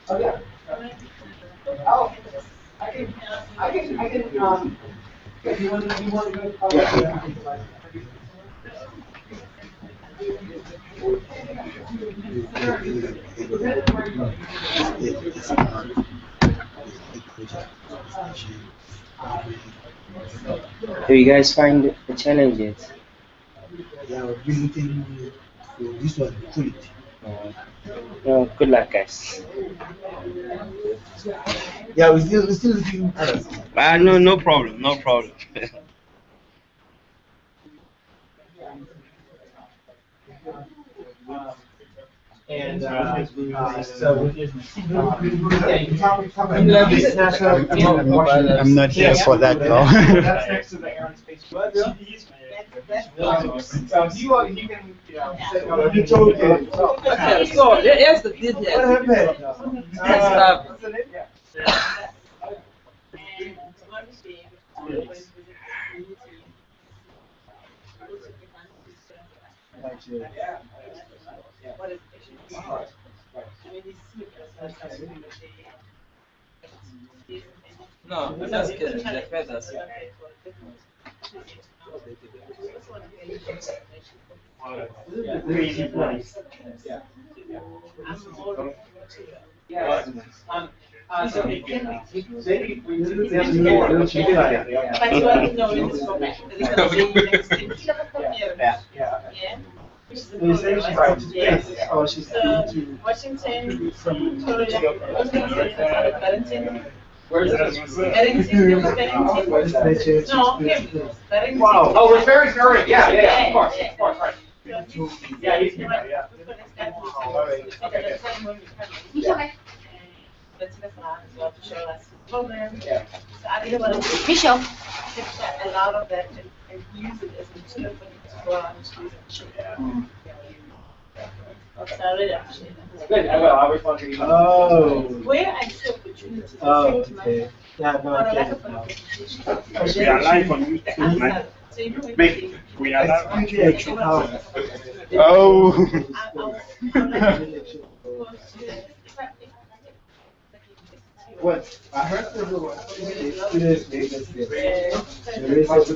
Oh, yeah. Oh, I can, if you want to go. Do you guys find the challenge yet? Yeah, we've been looking for this one, quality. No, good luck, guys. Yeah, we're still looking at us. No problem, no problem. And so I'm not here for that though. That's next to the Air and Space. So you can, you told him. So here's the details. What's the name? Yeah. No, I'm just kidding. The feathers. Crazy price. Yeah. Yeah. So maybe we do the other door. Yeah. Oh, she's Washington, Where's it? Wow. Oh, we're very, yeah, of course, right. Yeah, you can, yeah. To show us the program. Yeah. So I really want to Michelle. A lot of that and use it as a material for you to go out and choose and share. So I really appreciate that. Good, I will. I always want to use it. Oh. Where I see opportunities. Oh, okay. Yeah, no, I get it now. We are live on YouTube, man. Maybe we are live on YouTube. Oh. What? I heard there was students make this. There is a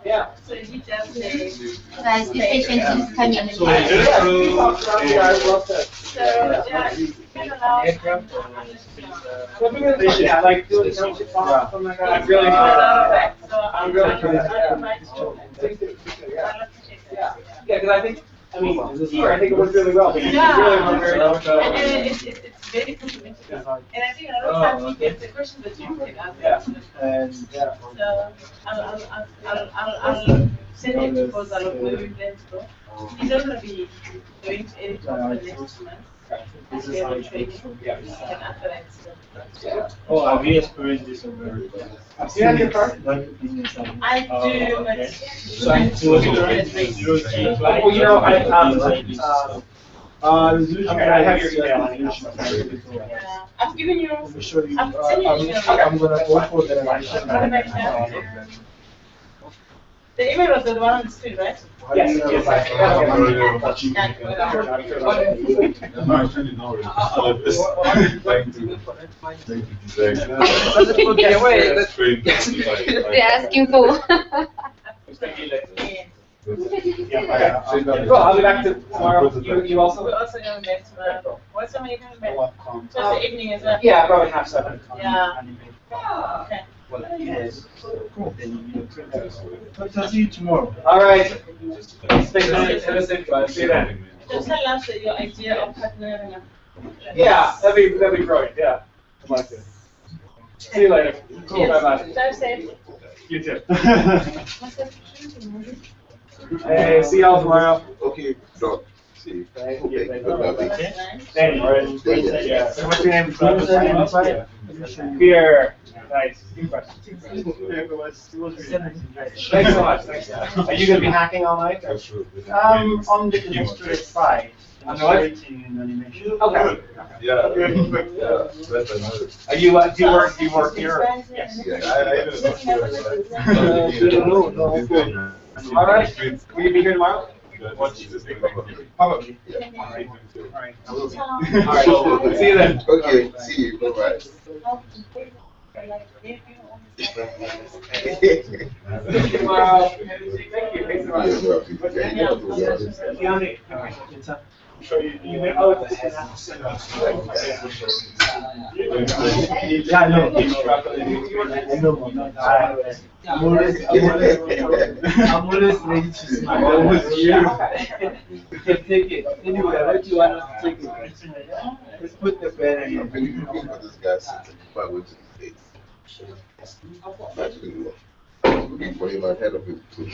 Yeah. So he just said, Guys, be patient, he's coming. So yeah, like doing something like that. I'm really curious. Yeah, because I think, I mean, here I think it worked really well. Because Yeah. it really worked very well. And it's very complimentary. And I think a lot of times he gets the questions that you can ask. Yeah. And So I'll send him a proposal of where we plan to go. He's not going to be going to any talk for the next month. This is how it takes. Yeah. Oh, have you experienced this already? You have your car? I do, but So I was Well, you know, resolution. I have your email. I've given you. Let me show you. I've sent you an email. I'm gonna go for the The email was the one on the screen, right? Yes. They're asking for. Cool, I'll be back tomorrow. You also? We're also going back tomorrow. What time are you coming back? Thursday evening as well? Yeah, probably half 7. Yeah. Okay. I'll see you tomorrow. All right. Stay safe. Have a safe drive. See you then. Just tell us your idea of partnering up. Yeah, that'd be brilliant. Yeah. See you later. Cool. Bye bye. Drive safe. You too. Hey, see y'all tomorrow. Okay, Doc. See. Thank you. Daniel. Yeah. So what's your name? Here. Nice. Good question. Thanks so much. Thanks. Are you going to be hacking all night? On the illustrated side. On the what? Illustrating and animation. Okay. Yeah. Are you? Do you work here? Yes. All right. Will you be here tomorrow? Probably. All right. All right. See you then. Okay. See you. Bye bye. Tomorrow. Thank you. Thanks so much. Show you. Yeah, no. I'm always ready to smile. Always you. You can take it. Anyway, what you want us to take it. Let's put the pen in. I've been looking for this guy since before I went to the States. Actually, looking for him ahead of him too.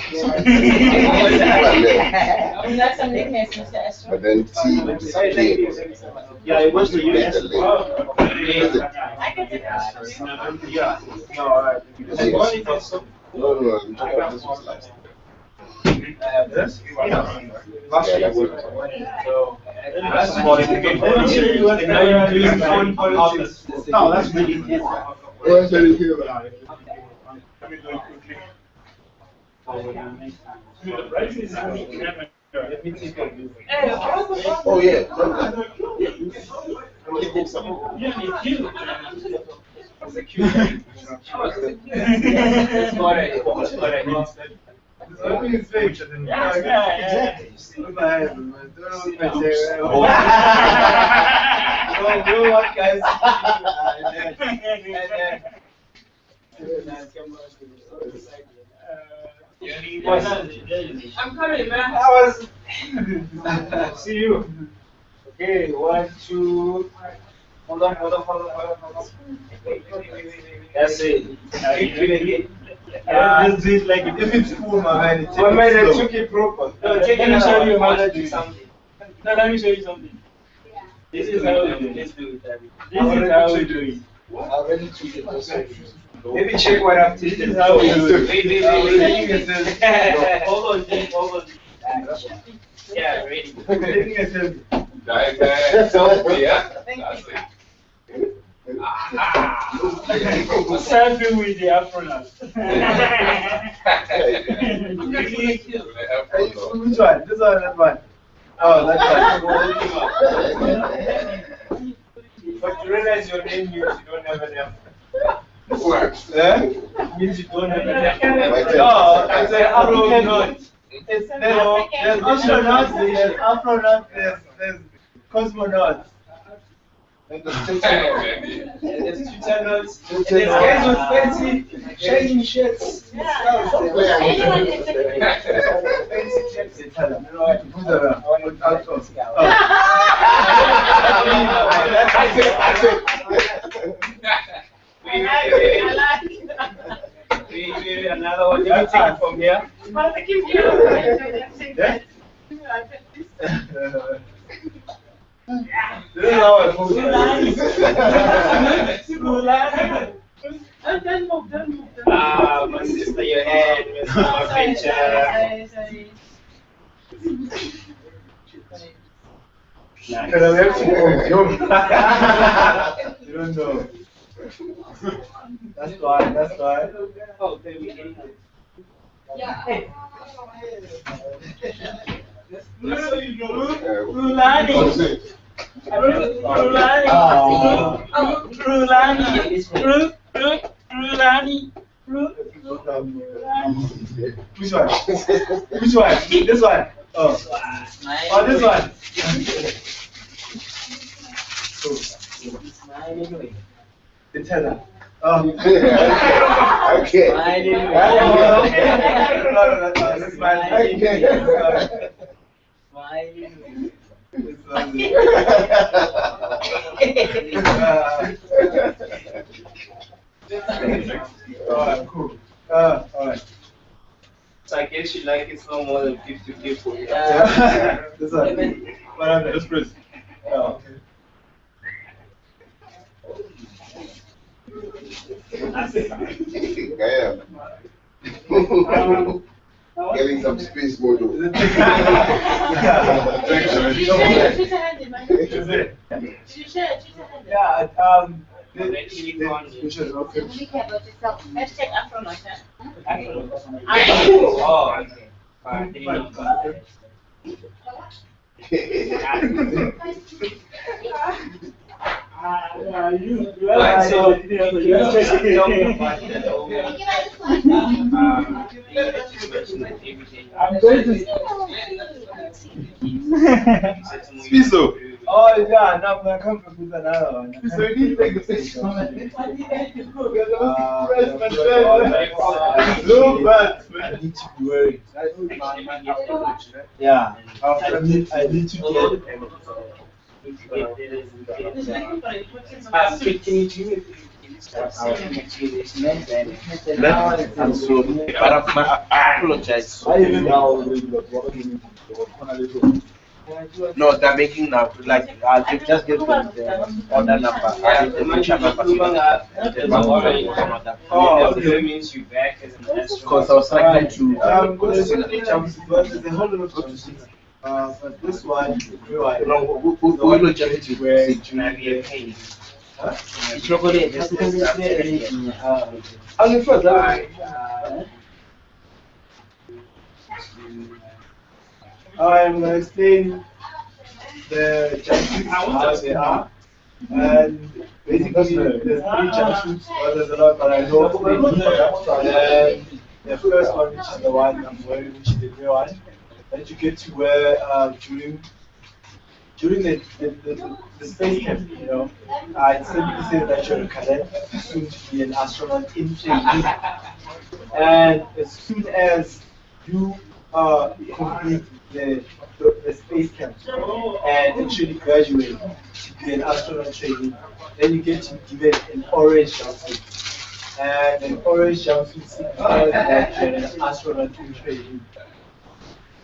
But then T disappeared. Yeah, it was the US. Yeah. No, alright. No, I'm talking about this was last. I have this. Last year. No, that's really easy. Well, I said it here. Let me do it quickly. Let me take a view. Oh, yeah. I'm coming, man. See you. Okay, 1, 2. Hold on. That's it. Just do it like it. If it's full, my man, it's took it proper. No, let me show you how to do something. No, let me show you something. This is how we do it. Let's do it. This is how we do it. I already took it. Maybe check what I've This taken. is how we do it. Wait. Hold on. Yeah, ready. Yeah. Selfie with the astronaut. Which one? This one, that one. Oh, that's one. But you realize your name means you don't have an F. Means you don't have no, it's an astronaut. There's astronauts, there's astronauts, there's cosmonauts. And there's two channels. There's guys with fancy shining shirts. Another one. Let me take it from here. This is how I move. My sister, your hand, my picture. You don't know. That's why, that's why. Oh, baby. Yeah. Hey. Which one? Which one? This one? Oh. Oh, this one. The teller. Oh. Okay. Alright, cool. Alright. So I guess you like it's no more than 50 people. Yeah. This one. What happened? Let's press. Oh, okay. Getting some space model. Yeah, I'm going to Spiso. Oh yeah, now I'm gonna come with another one. So you need to take the picture. No, but I need to be wearing. Yeah, I need to get. Can you do it? I'm sorry, but I apologize. No, they're making now, like, they just give them the order number, the picture number. Oh, okay. Means you back as an astronaut. Because I was trying to. There's a whole lot of jumpsuits. But this one, we will just to wear it to be a pain. I'm going to explain the jumpsuits, how they are. And basically, there's 3 jumpsuits, well, there's a lot, but I know 3. And the first one, which is the one I'm wearing, which is the gray one, that you get to wear during the space camp, you know. It simply says that you're a cadet, soon to be an astronaut in training. And as soon as you complete the space camp and actually graduate to be an astronaut training, then you get to be given an orange jumpsuit. And an orange jumpsuit signifies that you're an astronaut in training.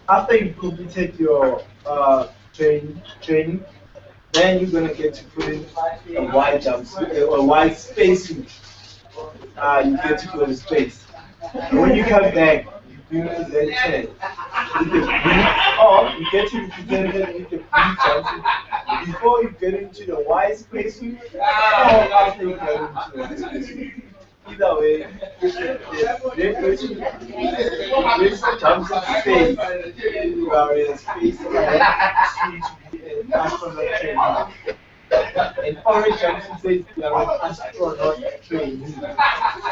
After you've completed your training, then you're gonna get to put in a white jumpsuit, a white spacesuit. You get to go to space. And when you come back, you bring presented with the blue, or you get to be presented with the blue jumpsuit before you get into the white spacesuit, or after you get into the white spacesuit. Either way, this jumpsuit says you are in a space cadet, soon to be an astronaut training. And orange jumpsuit says you are an astronaut trainee. And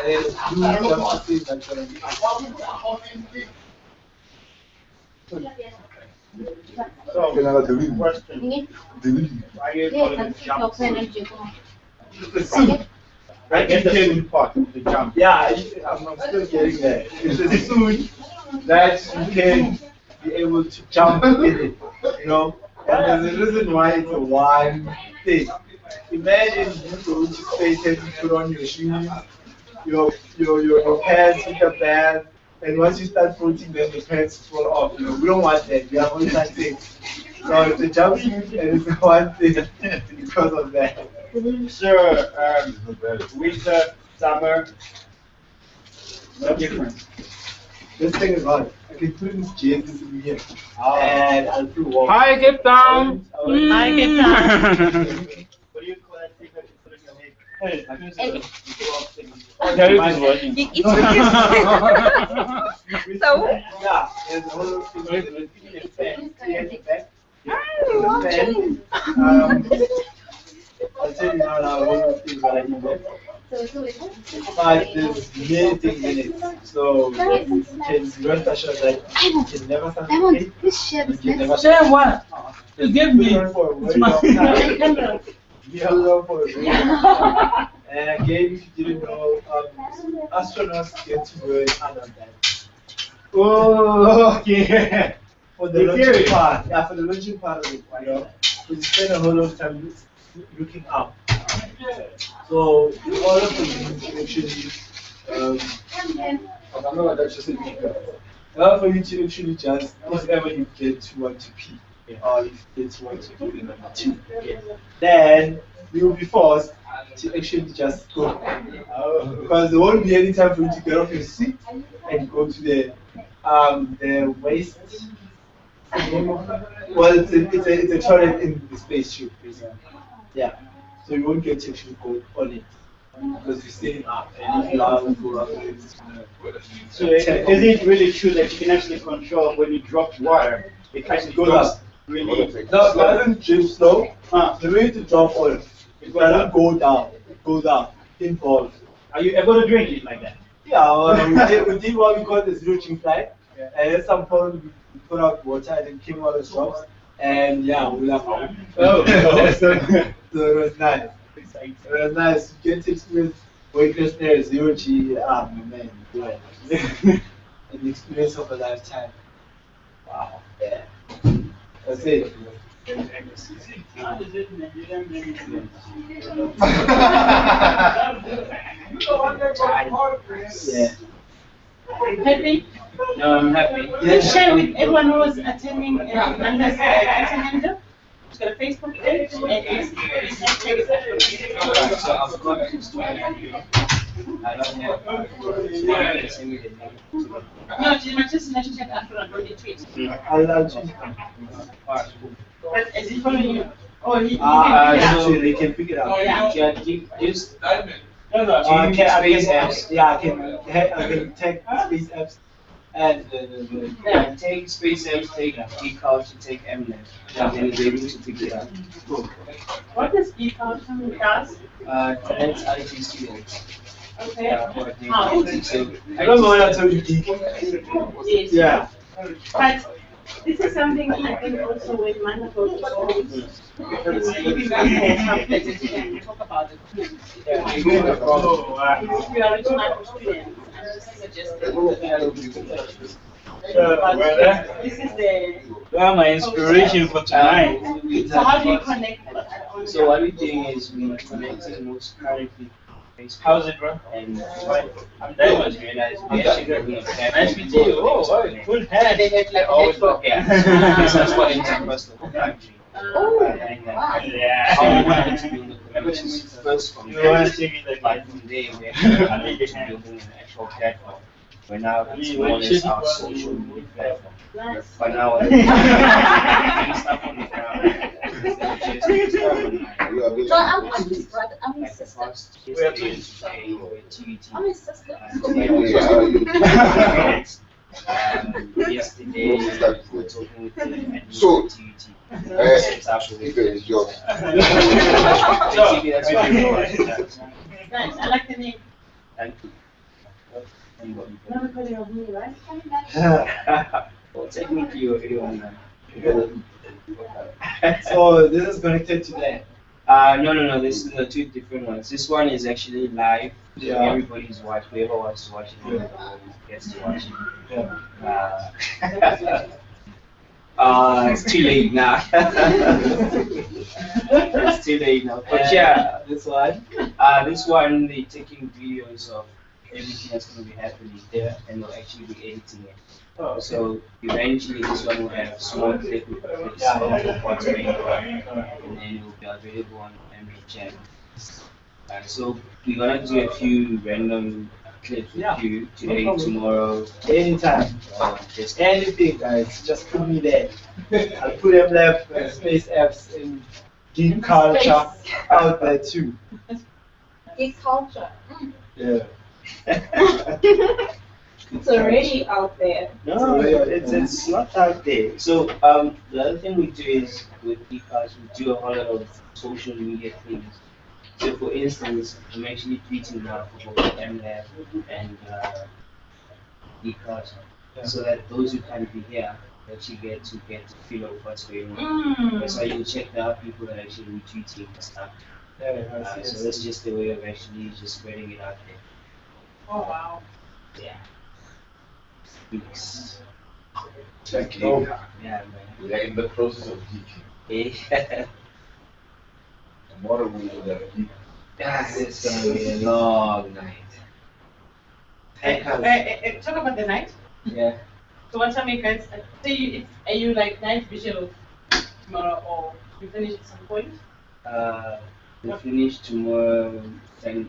then blue jumpsuit says that you're an astronaut. So, question. Why are you calling it jumpsuit? The suit. I get the suit part of the jump. Yeah, I'm still getting there. It's a suit that you can be able to jump in it, you know? And there's a reason why it's a one thing. Imagine you go to space and you put on your shoes, your pants with a band, and once you start floating, then the pants fall off. You know, we don't want that. We have only that thing. So it's a jumpsuit and it's a one thing because of that. Sure, winter, summer, no difference. This thing is hard. I can put in Jesus in here. And I'll put water. Hi, Cape Town. Hi, Cape Town. What do you call that thing that you put in your head? Hey, I can Hey. Derek is watching. So? Yeah, there's a whole thing. I'll tell you now one of the things that I do there. But there's many things in it. So you can rest assured that you can never succeed. You can never Share what? You give me. for a very long time. You held on for a very long time. And again, if you didn't know, astronauts get to wear armbands. Oh, okay. For the launching part, yeah, for the launching part of it, you know, you spend a whole lot of time looking up. So in order for you to actually, I don't know what that just said. In order for you to actually just, whenever you get to want to pee, or if you get to want to do number 2, then you will be forced to actually just go. Because there won't be any time for you to get off your seat and go to the waste. Well, it's a toilet in the spaceship, basically. Yeah. So you won't get to actually go on it because you're sitting up, and if you are to go up, it's gonna. So is it really true that you can actually control when you drop water? It actually Go goes up. really. No, it doesn't drip slow. The way to drop oil, it doesn't go down. It goes down. It falls. Are you able to drink it like that? Yeah, we did what we call the zero chin flight. And at some point we put out water and it came out of the drops. And yeah, we laughed. So it was nice. It was nice. You get to experience weightlessness, zero G, man. Yeah. An experience of a lifetime. Wow. Yeah. That's it. Yeah. Happy? No, I'm happy. You share with everyone who was attending Nanda's Cancel She's got a Facebook page and it's hashtag. So I've got to student. I don't have send me the link. No, she might just let you check after on the tweet. I'll choose. But is he following you? Oh, he so they can pick it up. Oh, yeah. Just No, I can Spaceapps. Yeah, I can take Spaceapps and yeah, take Spaceapps, take eCouch, take mLab. And then you'll be able to pick it up. Cool. What is eCouch does? That's IT students. Okay. Yeah, How? I don't know what I told you, Geek. Yes. Yeah. But this is something I think also when Manda goes to schools, it's even more places you can talk about it. If you are reaching out to students, I'm just suggesting this is the. You are my inspiration for tonight. So how do you connect? So what we're doing is we're connecting most currently. How's it, bro? And I'm Diamond. Nice to meet you. Oh, wow, cool hat. They have like always network. this is what across the whole country. Yeah. How we wanted to build the connection first from You want to see me like but from there we're building an actual platform. We're now it's more or less our social media platform. For now, stuff on the ground. So I'm his brother, I'm his sister. I'm his sister. Yesterday, we were talking with the So, It's yours. Nice, I like the name. Thank you. No, because you're blue, right? Well, technically, you're on that. So this is connected to that. No. This is two different ones. This one is actually live. So Yeah. everybody's watch. Whoever wants to watch it, gets to watch it. Yeah. It's too late now. It's too late now. But yeah, this one. This one they're taking videos of everything that's going to be happening. Yeah. And they'll actually be editing it. Oh, okay. So eventually this one will have small clips of what's going on, and then it will be available on mLab channel. So we're gonna do a few random clips with you today, tomorrow, Anytime. just Anything, guys. Just put me there. I'll put mLab Spaceapps in geek culture out there too. Geek culture. Yeah. It's already out there. No, it's not out there. So the other thing we do is with e-cards, we do a whole lot of social media things. So for instance, I'm actually tweeting now for both mLab and e-cards, so that those who can't be here actually get to feel of what's going on. That's why you check there are people that actually retweeting stuff. So that's just a way of actually just spreading it out there. Oh wow. Yeah. Weeks. Checking. Yeah, man. We are in the process of geeking. Tomorrow we will have geek. It's gonna be a long night. Talk about the night. Yeah. So what time you guys? Are you like night vision tomorrow, or you finish at some point? We finish tomorrow 8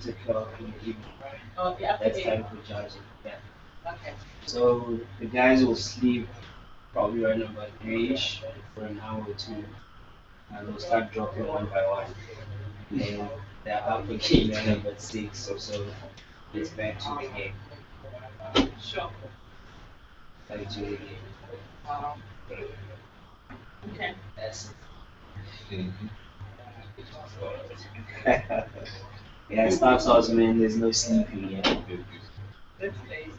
o'clock in the evening. Oh, yeah. That's time for charging. Yeah. Okay. So the guys will sleep probably around about 3-ish for an hour or two. And they'll start dropping one by one. And then they're up again around about 6 or so. It's back to the game. Sure. Back to the game. Okay. That's it. Yeah, it starts out, man. There's no sleeping yet. That's crazy.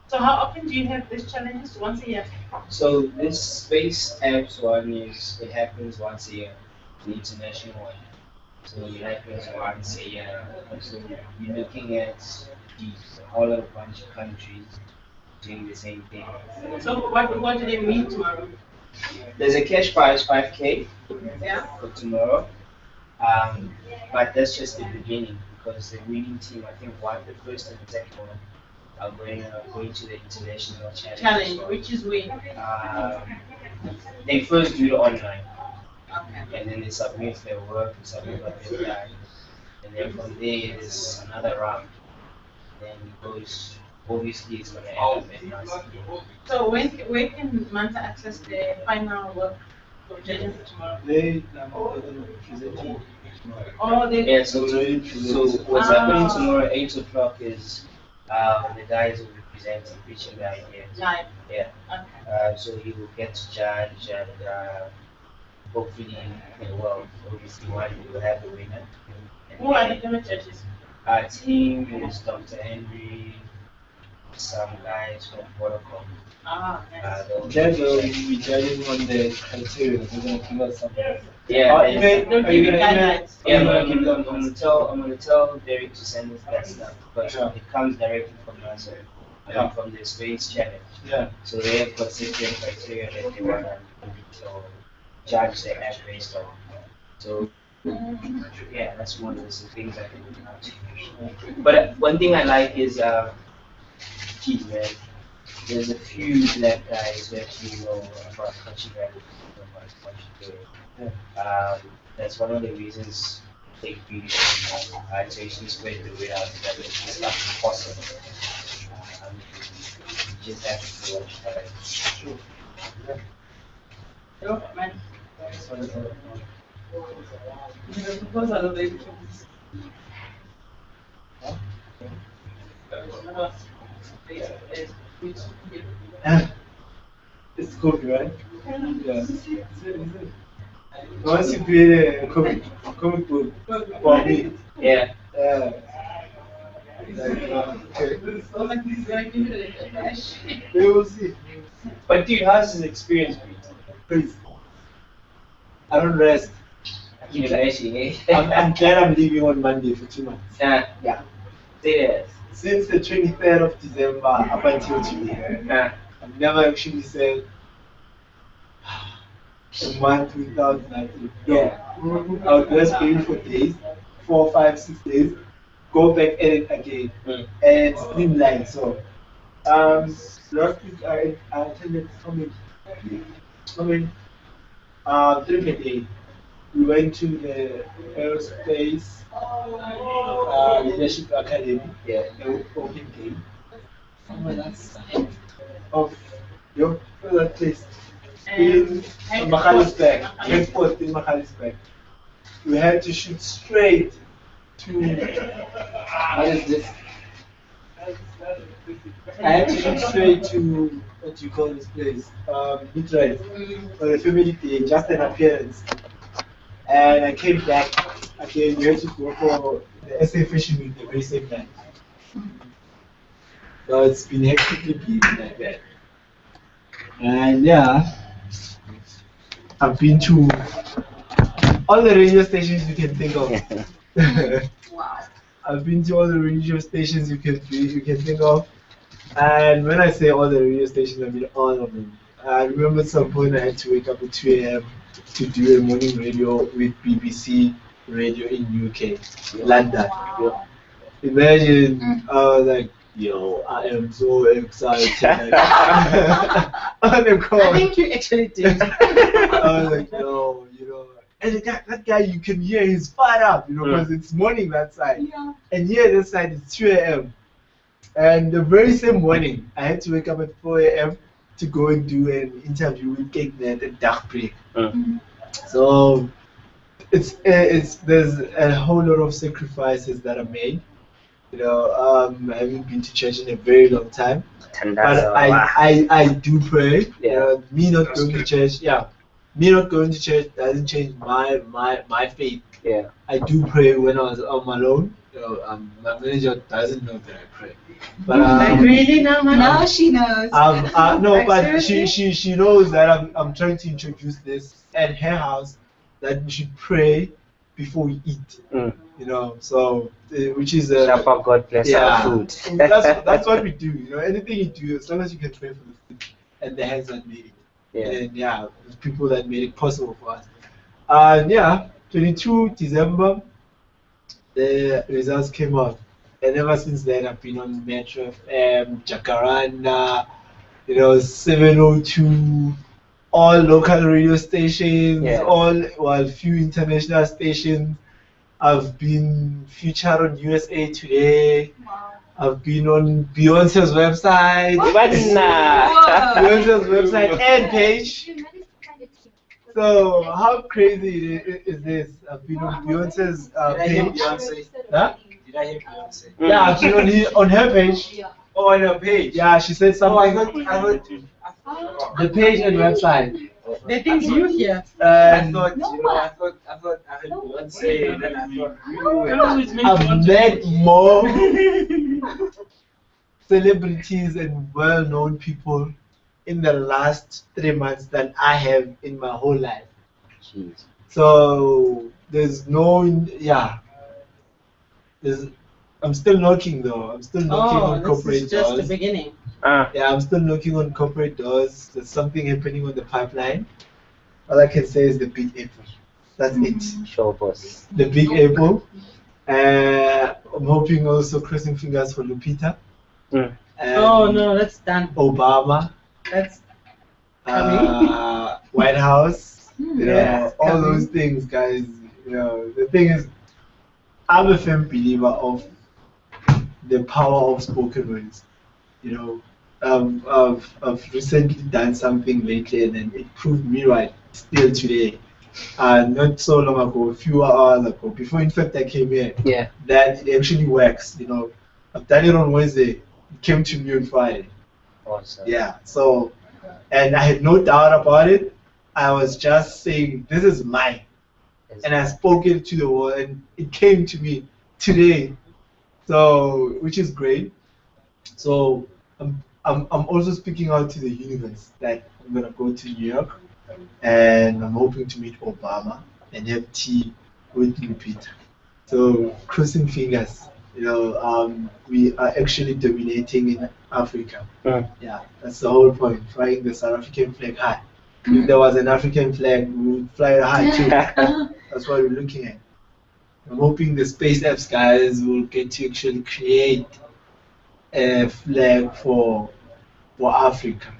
So how often do you have these challenges? Once a year? So this Spaceapps one it happens once a year, the international one. So it happens once a year. So you're looking at all of a bunch of countries doing the same thing. So what do they mean tomorrow? There's a cash prize 5K for tomorrow, but that's just the beginning because the winning team, I think, won the first and the second one. Are going to the international challenge. Which is when? They first do it online, and then they submit their work, and submit what they've done, and then from there there's another round. Then it goes. Obviously, it's going to end up at NASA. So when can Manta access the final work for judging for tomorrow? They presenting. Oh, they. Yeah. So what's happening tomorrow at 8 o'clock is. The guys will be presenting, pitching the ideas. Live. Yeah. Okay. So you will get to judge and hopefully, obviously one will have the winner. Who are the different judges? Our team is Dr. Henry, some guys from Vodacom. Nice. Then we'll be judging on the criteria. We're going to give us something. Yeah. Are you going to email? Yeah, I'm gonna tell Derek to send us that stuff, but it comes directly from NASA, from the space challenge. Yeah. So they have got certain criteria that they want to judge the app based on. So yeah, that's one of the things I can do now. But one thing I like is, geez man, there's a few black guys who actually know about country value, about country doing. That's one of the reasons they really to actually spread the word out that this stuff is possible. You just have to watch that. Sure. Hello, man. It's called, right? Yeah. Once you create a comic book for me. Yeah. Okay. We will see. But dude, how's his experience been? Please. I don't rest. Keep racing, eh? I'm glad I'm leaving on Monday for 2 months. Yeah. Serious. Since the 23rd of December up until today, I've never actually said a month without nothing. No. I would just pay for days, 4, 5, 6 days, go back edit again, and streamline. So, last week I attended how many? 3.8. We went to the Aerospace Leadership Academy, the open day. Somewhere that's of your that place in Mahalisburg, airport in Mahalisburg. We had to shoot straight to. What is this? I had to shoot straight to what do you call this place? Midrise for the family day, just an appearance. And I came back again. We had to go for the SA Fashion Week the very same night. So it's been hectically busy like that. And yeah, I've been to all the radio stations you can think of. Wow. I've been to all the radio stations you can think of. And when I say all the radio stations, I mean all of them. I remember at some point I had to wake up at 2 a.m. to do a morning radio with BBC Radio in UK, London. Wow. Imagine, I was like, yo, I am so excited. On the call. I think you actually did. I was like, yo, and that guy, you can hear he's fired up, because it's morning that side. Yeah. And here this side it's 2 a.m. And the very same morning, I had to wake up at 4 a.m. to go and do an interview with Cakenet at Dark Break. So it's there's a whole lot of sacrifices that are made. I haven't been to church in a very long time, but I do pray. Me not going to church, me not going to church doesn't change my faith. I do pray when I was on my own. My manager doesn't know that I pray. But Like really now, man? Now she knows. No, Like, but seriously? she knows that I'm trying to introduce this at her house, that we should pray before we eat. So which is God bless our food. that's what we do. Anything you do, as long as you can pray for the food and the hands that made it, and the people that made it possible for us. 22 December, the results came out. And ever since then, I've been on Metro FM, Jacaranda, 702, all local radio stations, few international stations. I've been featured on USA Today. Wow. I've been on Beyonce's website. Beyonce's website and page. So how crazy is this? I've been on Beyonce's page. Huh? Did I hear Beyonce? Yeah, I've been on her page. Oh, on her page? Yeah, she said something. I heard the page and website. The things you hear. I thought I heard Beyonce, and then I thought I've met more celebrities and well-known people in the last 3 months than I have in my whole life. Jeez. So there's no, I'm still knocking though. I'm still knocking on corporate this is just doors. the beginning. Yeah, I'm still knocking on corporate doors. There's something happening on the pipeline. All I can say is the Big Apple. That's it. Show boss. The Big Apple. I'm hoping also, crossing fingers for Lupita. Oh no, that's done. Obama. That's White House. Yes, all coming. those things, guys. The thing is, I'm a firm believer of the power of spoken words. I've recently done something lately, and then it proved me right. Still today, not so long ago, a few hours ago, before in fact I came here, that it actually works. I've done it on Wednesday. It came to me on Friday. Awesome. Yeah. So and I had no doubt about it. I was just saying, this is mine. And I spoke it to the world, and it came to me today. So, which is great. So, I'm also speaking out to the universe that I'm gonna go to New York, and I'm hoping to meet Obama and have tea with Lupita. So, crossing fingers. We are actually dominating in Africa. Yeah, that's the whole point. Flying the South African flag high. If there was an African flag, we would fly it high too. That's what we're looking at. I'm hoping the Spaceapps guys will get to actually create a flag for Africa.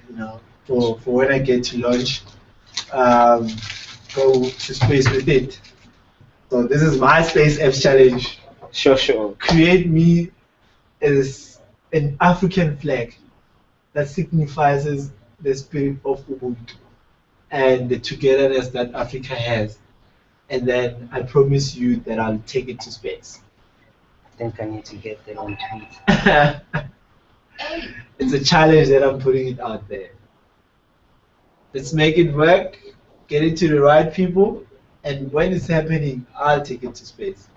For when I get to launch, go to space with it. So this is my Spaceapps challenge. Sure. Create me as an African flag that signifies the spirit of Ubuntu and the togetherness that Africa has. And then I promise you that I'll take it to space. I think I need to get that on tweet. It's a challenge that I'm putting it out there. Let's make it work, get it to the right people, and when it's happening, I'll take it to space.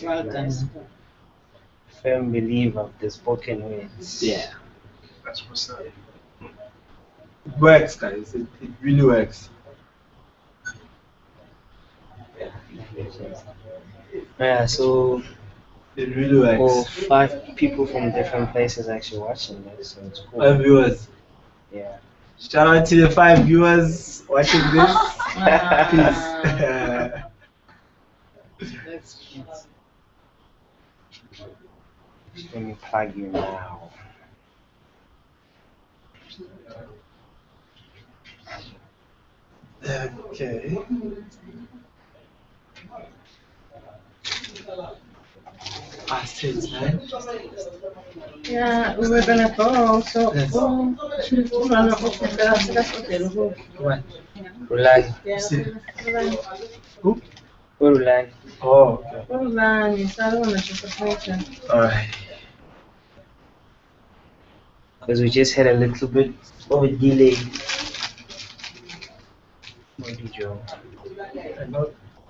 Well done. Firm believer of the spoken words. Yeah. That's what's up. It works, guys. It really works. Yeah, so it really works. 5 people from different places actually watching this, so it's cool. 5 viewers. Yeah. Shout out to the 5 viewers watching this. Peace. That's cute. Let me plug you now. Okay. Past 10 time. Yeah, we were gonna go, so What? Rulani. Yeah, Who? Rulani. Oh, okay. Alright. Because we just had a little bit of a delay. What did you? I'm not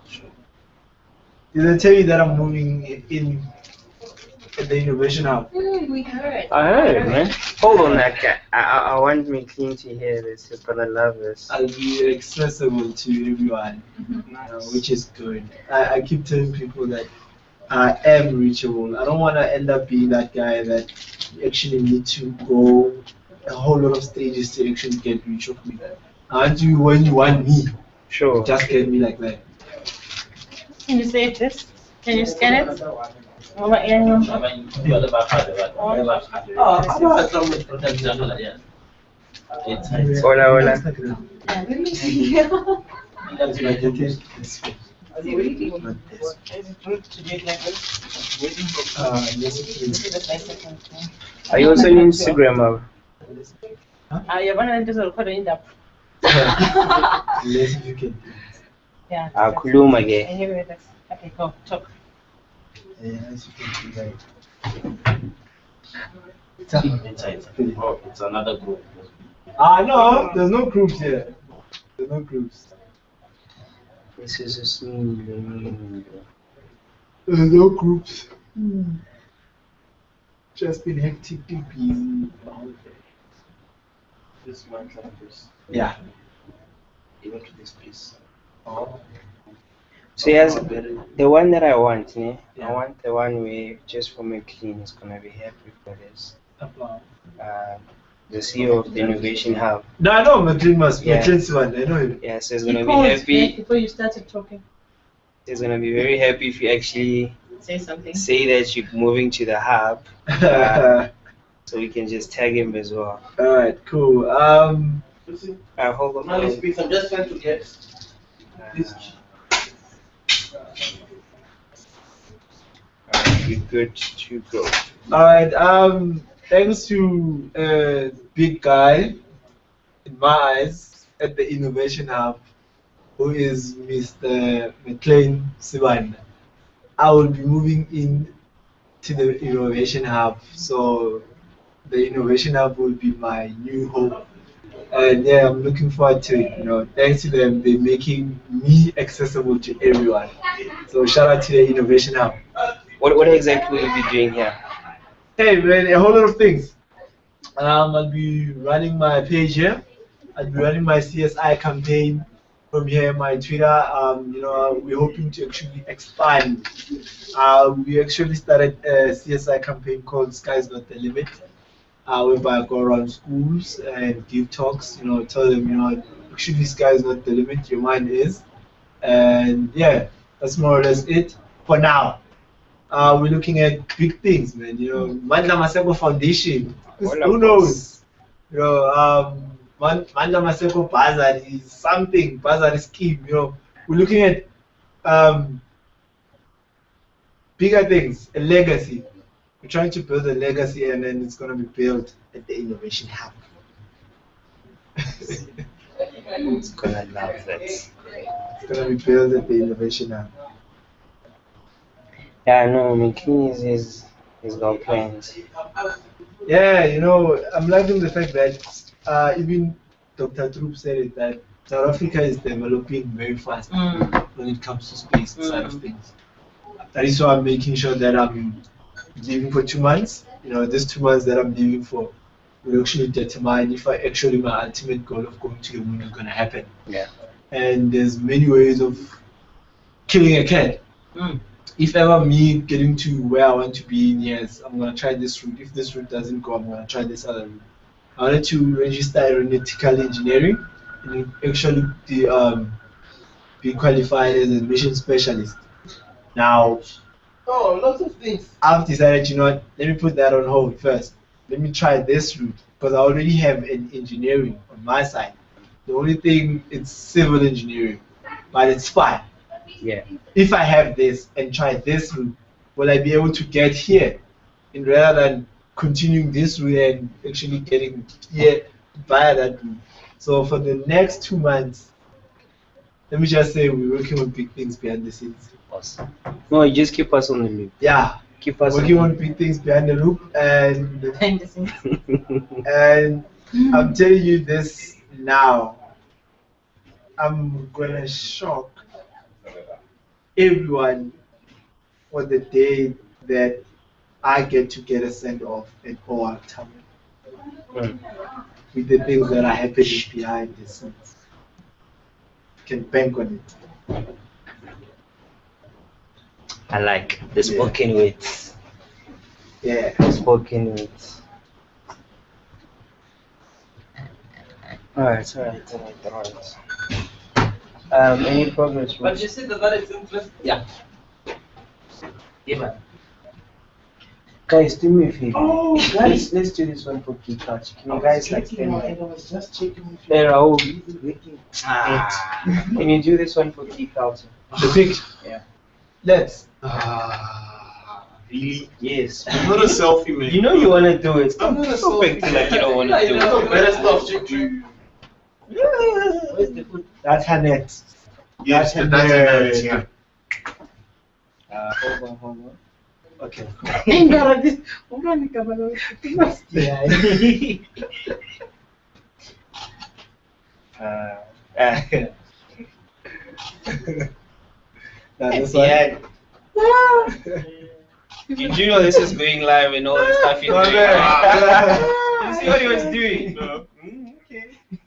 sure. Did I tell you that I'm moving in at the innovation hub? we heard. I heard, man. Hold on, that cat. I want me clean to hear this, but I love this. I'll be accessible to everyone, which is good. I keep telling people that I am reachable. I don't want to end up being that guy that you actually need to go a whole lot of stages to actually get reach of me. I want you when you want me. Sure. Just get me like that. Can you save this? Can you scan it? Hola, hola. Let me see. Are you also on Instagram? You're gonna just record it up. Unless you can. Yeah. Kuluma again. I hear it. Okay, go talk. As you can see, right. It's another group. No, there's no groups here. There's no groups. This is a smooth. There's no groups. Just been hectically busy. This month like this. Yeah. Even to this place. Oh. So yes, the one that I want, I want the one where just for me clean is gonna be happy for this. The CEO of the Innovation Hub. No, I know McLean's one. I know him. Yeah, so he's gonna be happy. Before you started talking. He's gonna be very happy if you actually say something. Say that you're moving to the hub. So we can just tag him as well. Alright, cool. Hold on. I'm just trying to get this. You're good to go. Alright, thanks to big guy in my eyes at the Innovation Hub, who is Mr. McLean Siban. I will be moving in to the Innovation Hub, so the Innovation Hub will be my new home. And yeah, I'm looking forward to it. Thanks to them, they're making me accessible to everyone. So shout out to the Innovation Hub. What exactly will you be doing here? Hey man, a whole lot of things. I'll be running my page here. I'll be running my CSI campaign from here, my Twitter. We're hoping to actually expand. We actually started a CSI campaign called Sky's Not the Limit, whereby I go around schools and give talks, tell them, actually sky's not the limit, your mind is. And yeah, that's more or less it for now. We're looking at big things, man. Mandla Maseko Foundation. Who knows? Mandla Maseko Bazar is something. Bazar is scheme. We're looking at bigger things, a legacy. We're trying to build a legacy, and then it's going to be built at the Innovation Hub. It's gonna love that. It's going to be built at the Innovation Hub. Yeah, I know. McKinney is got plans. Yeah, I'm liking the fact that even Dr. Troop said it, that South Africa is developing very fast when it comes to space side of things. That is why I'm making sure that I'm leaving for 2 months. These 2 months that I'm leaving for will actually determine if actually my ultimate goal of going to the moon is going to happen. Yeah. And there's many ways of killing a cat. If ever me getting to where I want to be in years, I'm going to try this route. If this route doesn't go, I'm going to try this other route. I wanted to register aeronautical engineering and actually be qualified as a mission specialist. Now, lots of things. I've decided, let me put that on hold first. Let me try this route because I already have an engineering on my side. The only thing it's civil engineering, but it's fine. Yeah. If I have this and try this route, will I be able to get here? And rather than continuing this route and actually getting here via that route. So for the next 2 months, let me just say we're working on big things behind the scenes. Awesome. No, you just keep us on the loop. Yeah. Keep us working on big things behind the loop, and and I'm telling you this now. I'm gonna shock everyone on the day that I get to get a send off at OR time with the things that are happening behind the scenes. Can bank on it. I like the spoken words. Yeah. Spoken words. Alright. Any progress? But you said that it's interesting. Yeah. Yeah. Guys, do me a favor. Let's do this one for key culture. Can you guys stand by? I was just checking. Hey, Raul. Can you do this one for key culture? The picture? Yeah. Let's. Really? Yes. I'm not a selfie man. You know you wanna do it. I'm not a Stop selfie. acting like you don't wanna do it. Better stuff to do. Where's the food? That's her net. Yes, that's that's her her net. net, Hold on. Okay. Did you know this is going live and all the stuff you're doing? You see what he was doing? No.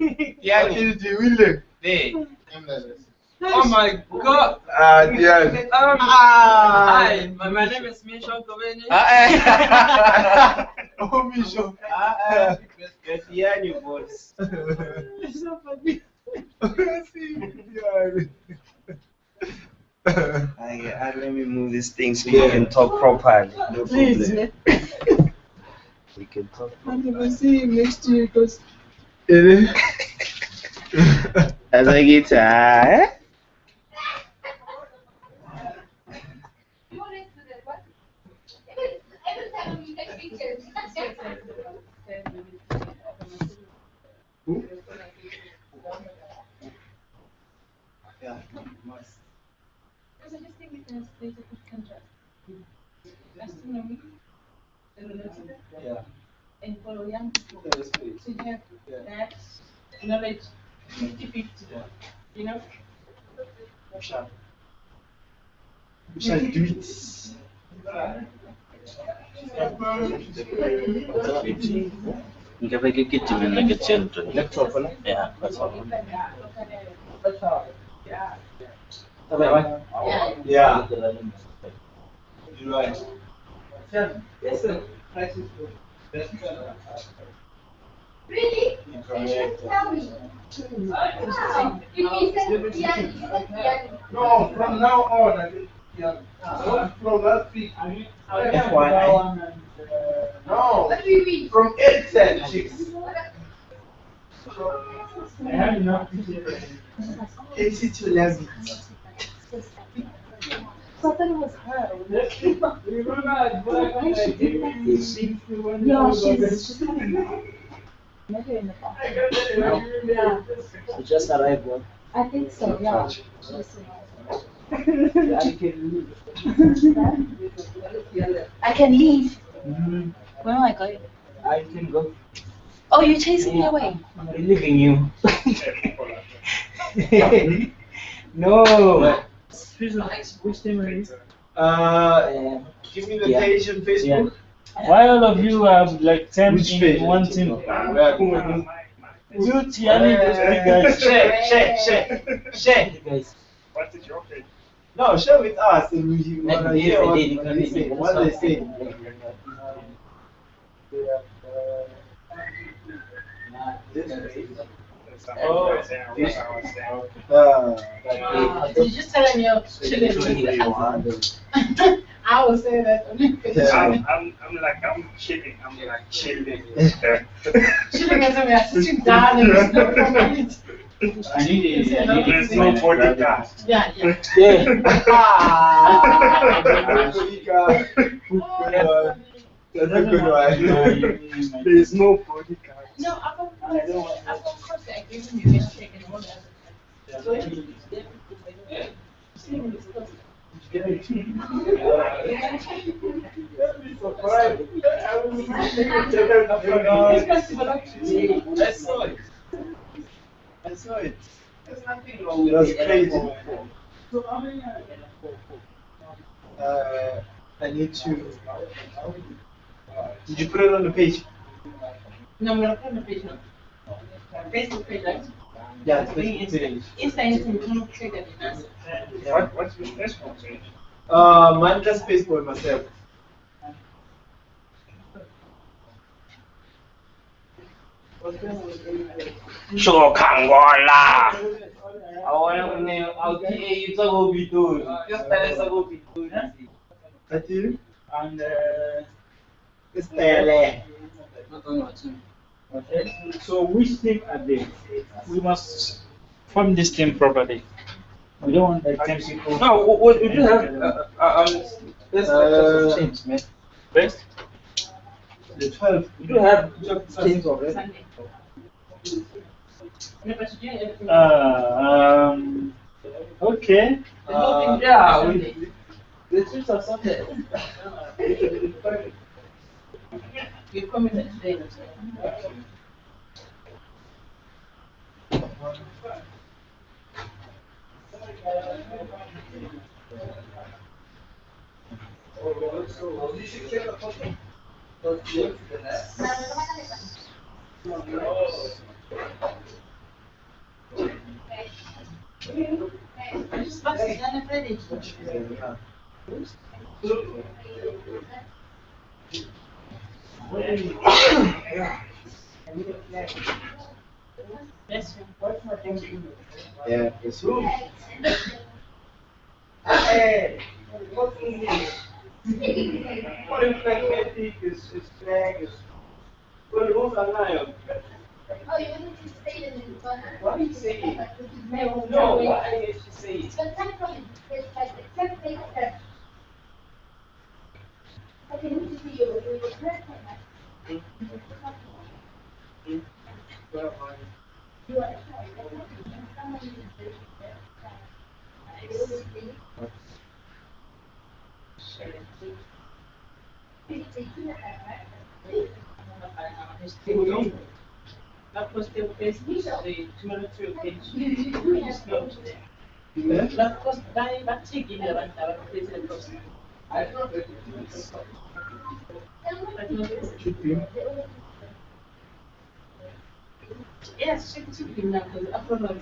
Okay. Yeah, what did you do? There. Oh my god! Yeah. Hi, my name is Misho Koveni. Oh, Misho. Gatiani, boss. It's so funny. Let me move this thing so you can talk properly. No Please, problem. We can talk I'm gonna see him next to you because as a guitar. Yeah. Because I just think it has there's a good contrast. Astronomy. Yeah. and for young people to have that knowledge 50-50. You know? We shall do it. You can make a kitchen like a children. Yeah, that's all. Yeah. You're right. Listen. Really? Correct. Tell me. No, from now on, I think, yeah. From last week. FYI. No, from 8-10, chicks. I have enough. 80 to 11. So I thought it was her. Yeah, she's coming. Maybe in the car. Yeah. She just arrived, what? I think so, yeah. I can leave. Where am I going? I can go. Oh, you're chasing me away? I'm leaving you. No. Which team are you? Give me the page on Facebook. Why all of you have like 10 Which in page? one team? You, Tiani, Share. Guys. What is your page? No, share with us and we want to hear what they say. What they say. Oh, Did you just tell him you're chilling? I will say that. I'm chilling. I'm like chilling. Chilling as we are sitting down and there's no community. There's no bodyguard. Yeah. That's a good one. There's no bodyguard. No, upon course, I gave him your check and all that. So I saw it. There's nothing wrong with it. That's crazy. I need to. Did you put it on the page? no, I'm not on the page now. Facebook page, right? Yeah, it's Facebook page. Instagram, trigger it. What's your Facebook page? Mine just Facebook myself. So Kangola. I want to name you to go be doing. Just tell us to go be doing. That's you? And It's Pele. so which team are they? We must form this team properly. We don't want like 10 people. No, we do have teams, man. Best? The 12. We do have 12 teams already. Sunday. Okay. Yeah, the teams are Sunday. You come in today. Yeah, it's who? Hey, what's in here? What if magnetic is flag? Well, who's alive? Oh, you wanted to say it in the What are you saying? No, what are you saying? But technically, it's like the technique that. Okay, let me see you. Yes, should be now because Afro Mama,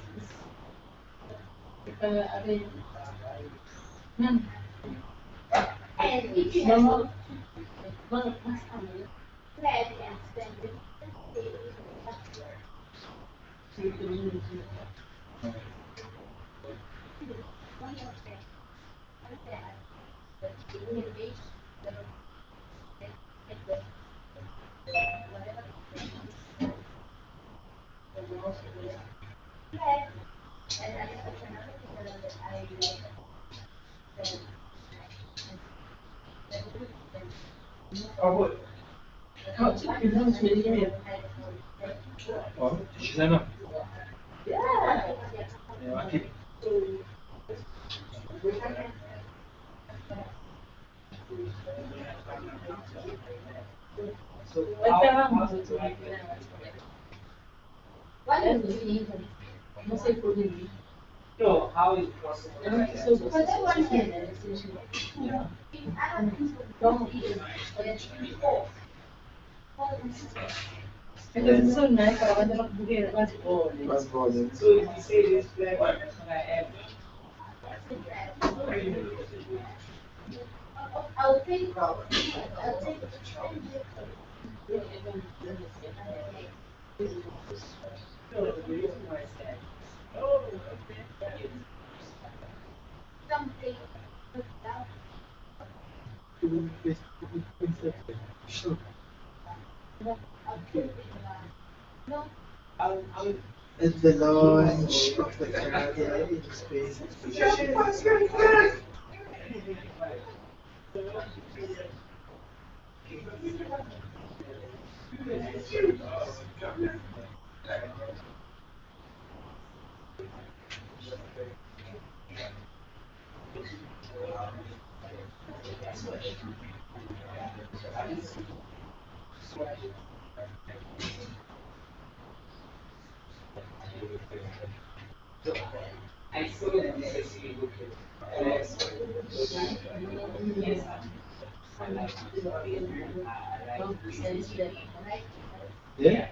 So how is process? Because it's so nice, I want to do it. So if you say this flag, that's what I am. I'll take. Something. At the launch of the Canada in space expedition. I saw that this is really good. Yes. I like Yeah?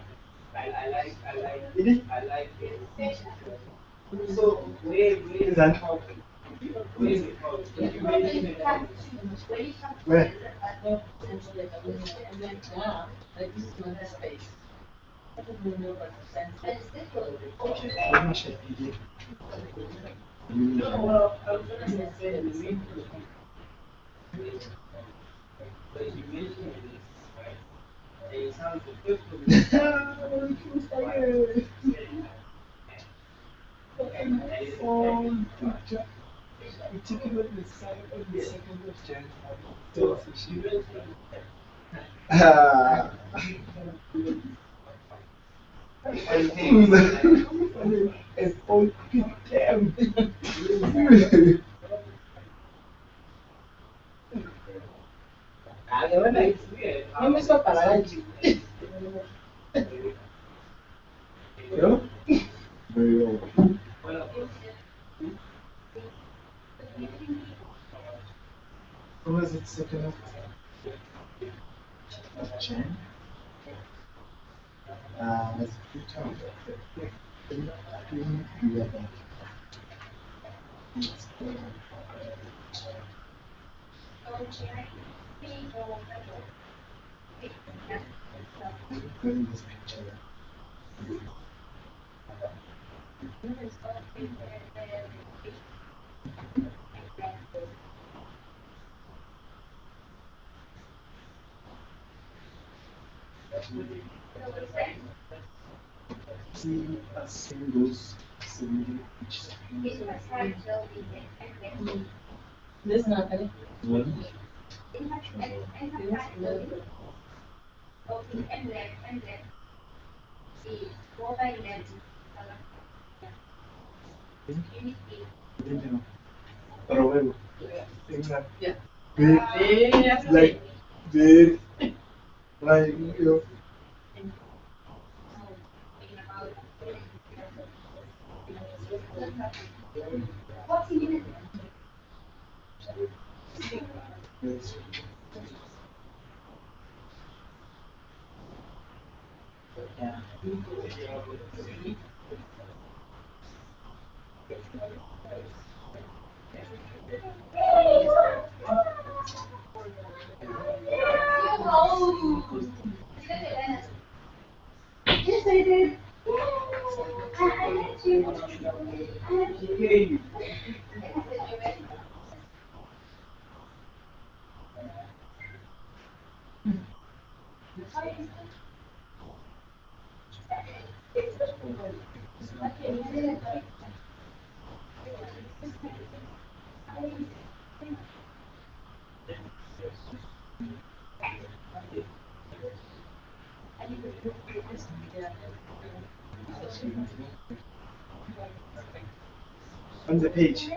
I like it. So where is that? Where is it from? You mentioned it. Where? Well, I was gonna say the main but you mentioned this, right? And it sounds good for Particularly the second of January. And all damn. No me hizo parar el ¿Yo? Very well. What was it, second of Jan? It's 2011. Putting this picture. See a singles submitting each This not gonna. Pero bueno, Yeah. big, like, big, like, you know, Yeah. Yes, I did. On the page.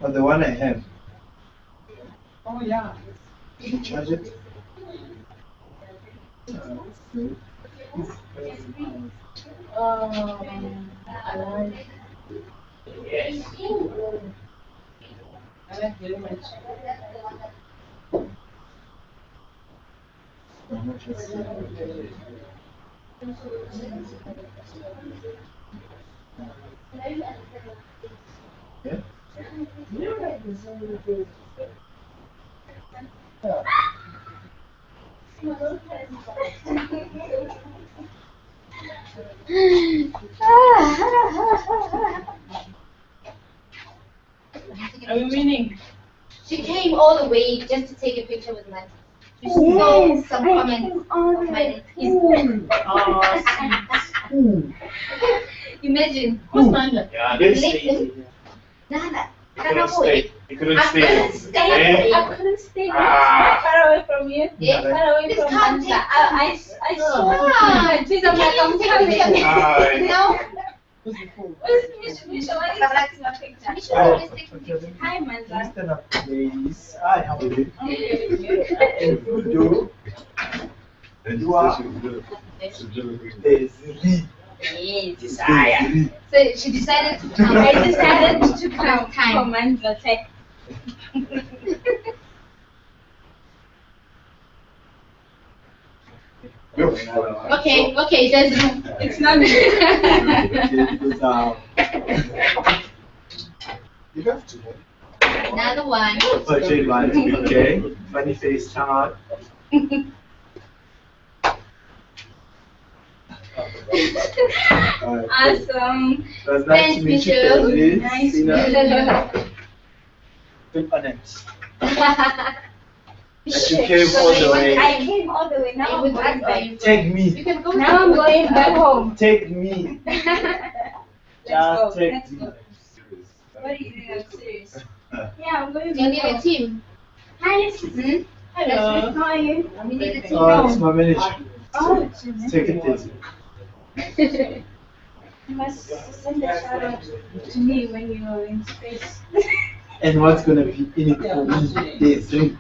But the one I have. Oh yeah. Did you charge it? Yes. I like very much. Yeah? Are you winning? She came all the way just to take a picture with Nati. She saw some comments of mine. Imagine. Who's Nanda? Yeah, this is Nanda. You couldn't stay. You couldn't stay. I couldn't stay far away from you. Far away from Nanda. I saw. Please, I'm like, I'm coming. No. Misha, why are you taking a picture? Misha, always taking pictures. Hi, Manza. Stand up, please. Hi, how are you? And Fudo. You are. Desiree. Desire. So she decided to come. I decided to come for Manza Tech. Okay, it's not me. You have to. Another one. Okay, okay. Funny face time. Awesome. Nice to meet you, Desiree. Nice Sina. meet Honest. That you came all the way. I came all the way. Now I'm going back. Take me. You can go. Now I'm going back home. Take me. Just take Let's me. go. What are you doing? I'm serious. Yeah, I'm going You're back a home. team. Hi, Sissy. Hello. How are you? We need a team. Oh, it's my manager. Oh, it's your Take it easy. You must send a shout out to me when you're in space. And what's gonna be in it for me, Desiree?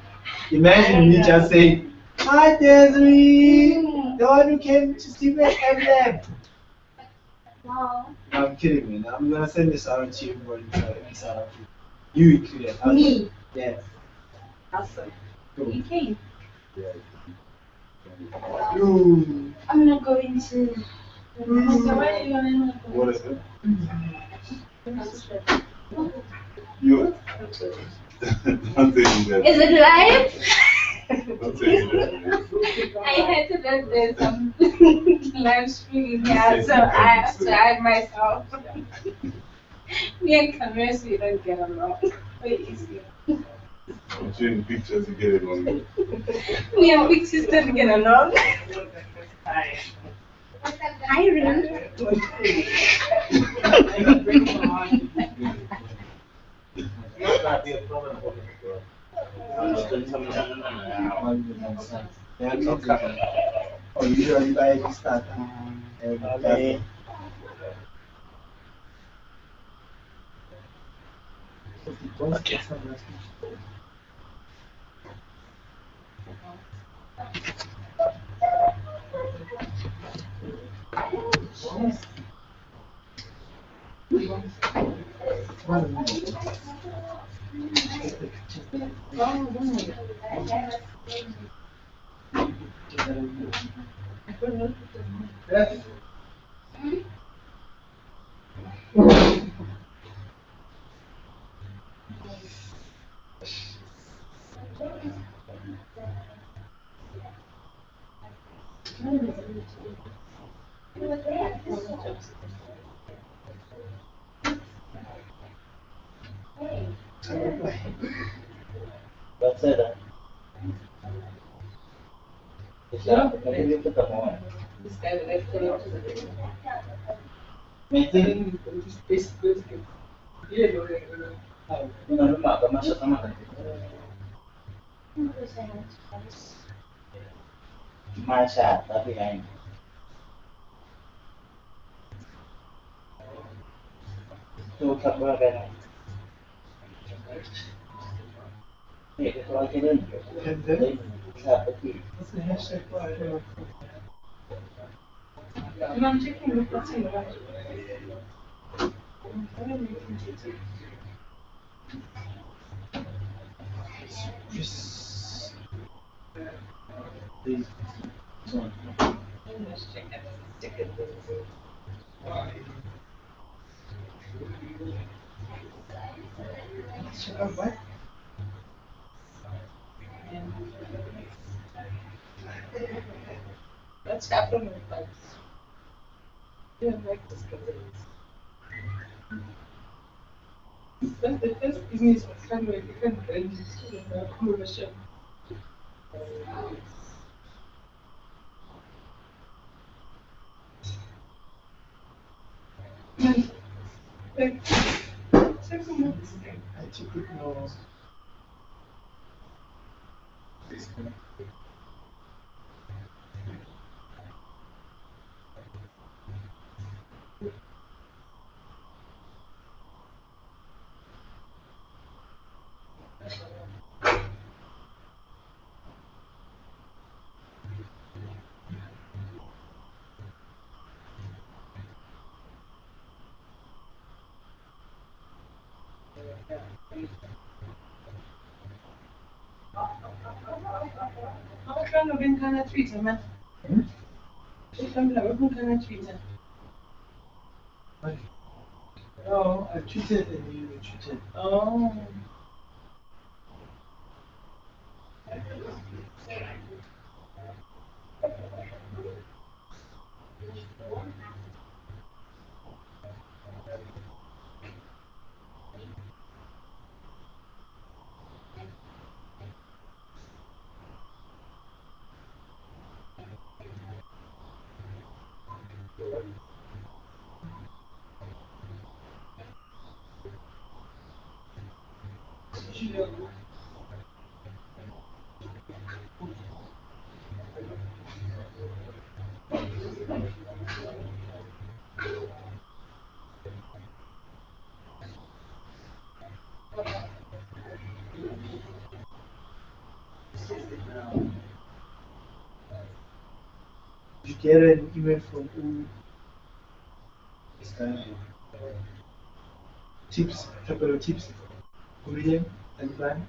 Imagine me just saying, "Hi, Desiree, the one who came to see me at mLab." Wow. No, I'm kidding, man. I'm gonna send this out to you when it's out to you. You include it. Me? Yes. Awesome. You came. You. I'm not going to. So where are you going to go? What is it? You? Don't say that. Is it live? Don't say that. I had to let there's some live streaming here, so I have to hide myself. Me and Cameras, we don't get along. Very easy. I'm showing pictures, you get it wrong. Me and Big Sister don't get along. Hi, Rin. Or usually by the start. Okay. Okay. Yes. What's that? Nagiging ketemu. Meeting. Ano ba? Masuk sama kan? Masa, tapi kan. Itu apa kan? Itu soal kini. What's the hashtag for it? I'm checking the person. Yes. Check out what? That's happened with us. Yeah, like this. That's the first business was kind of you can bring commercial. Like, second month. I took it now. How much longer been kind of tweeting, man? Just I'm like, we've been kind of tweeting. Oh, I tweeted and you retweeted. Oh. Did you get an email from who? Tips, couple of tips. William and Brian.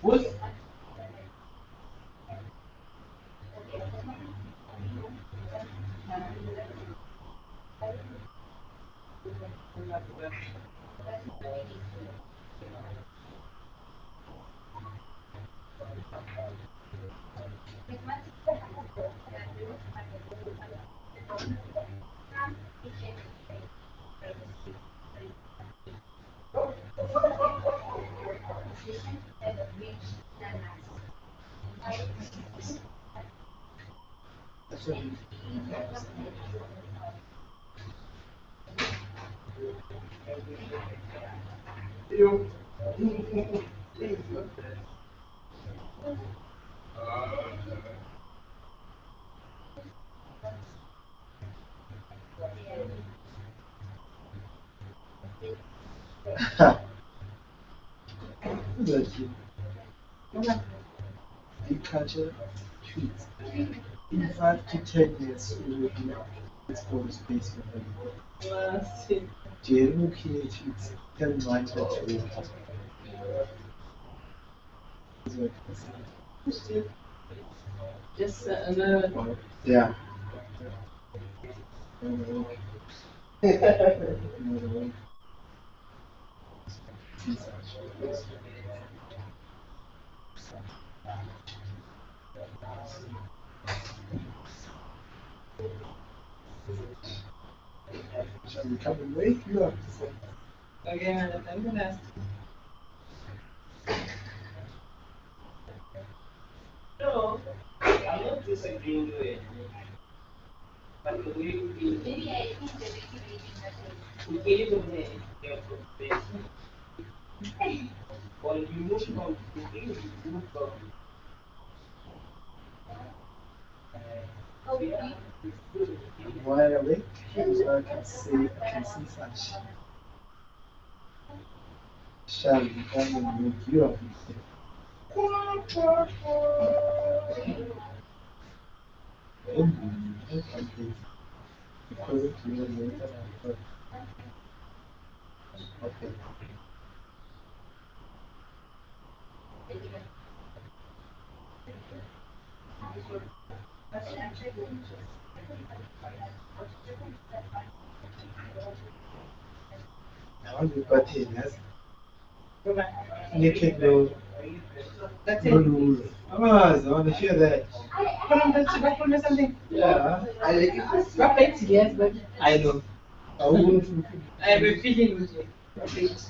What? Agriculture treats. In 5 to 10 years, we will be explore the space with Jeremy treats 10 minds that we have. Just another. Yeah. Shall we come and wake you up? Again, I'm gonna ask. No, I'm not disagreeing with it. But the way we gave them their profession. When you move from cooking, you move from While awake, so I can see such. Shall we come and wake you up? According to your later, okay. Now we've got yes. Naked no. That's No it. rule. I want to hear that. Put on something. Yeah. I like it. Wrap it, yes, but I know. I won't. I have a feeling with you. Wrap it.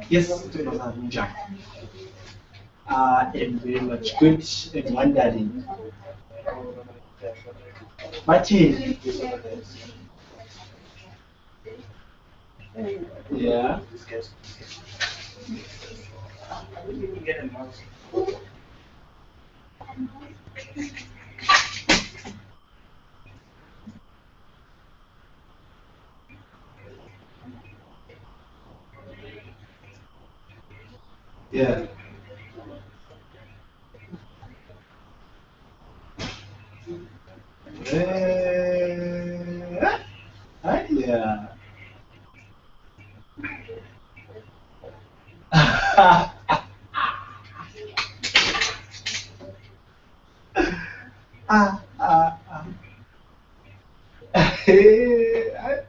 Yes, it was a Jack. And very much good and wondering. Martin. Yeah. Yeah. Yeah.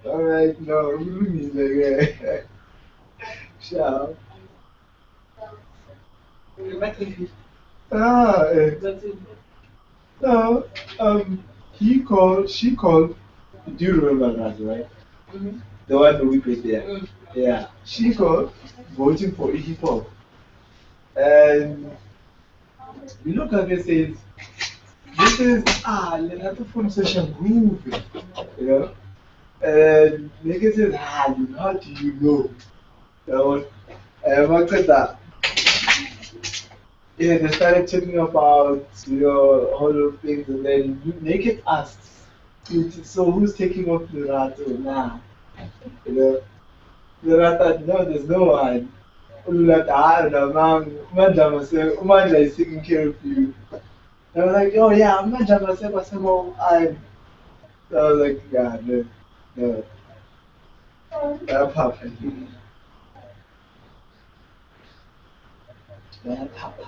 All right, no, we don't need that. Ciao. No, she called. Do you remember that, right? Mm-hmm. The one we played there. Yeah, she called voting for hip hop. And you look at it says, this is Lenato from social movement, you know? And nigga says, how do you know? After that, yeah, they started talking about, all of things, and then Naked asked, so who's taking off the rat or nah? You know, the rat said, no, there's no one. Like, I don't know, Manja is taking care of you. They were like, oh yeah, Manja myself, I was like, yeah, no, that happened. That happened.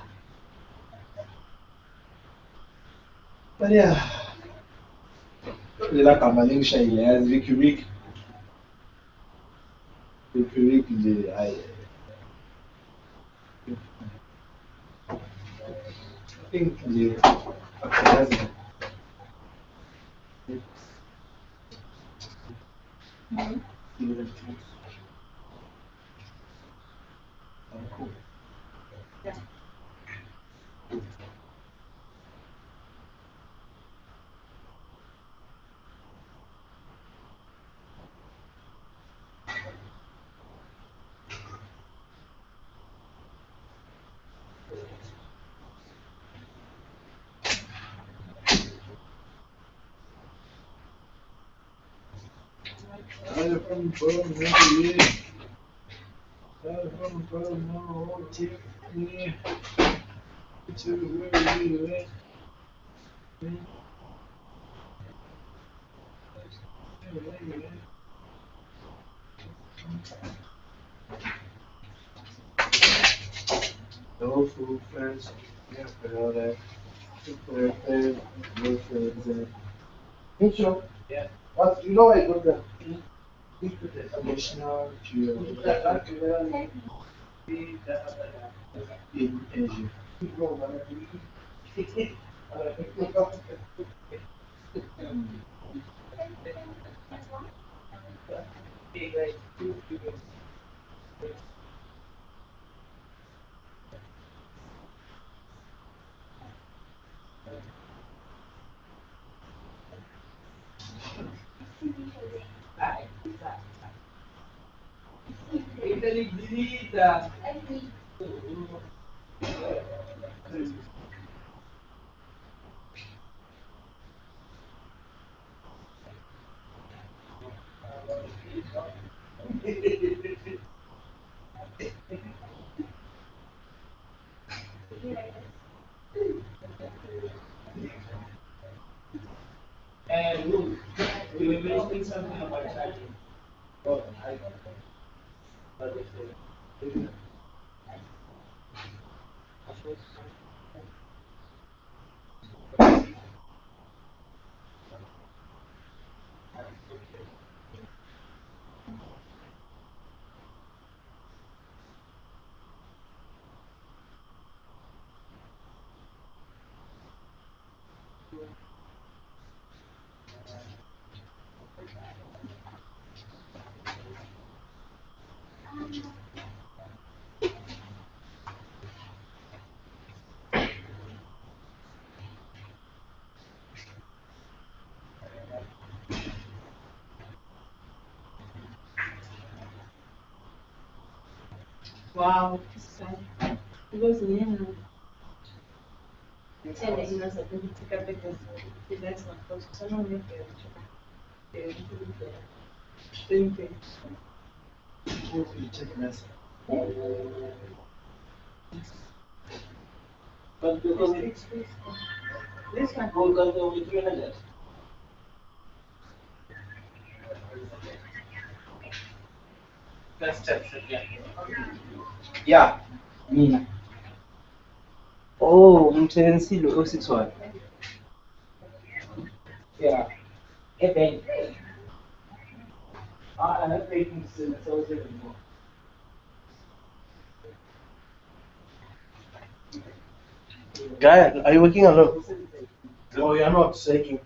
But yeah, like I'm a link shy, yeah, Vicky Rick, think the okay, cool. No food friends, yeah, all that. No friends. Hey, sure. Yeah. What you know? I got the additional to in Asia. And we were mentioning something about charging. Oh, I Wow, it was in and una certifica de que tienes una cosa no me queda que but because this can go down with 300. That's steps, yeah. Yeah, mina. Oh, umthensile o6 Yeah. Ebhenki. I'm not making sense. Guy, are you working alone? No, you're not shaking.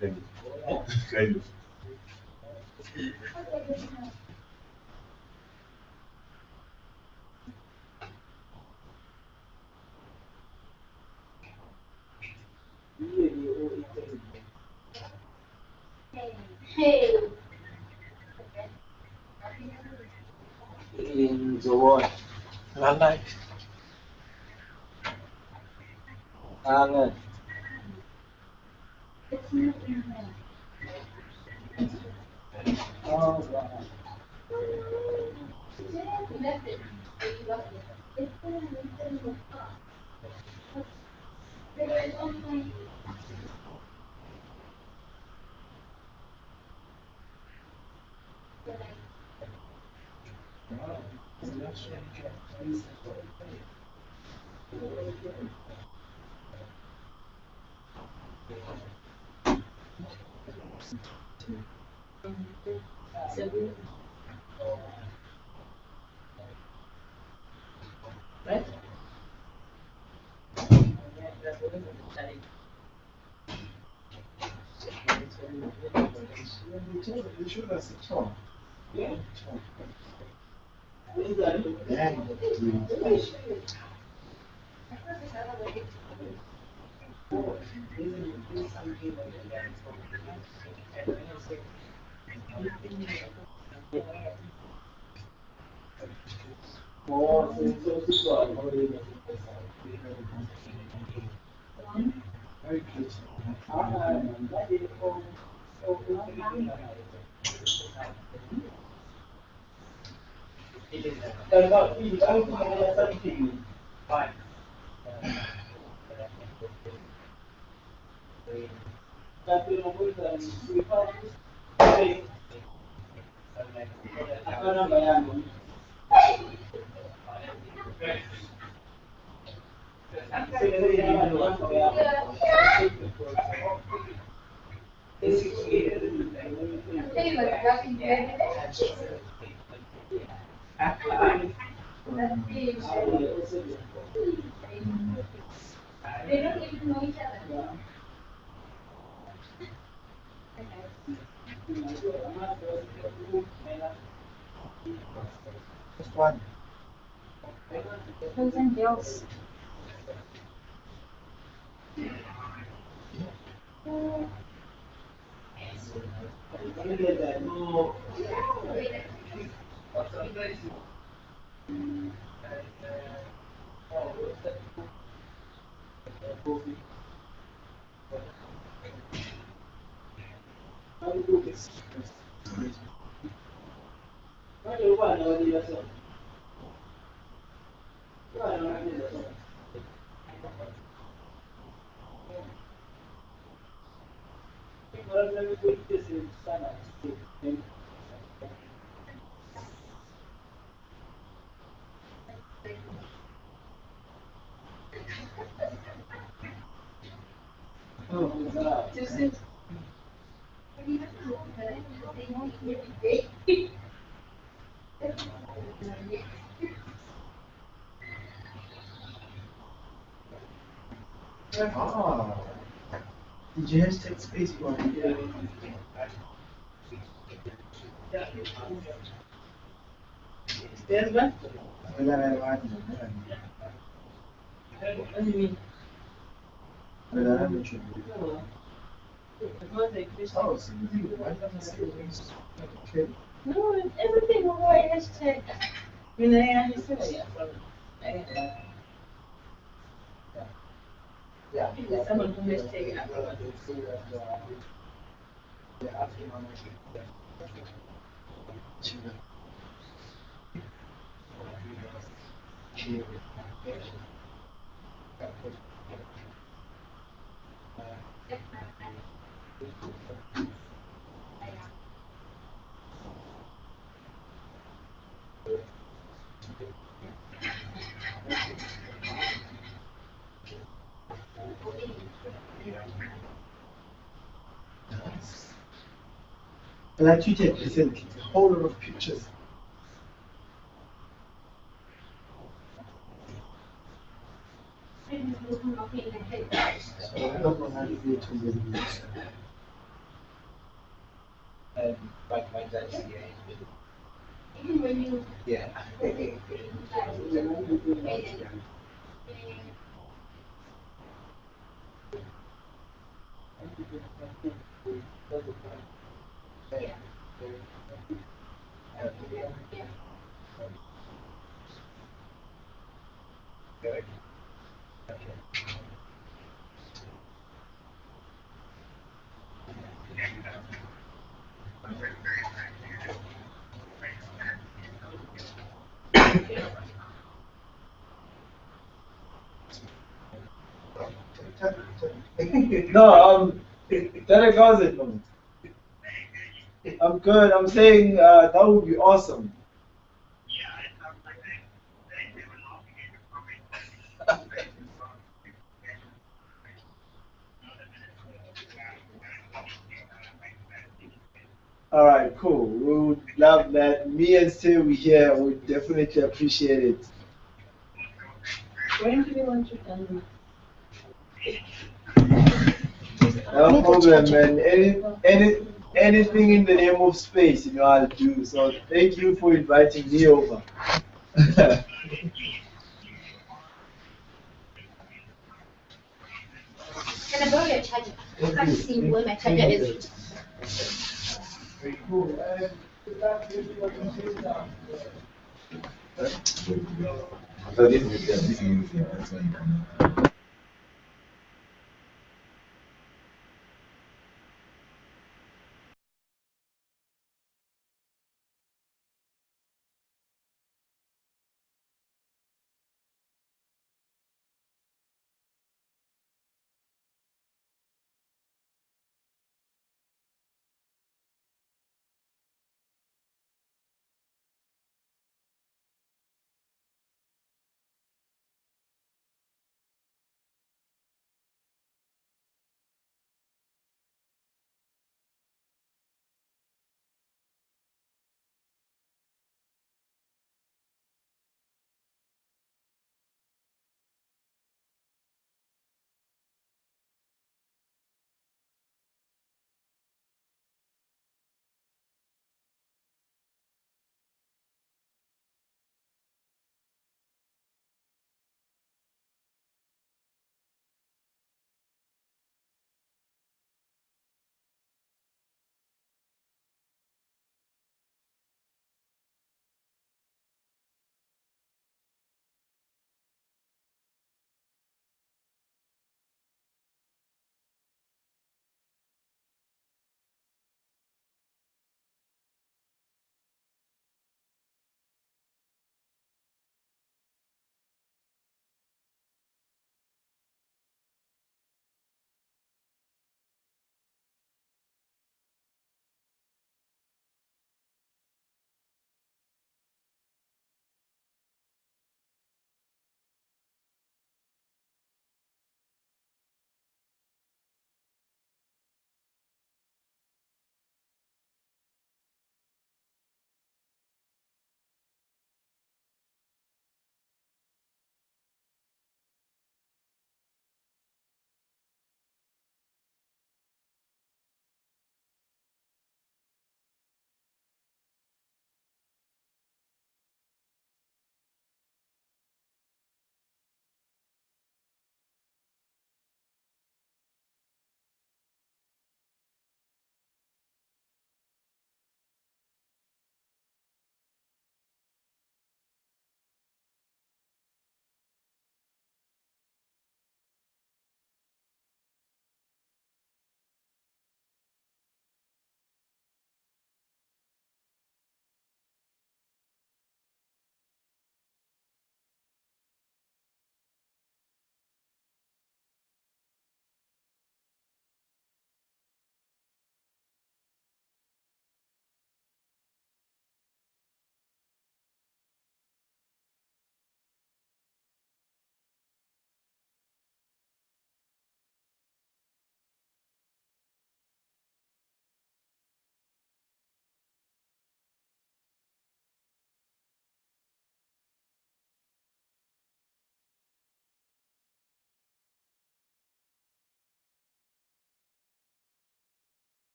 Kind of. Hey. In the what? Like. Angan. It's not in there. Oh, wow. You left it. You lost it. It's there. It's there in the car. There is only. Right? They don't even know each other. Just one. Boys and girls. Ah. Did you hashtag space one? Stand back. What do you mean? No, everything will go hashtag. When I understand it. Yeah. Someone who hashtag it. And I tweeted recently a whole lot of pictures. So I don't know how to do it to the Like my dad's Even when you Yeah. No, that doesn't know. I'm good. I'm saying that would be awesome. All right, cool. We would love that. Me and Steve here would definitely appreciate it. When do you want to No problem, man. Anything in the name of space, I'll do. So thank you for inviting me over. Can I borrow your charger? I can't see where my charger is. Very cool. So this is easy. That's why you can.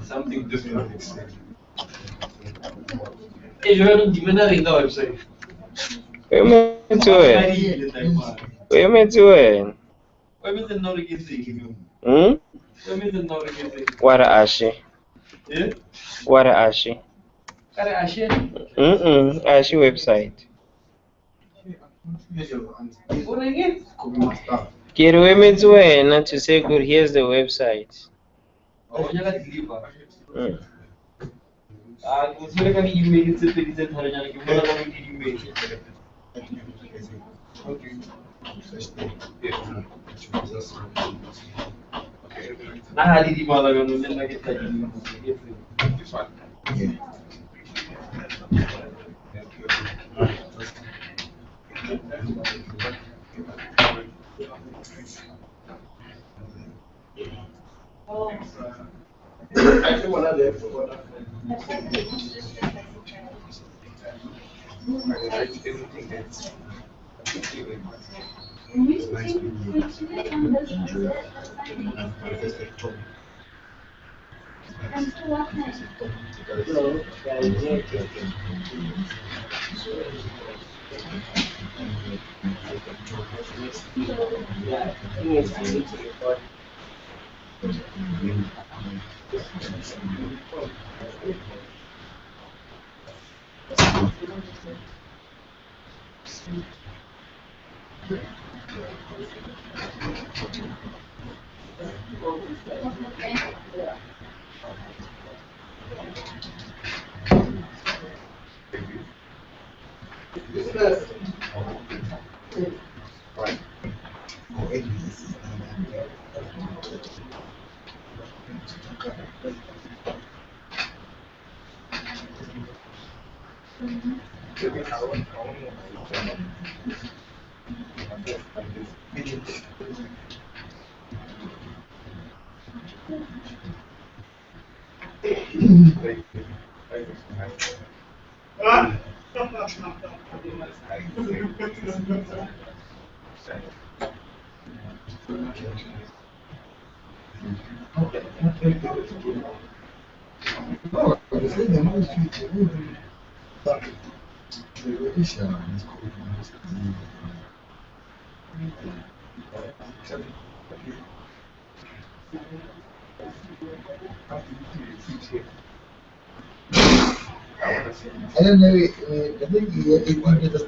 Something different. Di mana rin daw website? Where am I doing? Where am I doing? Why is it not a good thing? Hmm? Why is it not a good thing? Wara Ashi. Yeah? Wara Ashi. Kare ashe? Ashi website. What again? Kiri where am I doing? To say good, here's the website. Oh, you got deliver. Mm. Kung sino kami email sa Pilipinas, hari niya, wala kami email. Nah, di malah kan udah lagi tadi di mana gitu. Actually, one of the everything that's nice to I don't know. I think it just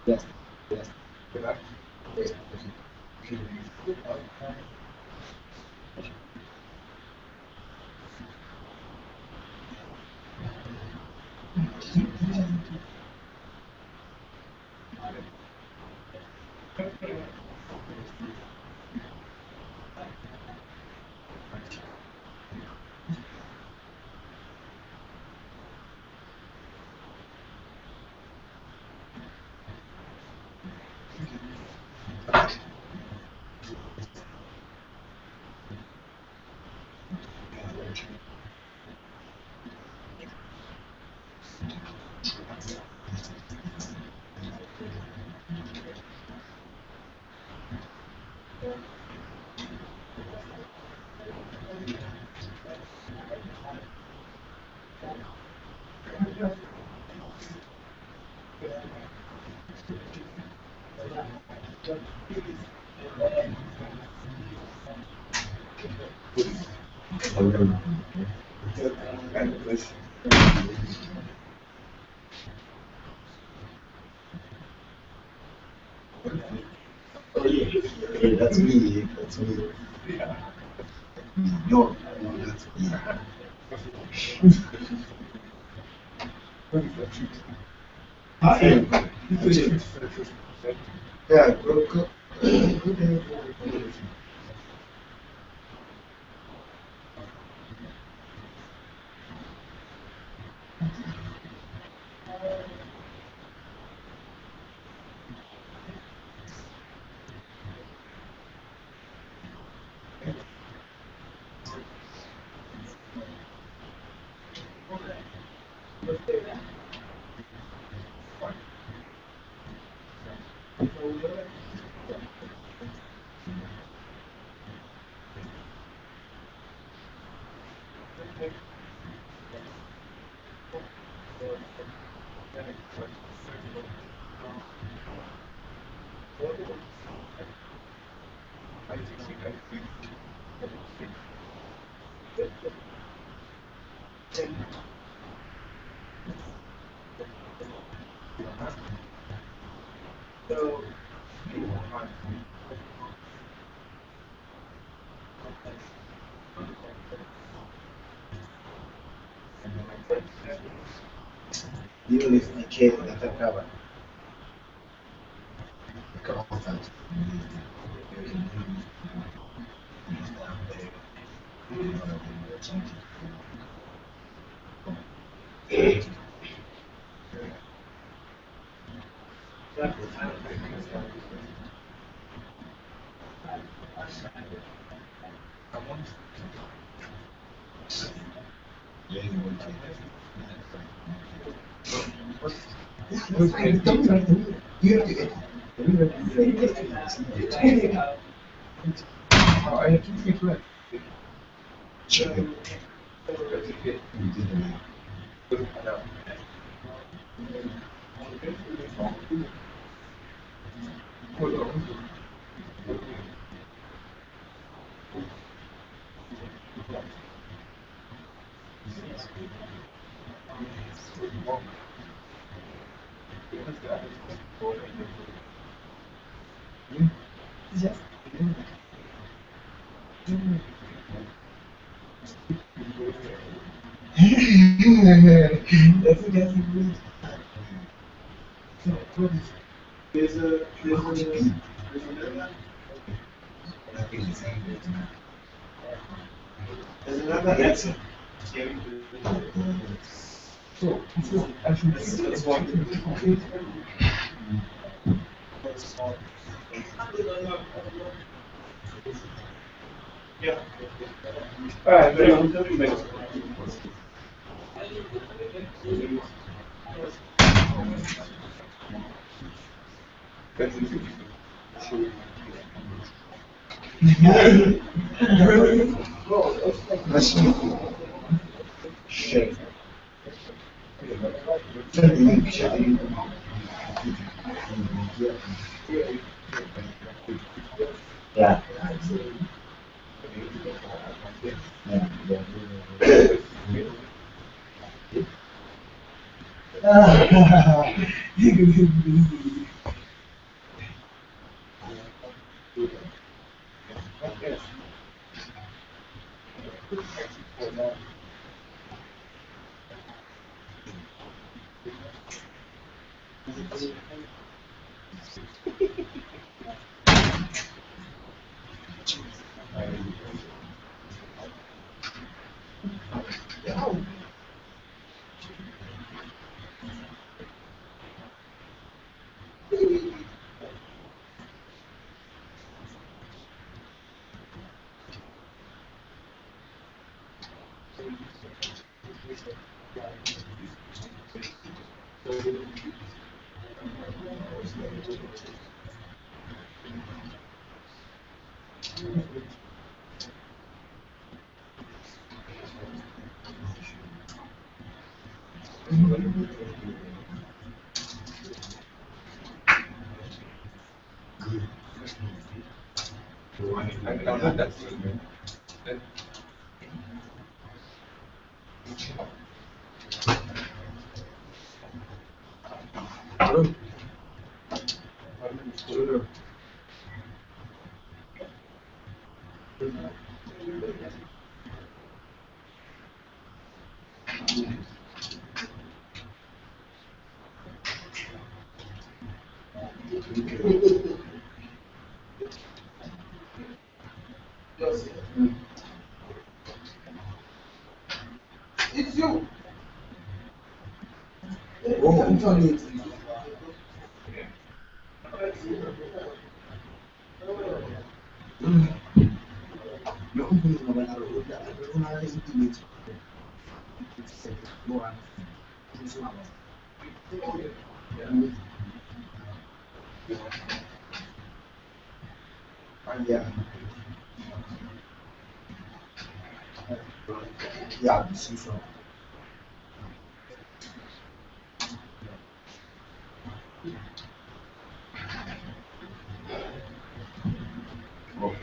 yes, yes. That's me. That's me. No, that's me. Yeah, go. Even if I can't, I can cover. Alright, very good. Yeah. It's you. Oh, I'm sorry. Yeah. Yeah, I see so. Oh.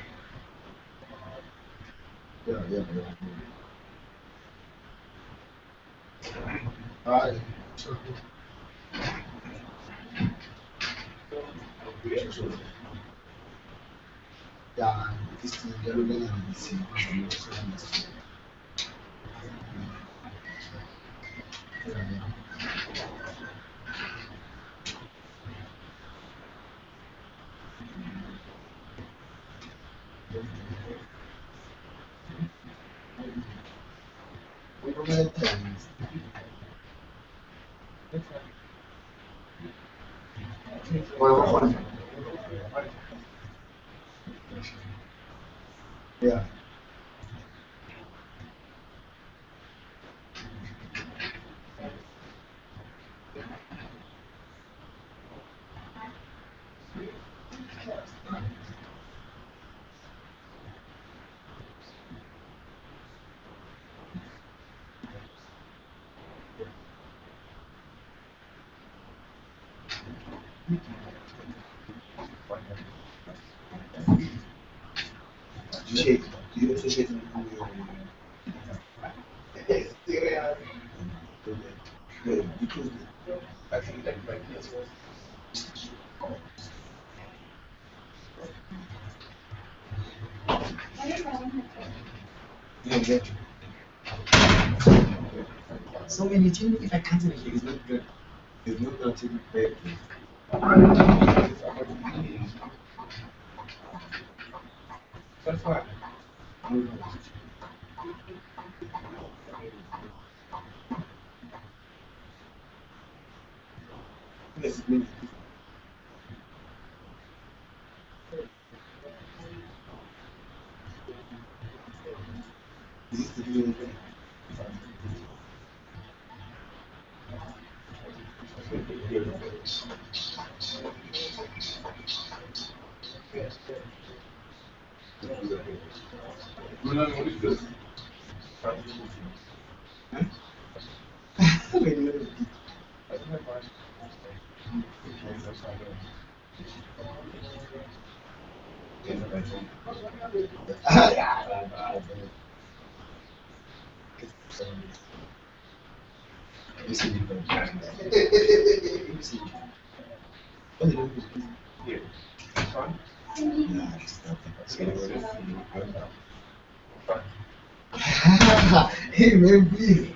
Yeah. Alright. Yeah, this is the learning and the Yeah. You associate with because I think that yeah. So when you tell me if I cancel it, it's not good. It's not going to take me back. That's why. This is the real thing. Roland, what is this? Hey man, please.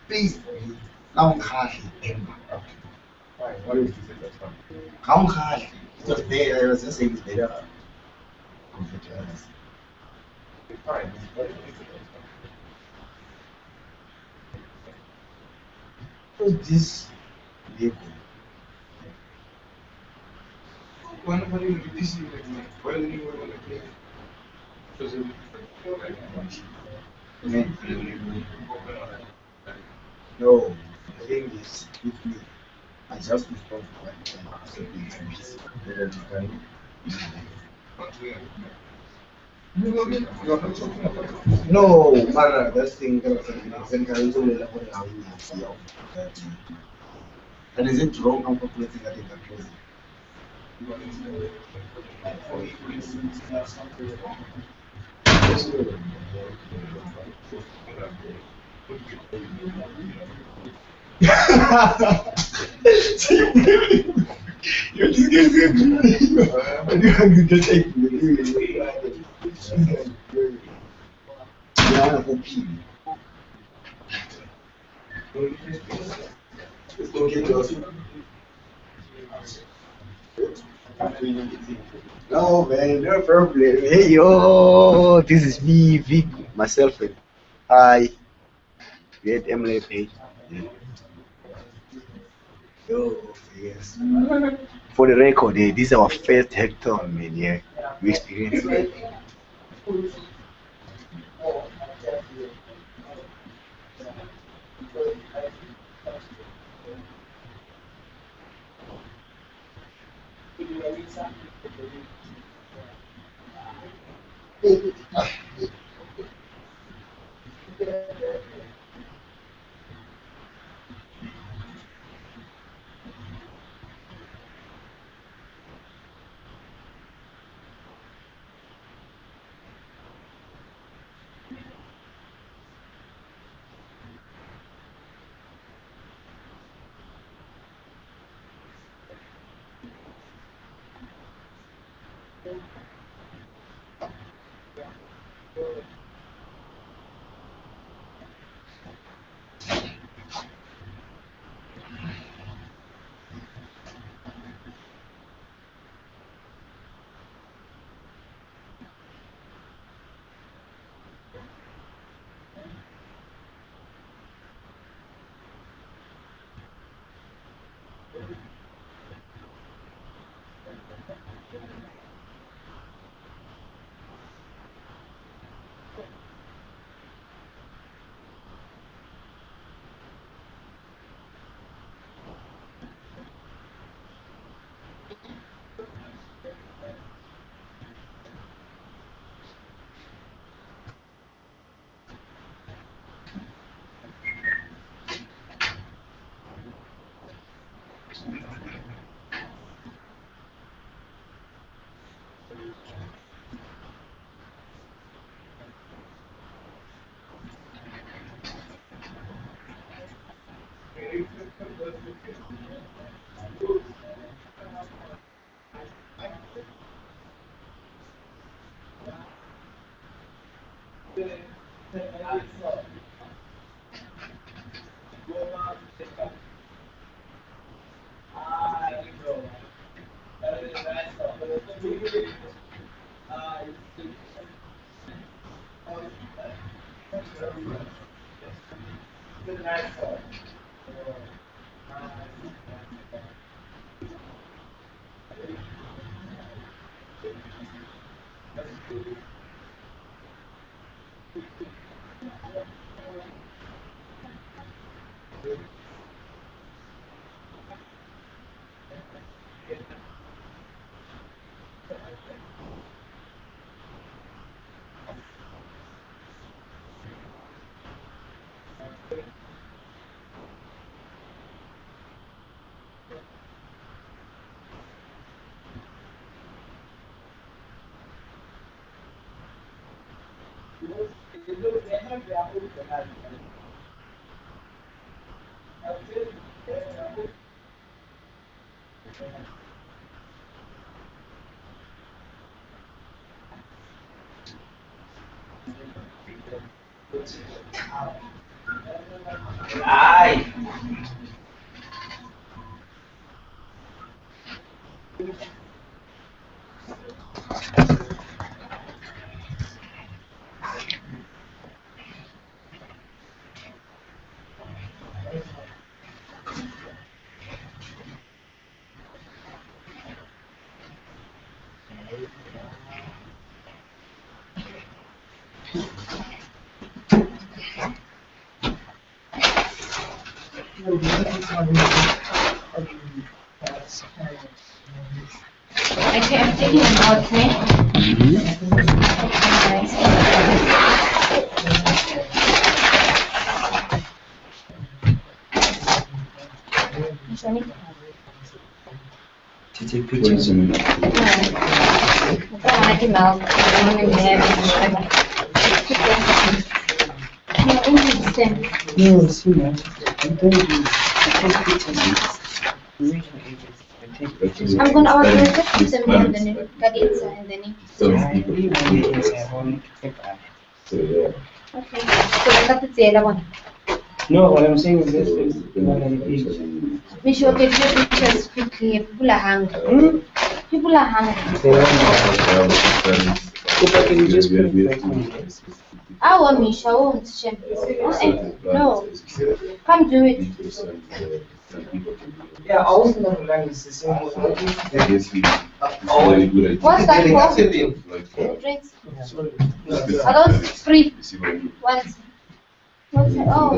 Please. Now what is this? How hard? It was there. I was just saying it's better. What's this? When you this why didn't you want to play? No, the thing is, with me, I just respond to one time after being finished. Better than time. No, Mara, that's thing. And is it wrong? I'm calculating that in that closing. You're just getting you just take me. Yeah, okay. It's okay, Joseph. No, man, no problem. Hey, yo, this is me, Vic, myself. Hi, we at mLab. Yo, yes. For the record, this is our first hackathon, man. Yeah, we experienced it. Ai. Okay, I'm taking them out, right? To take pictures. I want to melt. I want to No, see, man. I'm going to take pictures. I'm going to put them here and then cut it and then okay. So cut it the other one. No, what I'm saying is this is not an age. We should get your pictures quickly. People are hungry. People are hungry. If I can just put it back on. I want Misha, I won't shame. No, come do it. Yeah, I was not relying the same way. What's that for? Drinks. Are those free ones? What's that? Oh.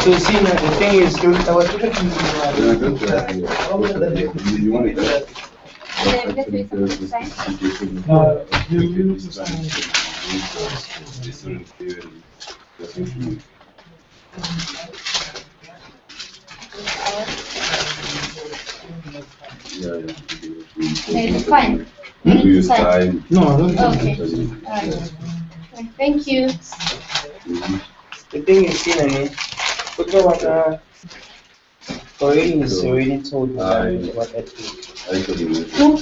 So see, now the thing is, I was looking at You want it? It's fine. No, I don't. Okay. Alright. Thank you. The thing is, see, Nani, look at what already is already told me what that is. Who?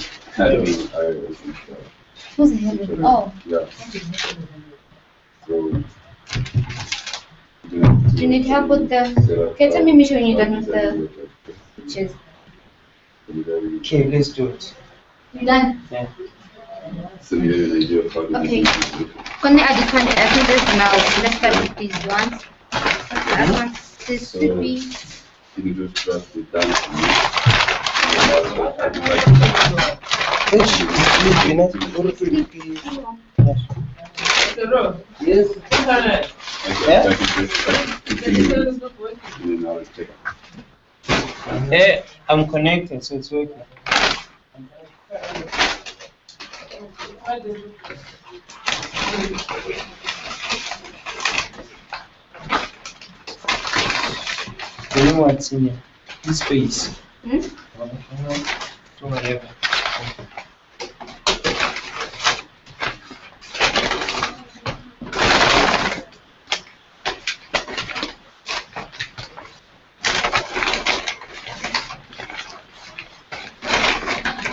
Who's the head? Oh. Yeah. So, you need help with the. Can tell me, Misha, when you're done with the pictures. Okay, let's do it. You done? Yeah. Okay. Can I add content? I think this now. Let's start with these ones. I want this to be. You can just drop it down to me. Yes. Yeah, I'm connected, so it's working. You know what's in here? This space. Hmm? Whatever.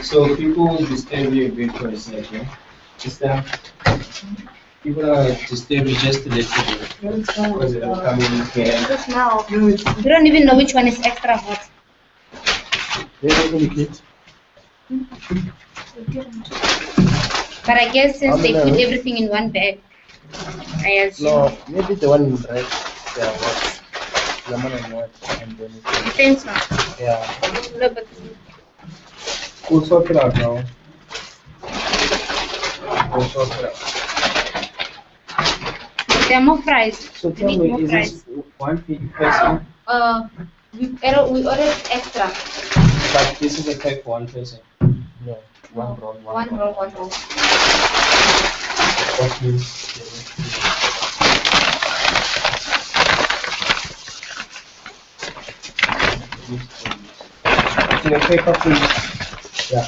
So people will disturb you a bit for a second. Is that people are disturb you just a little bit because they'll come in here. Just now. You don't even know which one is extra hot. But I guess since they put everything in one bag, I assume. No, maybe the one in red. Yeah, what? Lemon and what? And then Depends on. yeah. No, but We'll sort it out now. We'll sort it out. there are more fries. So We tell need me, more is fries. this one person? We ordered extra. But this is a pack for one person. No, one roll, one roll. That means can you paper please? Yeah.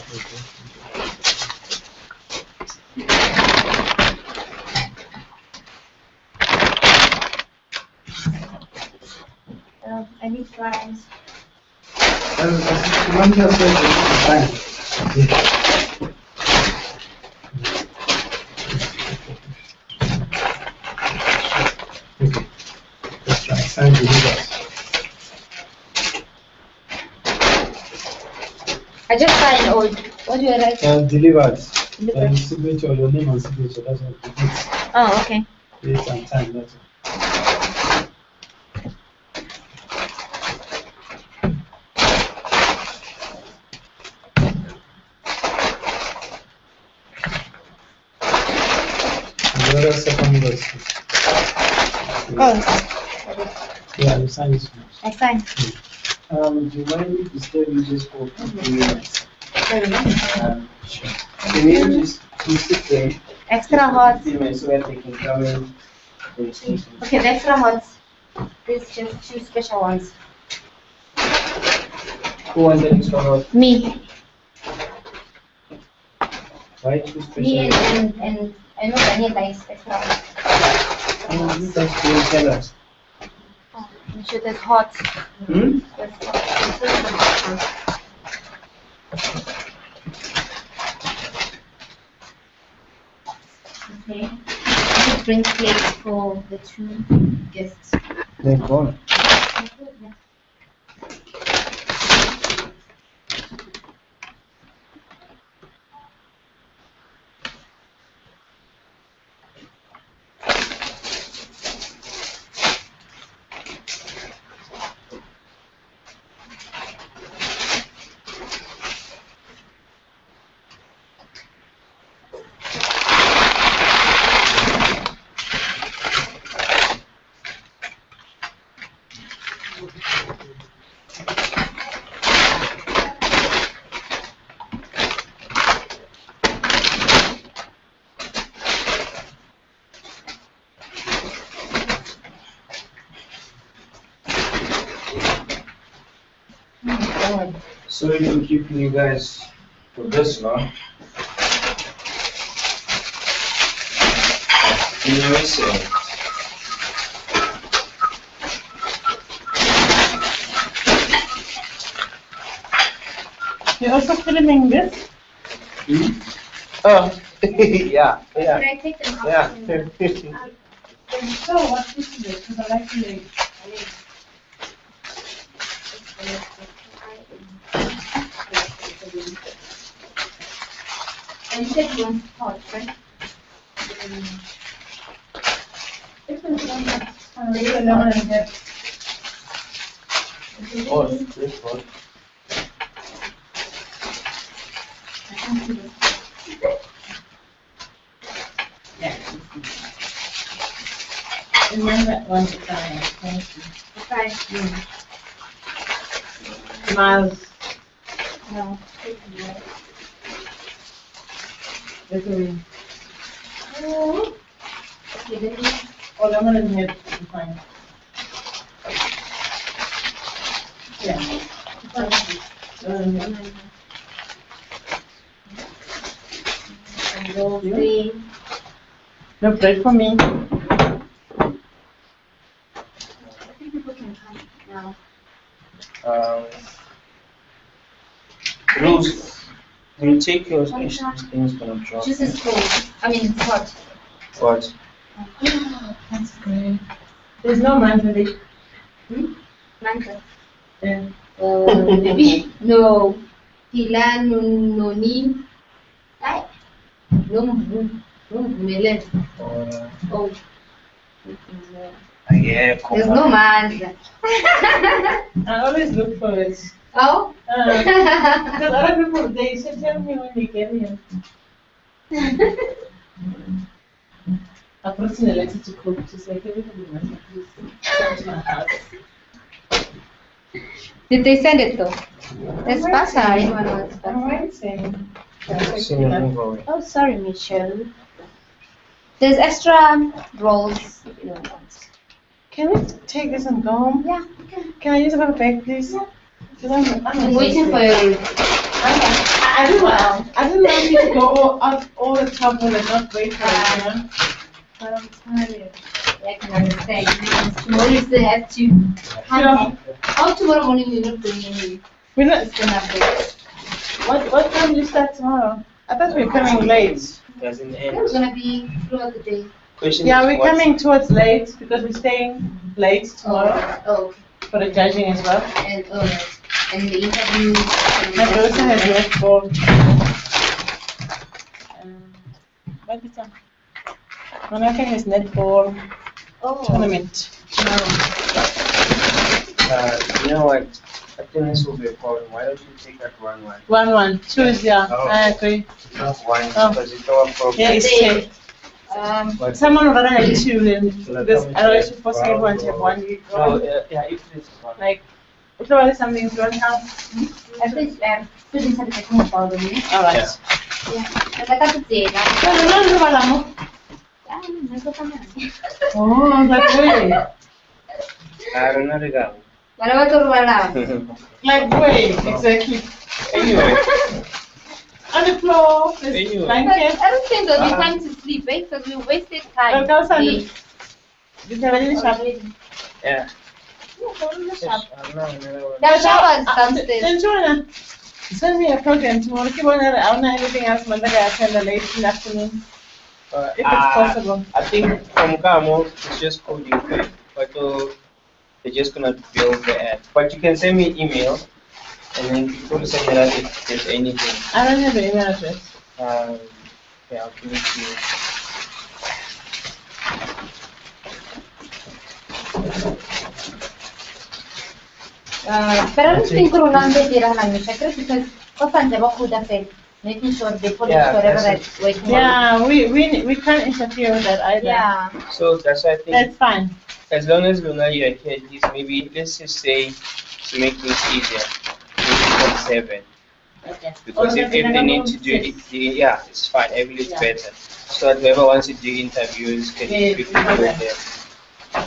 I need fries. I just signed all. What do I write? Delivered. Delivered. Signature, your name and signature. That's what it is. Oh, okay. Date and time. That's it. The other second verse. Oh. Yeah, you sign this one. I signed. Do you mind if we stay with just for 15 minutes? Sure. Can you just sit there? Extra hot. 15 minutes so that they can come in. Okay, the extra hot. There's just 2 special ones. Who wants the extra hot? Me. Why 2 special? Me and I know Daniel likes extra hot. You guys can tell us. Oh, make sure that's hot. Hmm? That's hot. Okay. Just bring plates for the 2 guests. They're gone. So we've been keeping you guys for this long. Anyway, so You're also filming this? Oh, yeah, yeah. Can I take them out? Yeah. So what's this today? Because I like to make. And you said you want hot, right? Oh, this one. Remember one time. Thank you. Okay. Smiles. No. Okay, Okay, then oh, lemon and head. Fine. Yeah. Three. No bread for me. I think people can come now. Rose, will you take your things gonna drop? Juice is cold. I mean, it's hot. What? That's great. There's no mandate. Manta. Yeah. Maybe no. Pila noni. Ay. No melon. Oh. Yeah, There's no manta. I always look for it. Oh? Because other people, they should tell me when they get here. I put in a letter to cook, just like everybody wants to please come to my house. Did they send it though? It's pasta. Anyone wants Cinnamon. Oh, sorry, Michelle. There's extra rolls. If you don't want. Can we take this and go home? Yeah. Can I use a bag, please? Yeah. I'm waiting for you. I don't know if you go all the time and not wait for it, you know? But I'm tired. I can understand. Tomorrow you still have to. How tomorrow morning you're not going anywhere? We're not. It's gonna be. What time do you start tomorrow? I thought we were coming late. Doesn't end. It's gonna be throughout the day. Yeah, we're coming towards late because we're staying late tomorrow. Oh, okay. For the judging as well. And and the interview. My daughter has netball. What is that? Monica has netball tournament tomorrow. You know what? I think this will be a problem. Why don't you take that 1-1? 1-1. Choose, yeah. Oh. I agree. Not 1, because it's our problem. Yeah, it's 10. Someone would rather have 2 then, because otherwise you're forcing everyone to have 1. No, yeah, if it's 1. Like, if there was something you want to have. I think food inside the second about the minute. Alright. Yeah. Nagkakapit sila. Oh, that's way. I don't know the guy. Wala to wala. Like way, exactly. Anyway. On the floor, there's Anyway. blankets. I don't think there'll be time to sleep, right? Because we wasted time. Did you have any shop? Yeah. There are showers downstairs. Then Joanna, send me a program tomorrow. Keep on I don't know anything else, but I attend late in the afternoon. If it's possible. I think from Kamo, it's just coding, but they're just gonna build the app. But you can send me an email, and then you can send me that if there's anything. I don't have the email address. Yeah, I'll give it to you. Pero non sincronamente tira la mia secret because often they walk with the face, making sure they put it wherever that's waiting. Yeah, we can't interfere with that either. Yeah. So that's why I think That's fine. as long as Luna you're here, at least maybe let's just say to make things easier, maybe from 7. Okay. Because if they need to do it, yeah, it's fine. Every is better. So that whoever wants to do interviews can quickly do it there.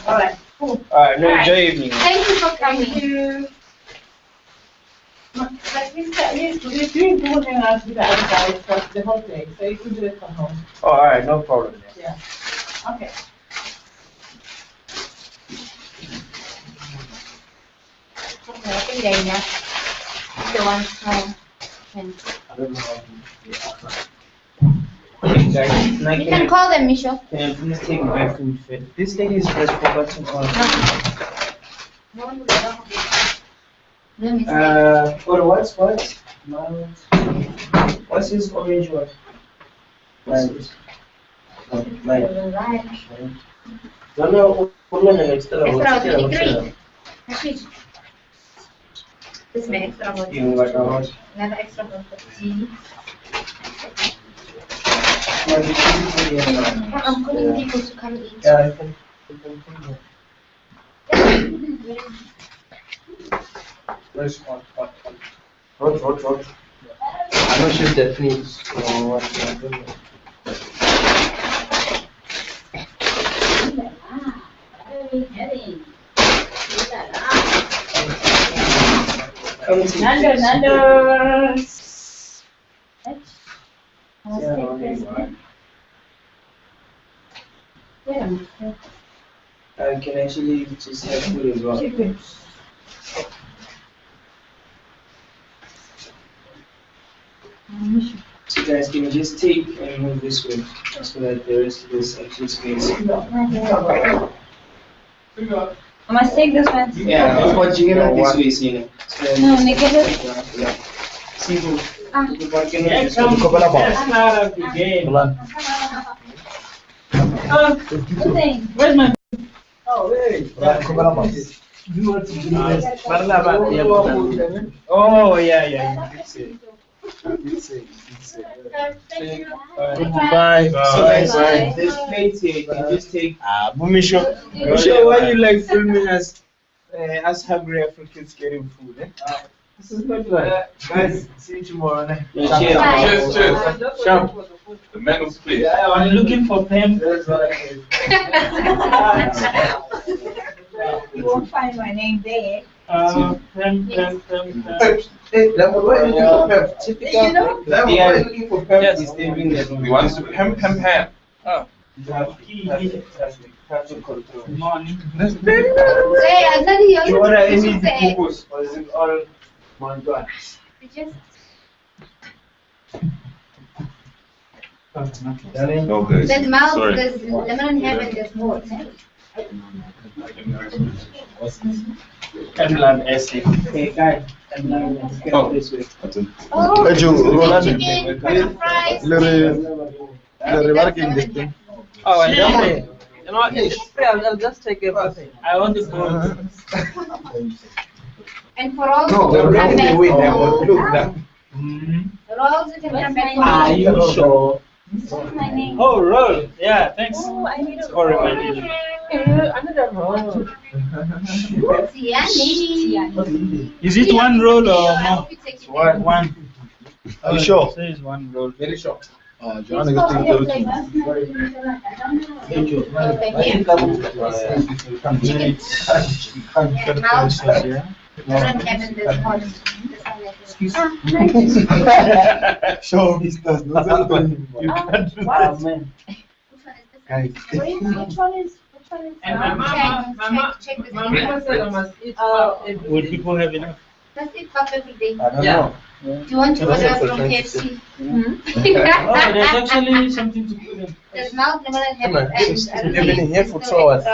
Alright, cool. Alright, no, enjoy your evening. Thank you for coming. Thank you. But we're doing two hangouts with the other guys for the whole day, so you can do it from home. Oh, alright, no problem. Yeah. Okay. Okay, I think they're enough. The one home. I don't know how to okay, guys, You can call them, Michelle. can you please take my food fit? This lady is just forgotten on. Or what's this orange one? Like, no, an extra one. This may extra one. You got how much? Another extra one for tea. I'm calling people to come eat. Yeah, I can. Where's hot? Hot. I'm not sure that needs what I don't know. Nando's. I can actually just have food as well. So guys, can you just take and move this way so that the rest of this actually space? I must take this one. Yeah, but you get this way, see. No, negative. See who? That's not of the game. Where's my? Oh, hey. Oh, yeah. Goodbye. So guys, there's plates here. You can just take. Bumisho, why you like filming us hungry Africans getting food? Eh? This is not right. Guys, see you tomorrow. Cheers. Sharp. The man who's playing. I'm looking for Pam. You won't find my name there. Pam. Hey, that was why you looking for Pep. You know? That was why you looking for Pep. Yes, they bring that. He wants to ham. Morning. Hey, I thought you You order any should say. pupus or is it all one one? Just No, guys. there's mouth, Sorry. there's lemon and ham, and there's more. mLab essay. Hey, guys, let's get Oh. this way. Oh, Rolando. chicken, fries. They're remarking this thing. Oh, and You know, I'll just take everything. I want to go. And for all No, you can come back wait, home. look, that. Rolls, you can come back home. Are you sure? What's my name? Oh, roll. Yeah, thanks. Oh, I need a For reminding me. I need a roll. Siani. Is it one roll or I more? hope you take it. One. Are you sure? Says one roll. Very sure. John, you think everything. Thank you. Show me stuff. You can't do that. Man. Guys. Which one is? And my mama said I must eat. Will people have enough? Let's eat puff every day. I don't know. Do you want to order from KFC? Oh, there's actually something to put in. There's mouth, lemon, and ham. Come on, And they've been in here for 2 hours.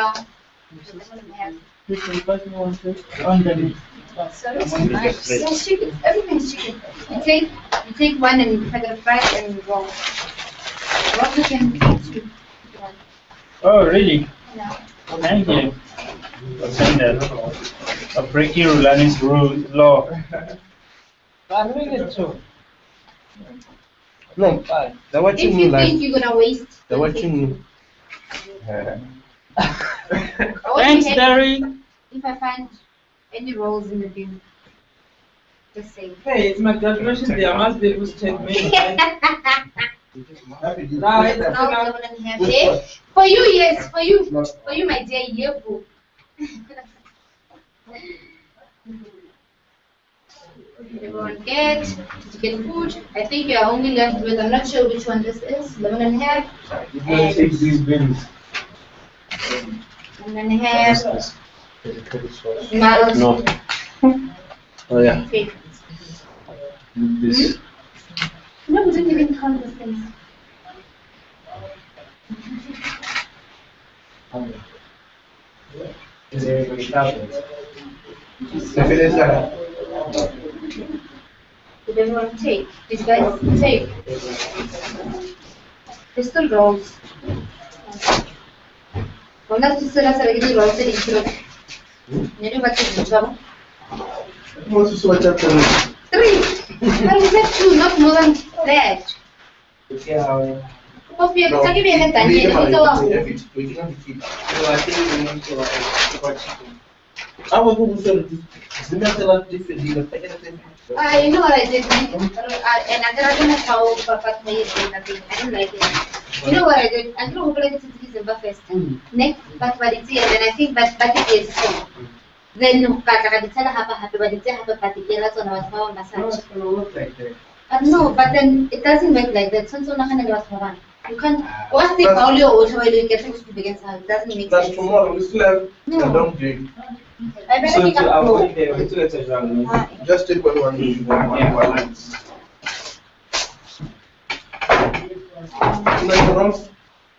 You can pass me one plate. On the Yes, chicken. Everything's chicken. You take one and you cut it fries and roll. Roll you can take two. Oh, really? Yeah. Thank you for saying that. A breaking Rulani's law. I'm doing it too. No, they're watching If me you like. think you're gonna waste, They're watching me. Thanks, Derry. if I find any rolls in the bin, just say. Hey, it's my graduation day. I must be able to take me. No, it's not lemon and ham. Eh? For you, yes. For you, my dear, yeah, boo. Everyone get food. I think you are only left with, I'm not sure which one this is, lemon and ham. You take these bins. Lemon and ham. Smells. No. Oh yeah. Okay. This. No, we didn't even count those things. Did everyone take? Did you guys take? There's still rolls. Una susana se ve rolls in each Maybe what's in trouble? What's so much after 3. How is that 2? Not more than that. Hope you can give me a time. You know what I did? And I don't know how Papa made nothing. I don't like it. You know what I did? I don't know what I did to December 1st. Next, but it's here, and I think but it is so. Then, but I can tell happy, but it's happy, but it's on our massage. No, but then it doesn't work like that. Since you can't. Once they call you or you get to begin, it doesn't make That's sense. tomorrow. We still have a long day. I better pick up avoid the Just take one lines.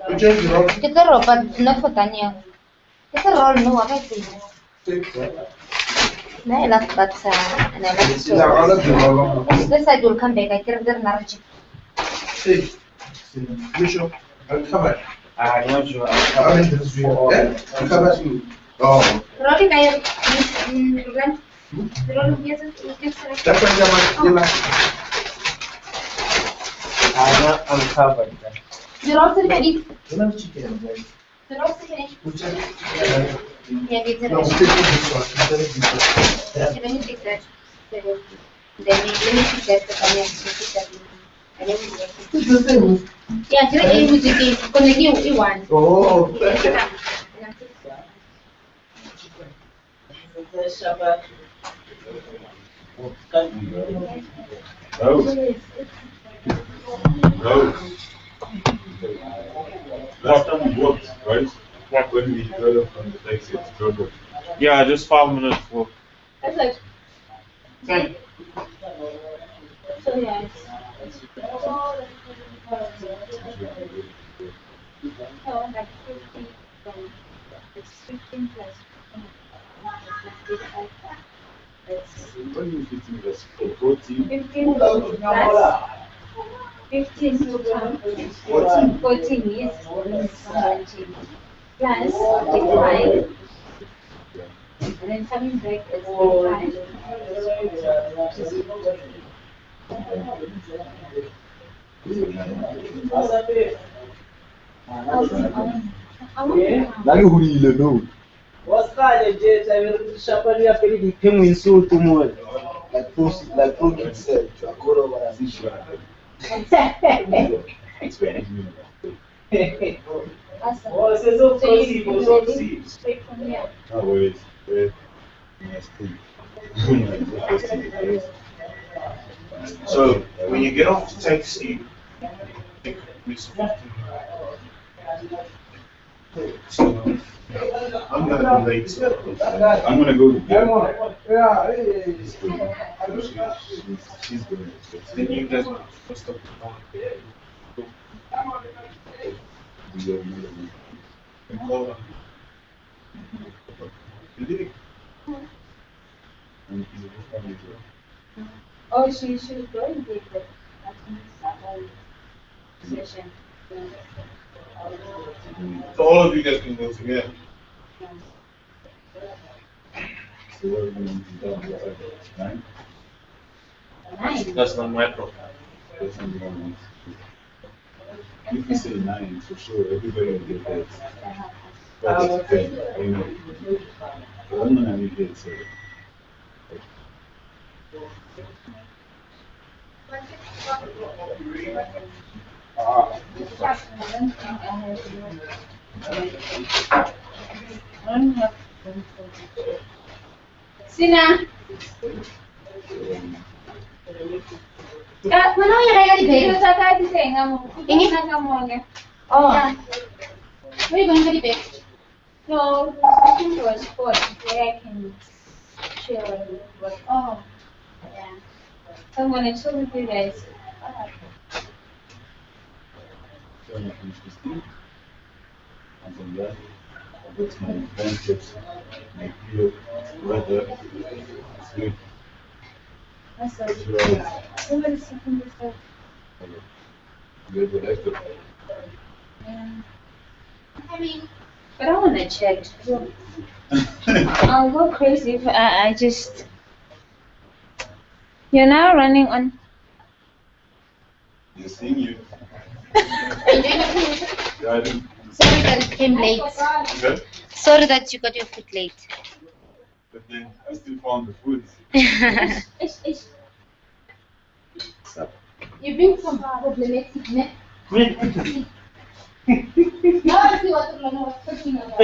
You change the rolls? It's a roll, but not for Daniel. It's a roll, no, I think. No, I love that, and I love it so. This side will come back. I care their narrative. Hey, Bishop, I'll come back. I'm not sure. I'll come back. Oh. Rolling, I rent. Rolling, yes, That's why you're I'm covered. You're also finished. You know chicken, guys. You're also finished. Yeah, it's a No, rest. take this one. Let me take that. Then let me take that. It's the same. Yeah, tira a music connect you one. Oh. Last time we worked, right? When we developed on the taxi, it's trouble. Yeah, just 5 minutes walk. That's it. Same. So yeah. Oh, like 50 it's 15 plus. When you 15 plus 14. 15 plus 15 to 14 years. 17 plus 25. And then coming back is 25. What's that? I will sharpen your pretty penguin soul tomorrow. Like Proki said, to a good organization. Oh, c'est so possible, so possible. Straight from here. Oh, wait. So when you get off the taxi, take this 15. So I'm gonna be late. I'm gonna go to bed. She's going to Then you guys will stop. And call them. Oh, she should go and take the session. So all of you guys can go together. So what are we going to do? 9? 9? That's not my problem. That's not my one. If you say 9, for sure, everybody will get that. But it's 10, I know. But I'm gonna be here, so. Sina. Mana yang kayak di bed? Sa tayo di senga mo. Ini na mo nga. Oh. Where you going to the bed? No, looking for a spot where I can chill and work. Oh. Yeah. So I'm gonna chill with you guys. So I'm gonna finish this thing. And from there, I'll go to my blankets, my pillow, weather, sleep. That's so somebody's taking this out. You have the laptop. Yeah. I mean, but I wanna check. I'll go crazy if I just. You're now running on. You're seeing you. Sorry that it came late. Okay? Sorry that you got your food late. But then I still found the food. You've been some problematic, ne? Now I see what Lorna was talking about.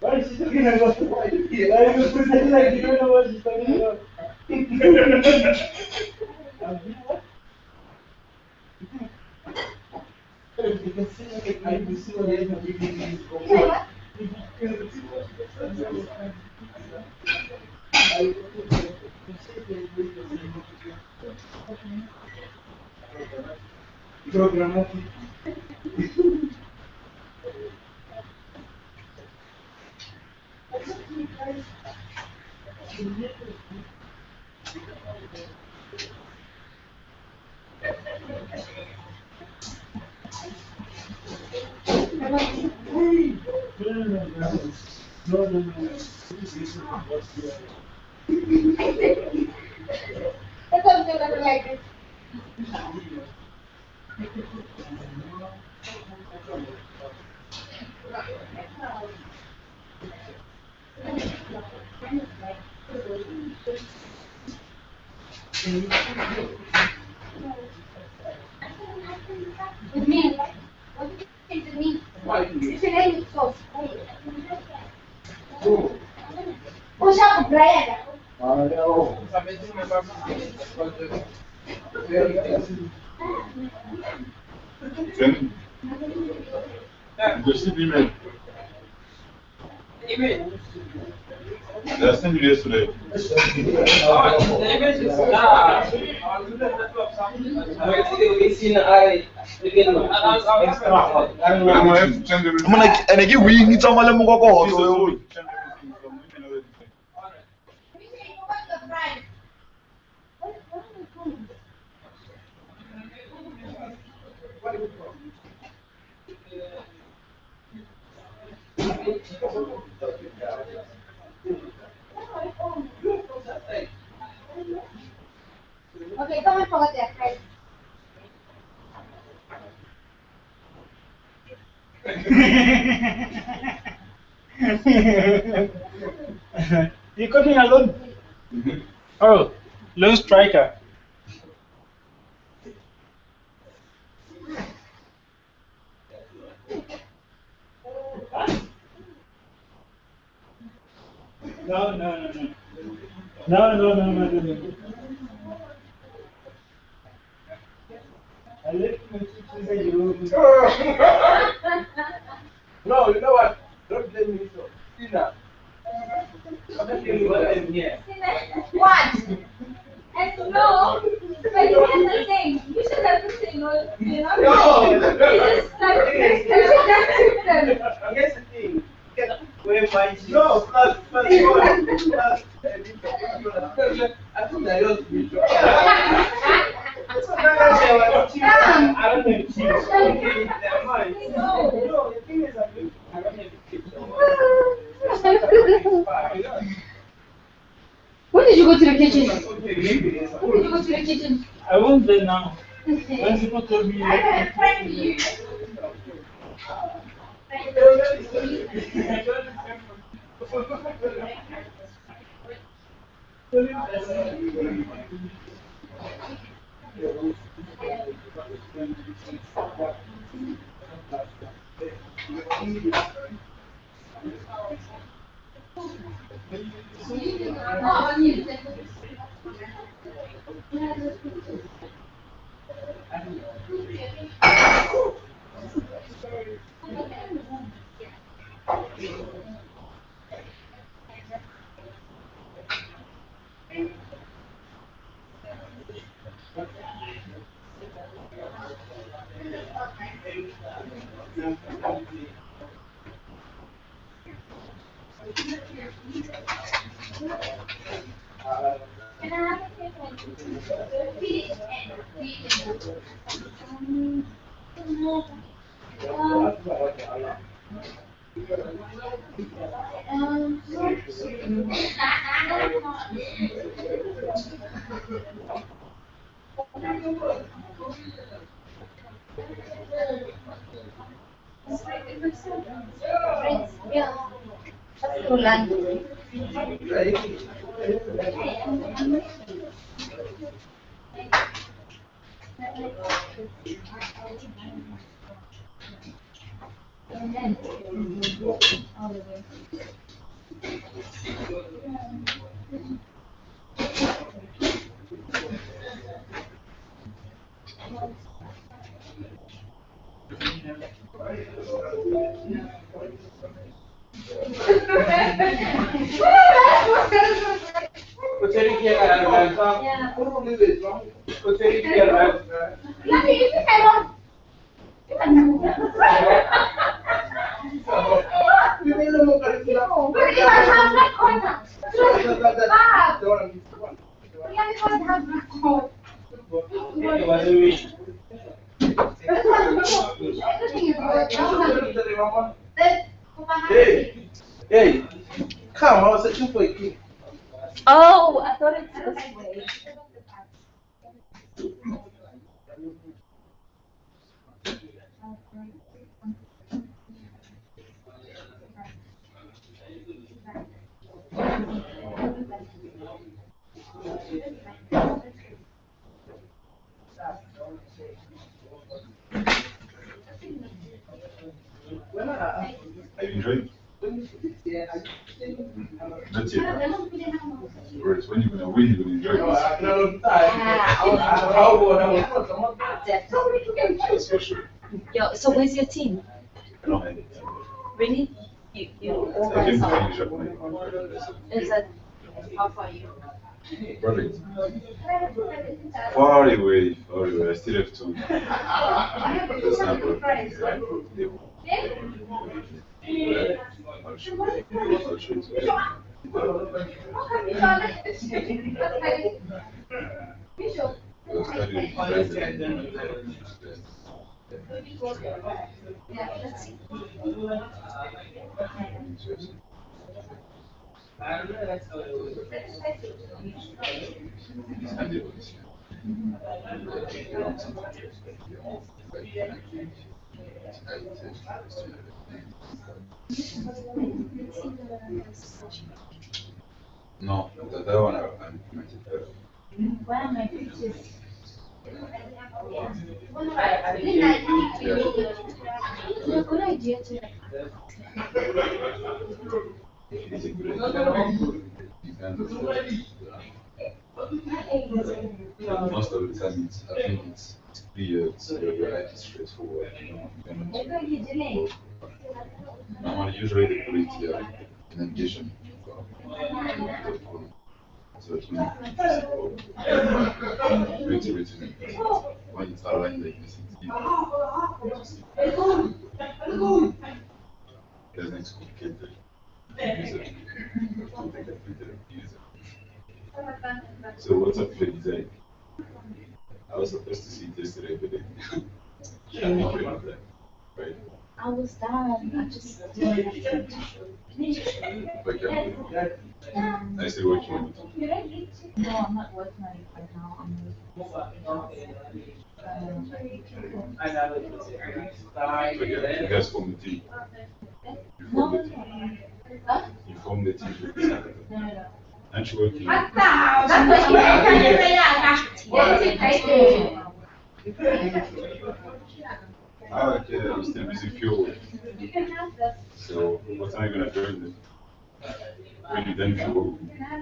Why is she talking about? Why you pretend like you don't know what she's talking about? You can see like I can see what they're programmatic. No. That's what I'm doing like this. With me. What do you think with me? You should let me talk. Push up, Brian. Just an email. I sent you yesterday. And again, we need someone to go. Okay, come and forget that, right? You're cooking alone? Oh, lone striker. No. No. I left my chips inside the room. No, you know what? Don't blame me so. See now. I'm not telling you what I'm here. What? And no, but you have the thing. You should have to say no. You know? No. You just like you should have them. Here's the thing. Where my no, plus one. Plus, I think I lost me. I don't have chips. Okay, never mind. No, the thing is, I don't have chips. When did you go to the kitchen? When did you go to the kitchen? I won't there now. When people told me. I got a friend for you. Hey, come, I was searching for a key. Oh, I thought it's this way. Are you enjoying? That's it. Whereas when you gonna enjoy this? That's for sure. Yo, so where's your team? I don't have it. Really? You I came to organize? finish up my Is that how far you? brother. Far away, far away. I still have to. That's not good. I'll show No, that one I'm Where are my pictures? It's a good idea to It's a good idea. But most of the time, I think it's clear, it's very straightforward. Normally, usually they put it in addition. So it makes written when it's aligned like this, it's easy. There's next complicated user. So what's up with the design? I was supposed to see this today, but I'm not doing that, right? I was done. I just didn't have time to show. But yeah, I still working on it. No, I'm not working on it right now. I'm But yeah, you guys form the team. You form the team. You form the team with the second. Aren't you working? Okay, I'm still busy fuel. So what time are you gonna join them? When you done fuel?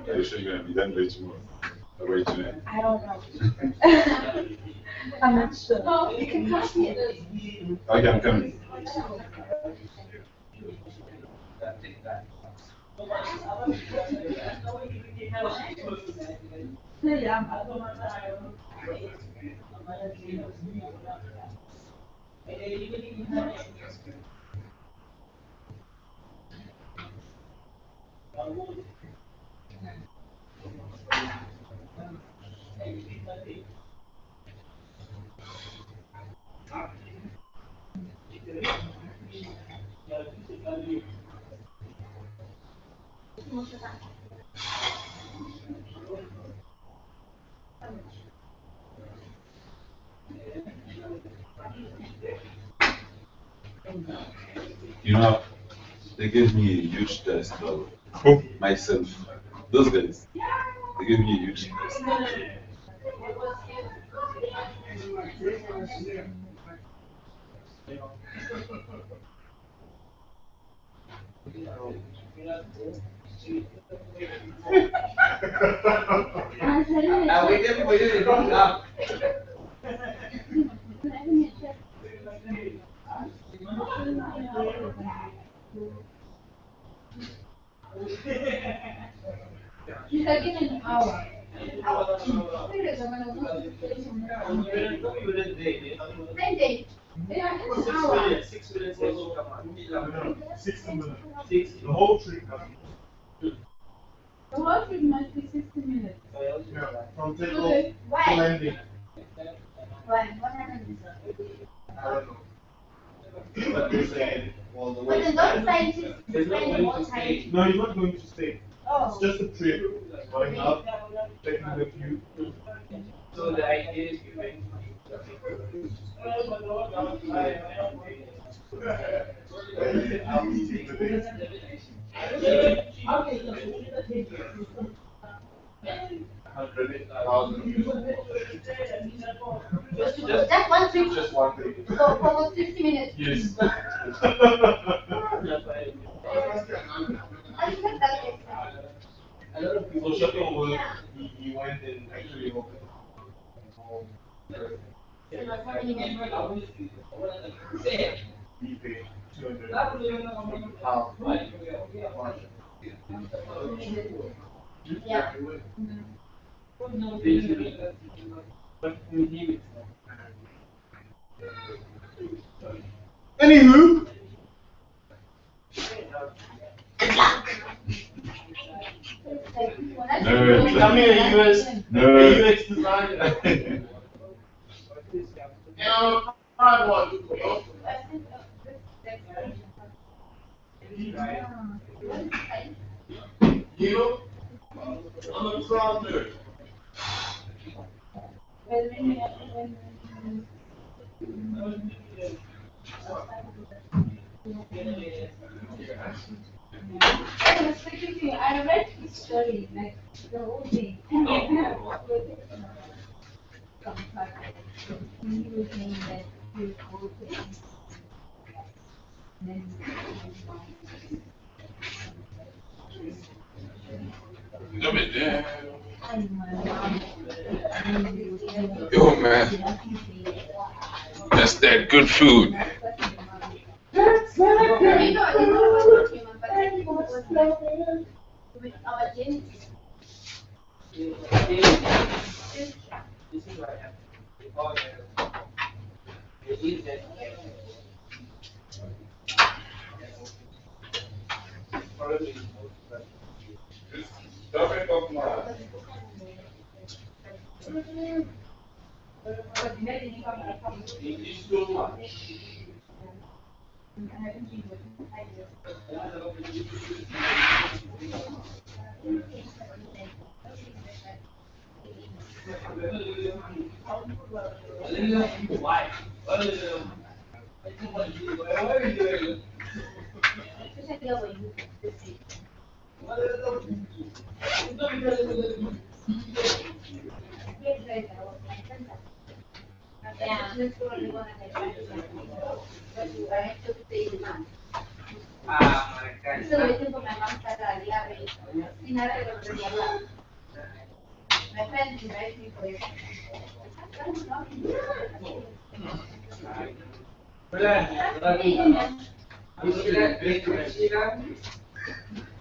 Are you sure you're gonna be done by tomorrow? Or by tonight? I don't know. I'm not sure. You can pass me it. Okay, I'm coming. You know, they gave me a huge test, though. Myself. Those guys. They gave me a huge test. We didn't wrong up. You can give an hour. Maybe. Yeah, it's an hour. 6 minutes. 60 minutes. The whole trip. The whole trip must be 60 minutes. Yeah, from takeoff Okay. to landing. Why? What happened? I don't know. But they said, well, the But then those scientists spend more time. No, he's not going to stay. Oh. It's just a trip. Going up, taking the view. So the idea is you're going Just one trip. Just one day. So almost 60 minutes. Yes. I think that's it. A lot of people shuttle work, he went and actually opened. He paid 200 pounds. Yeah. Anywho. Nerd. Come here, US. Nerd. UX designer. Hard one. You? I'm a proud nerd. I read his story, like the whole thing. He was saying that he was open. Yo, man. That's that good food. With our genetics. This is what happened. It is that. Why? Eso lo hice con my mom para la vez. Sin nada de lo que quería hablar. My friend invited me for it.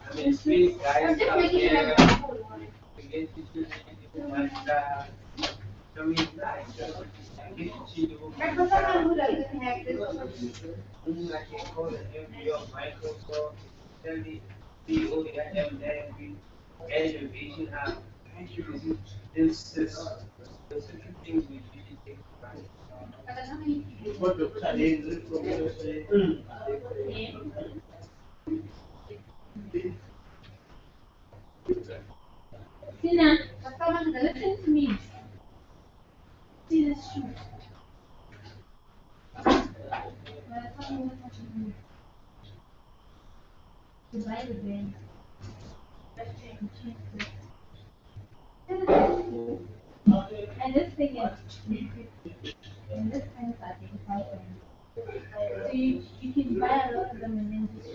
I mean, space guys I'm just out making sure there I'm to get you to I mean, But for someone who doesn't have this, I can call the MD of Microsoft, tell the CEO that MLab, education app. This specific things we really take for granted. What the challenge from Sina, listen to me. See this shoe. Goodbye, the band. And this thing is, and this kind of I think, so you can buy a lot of them and then just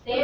Stay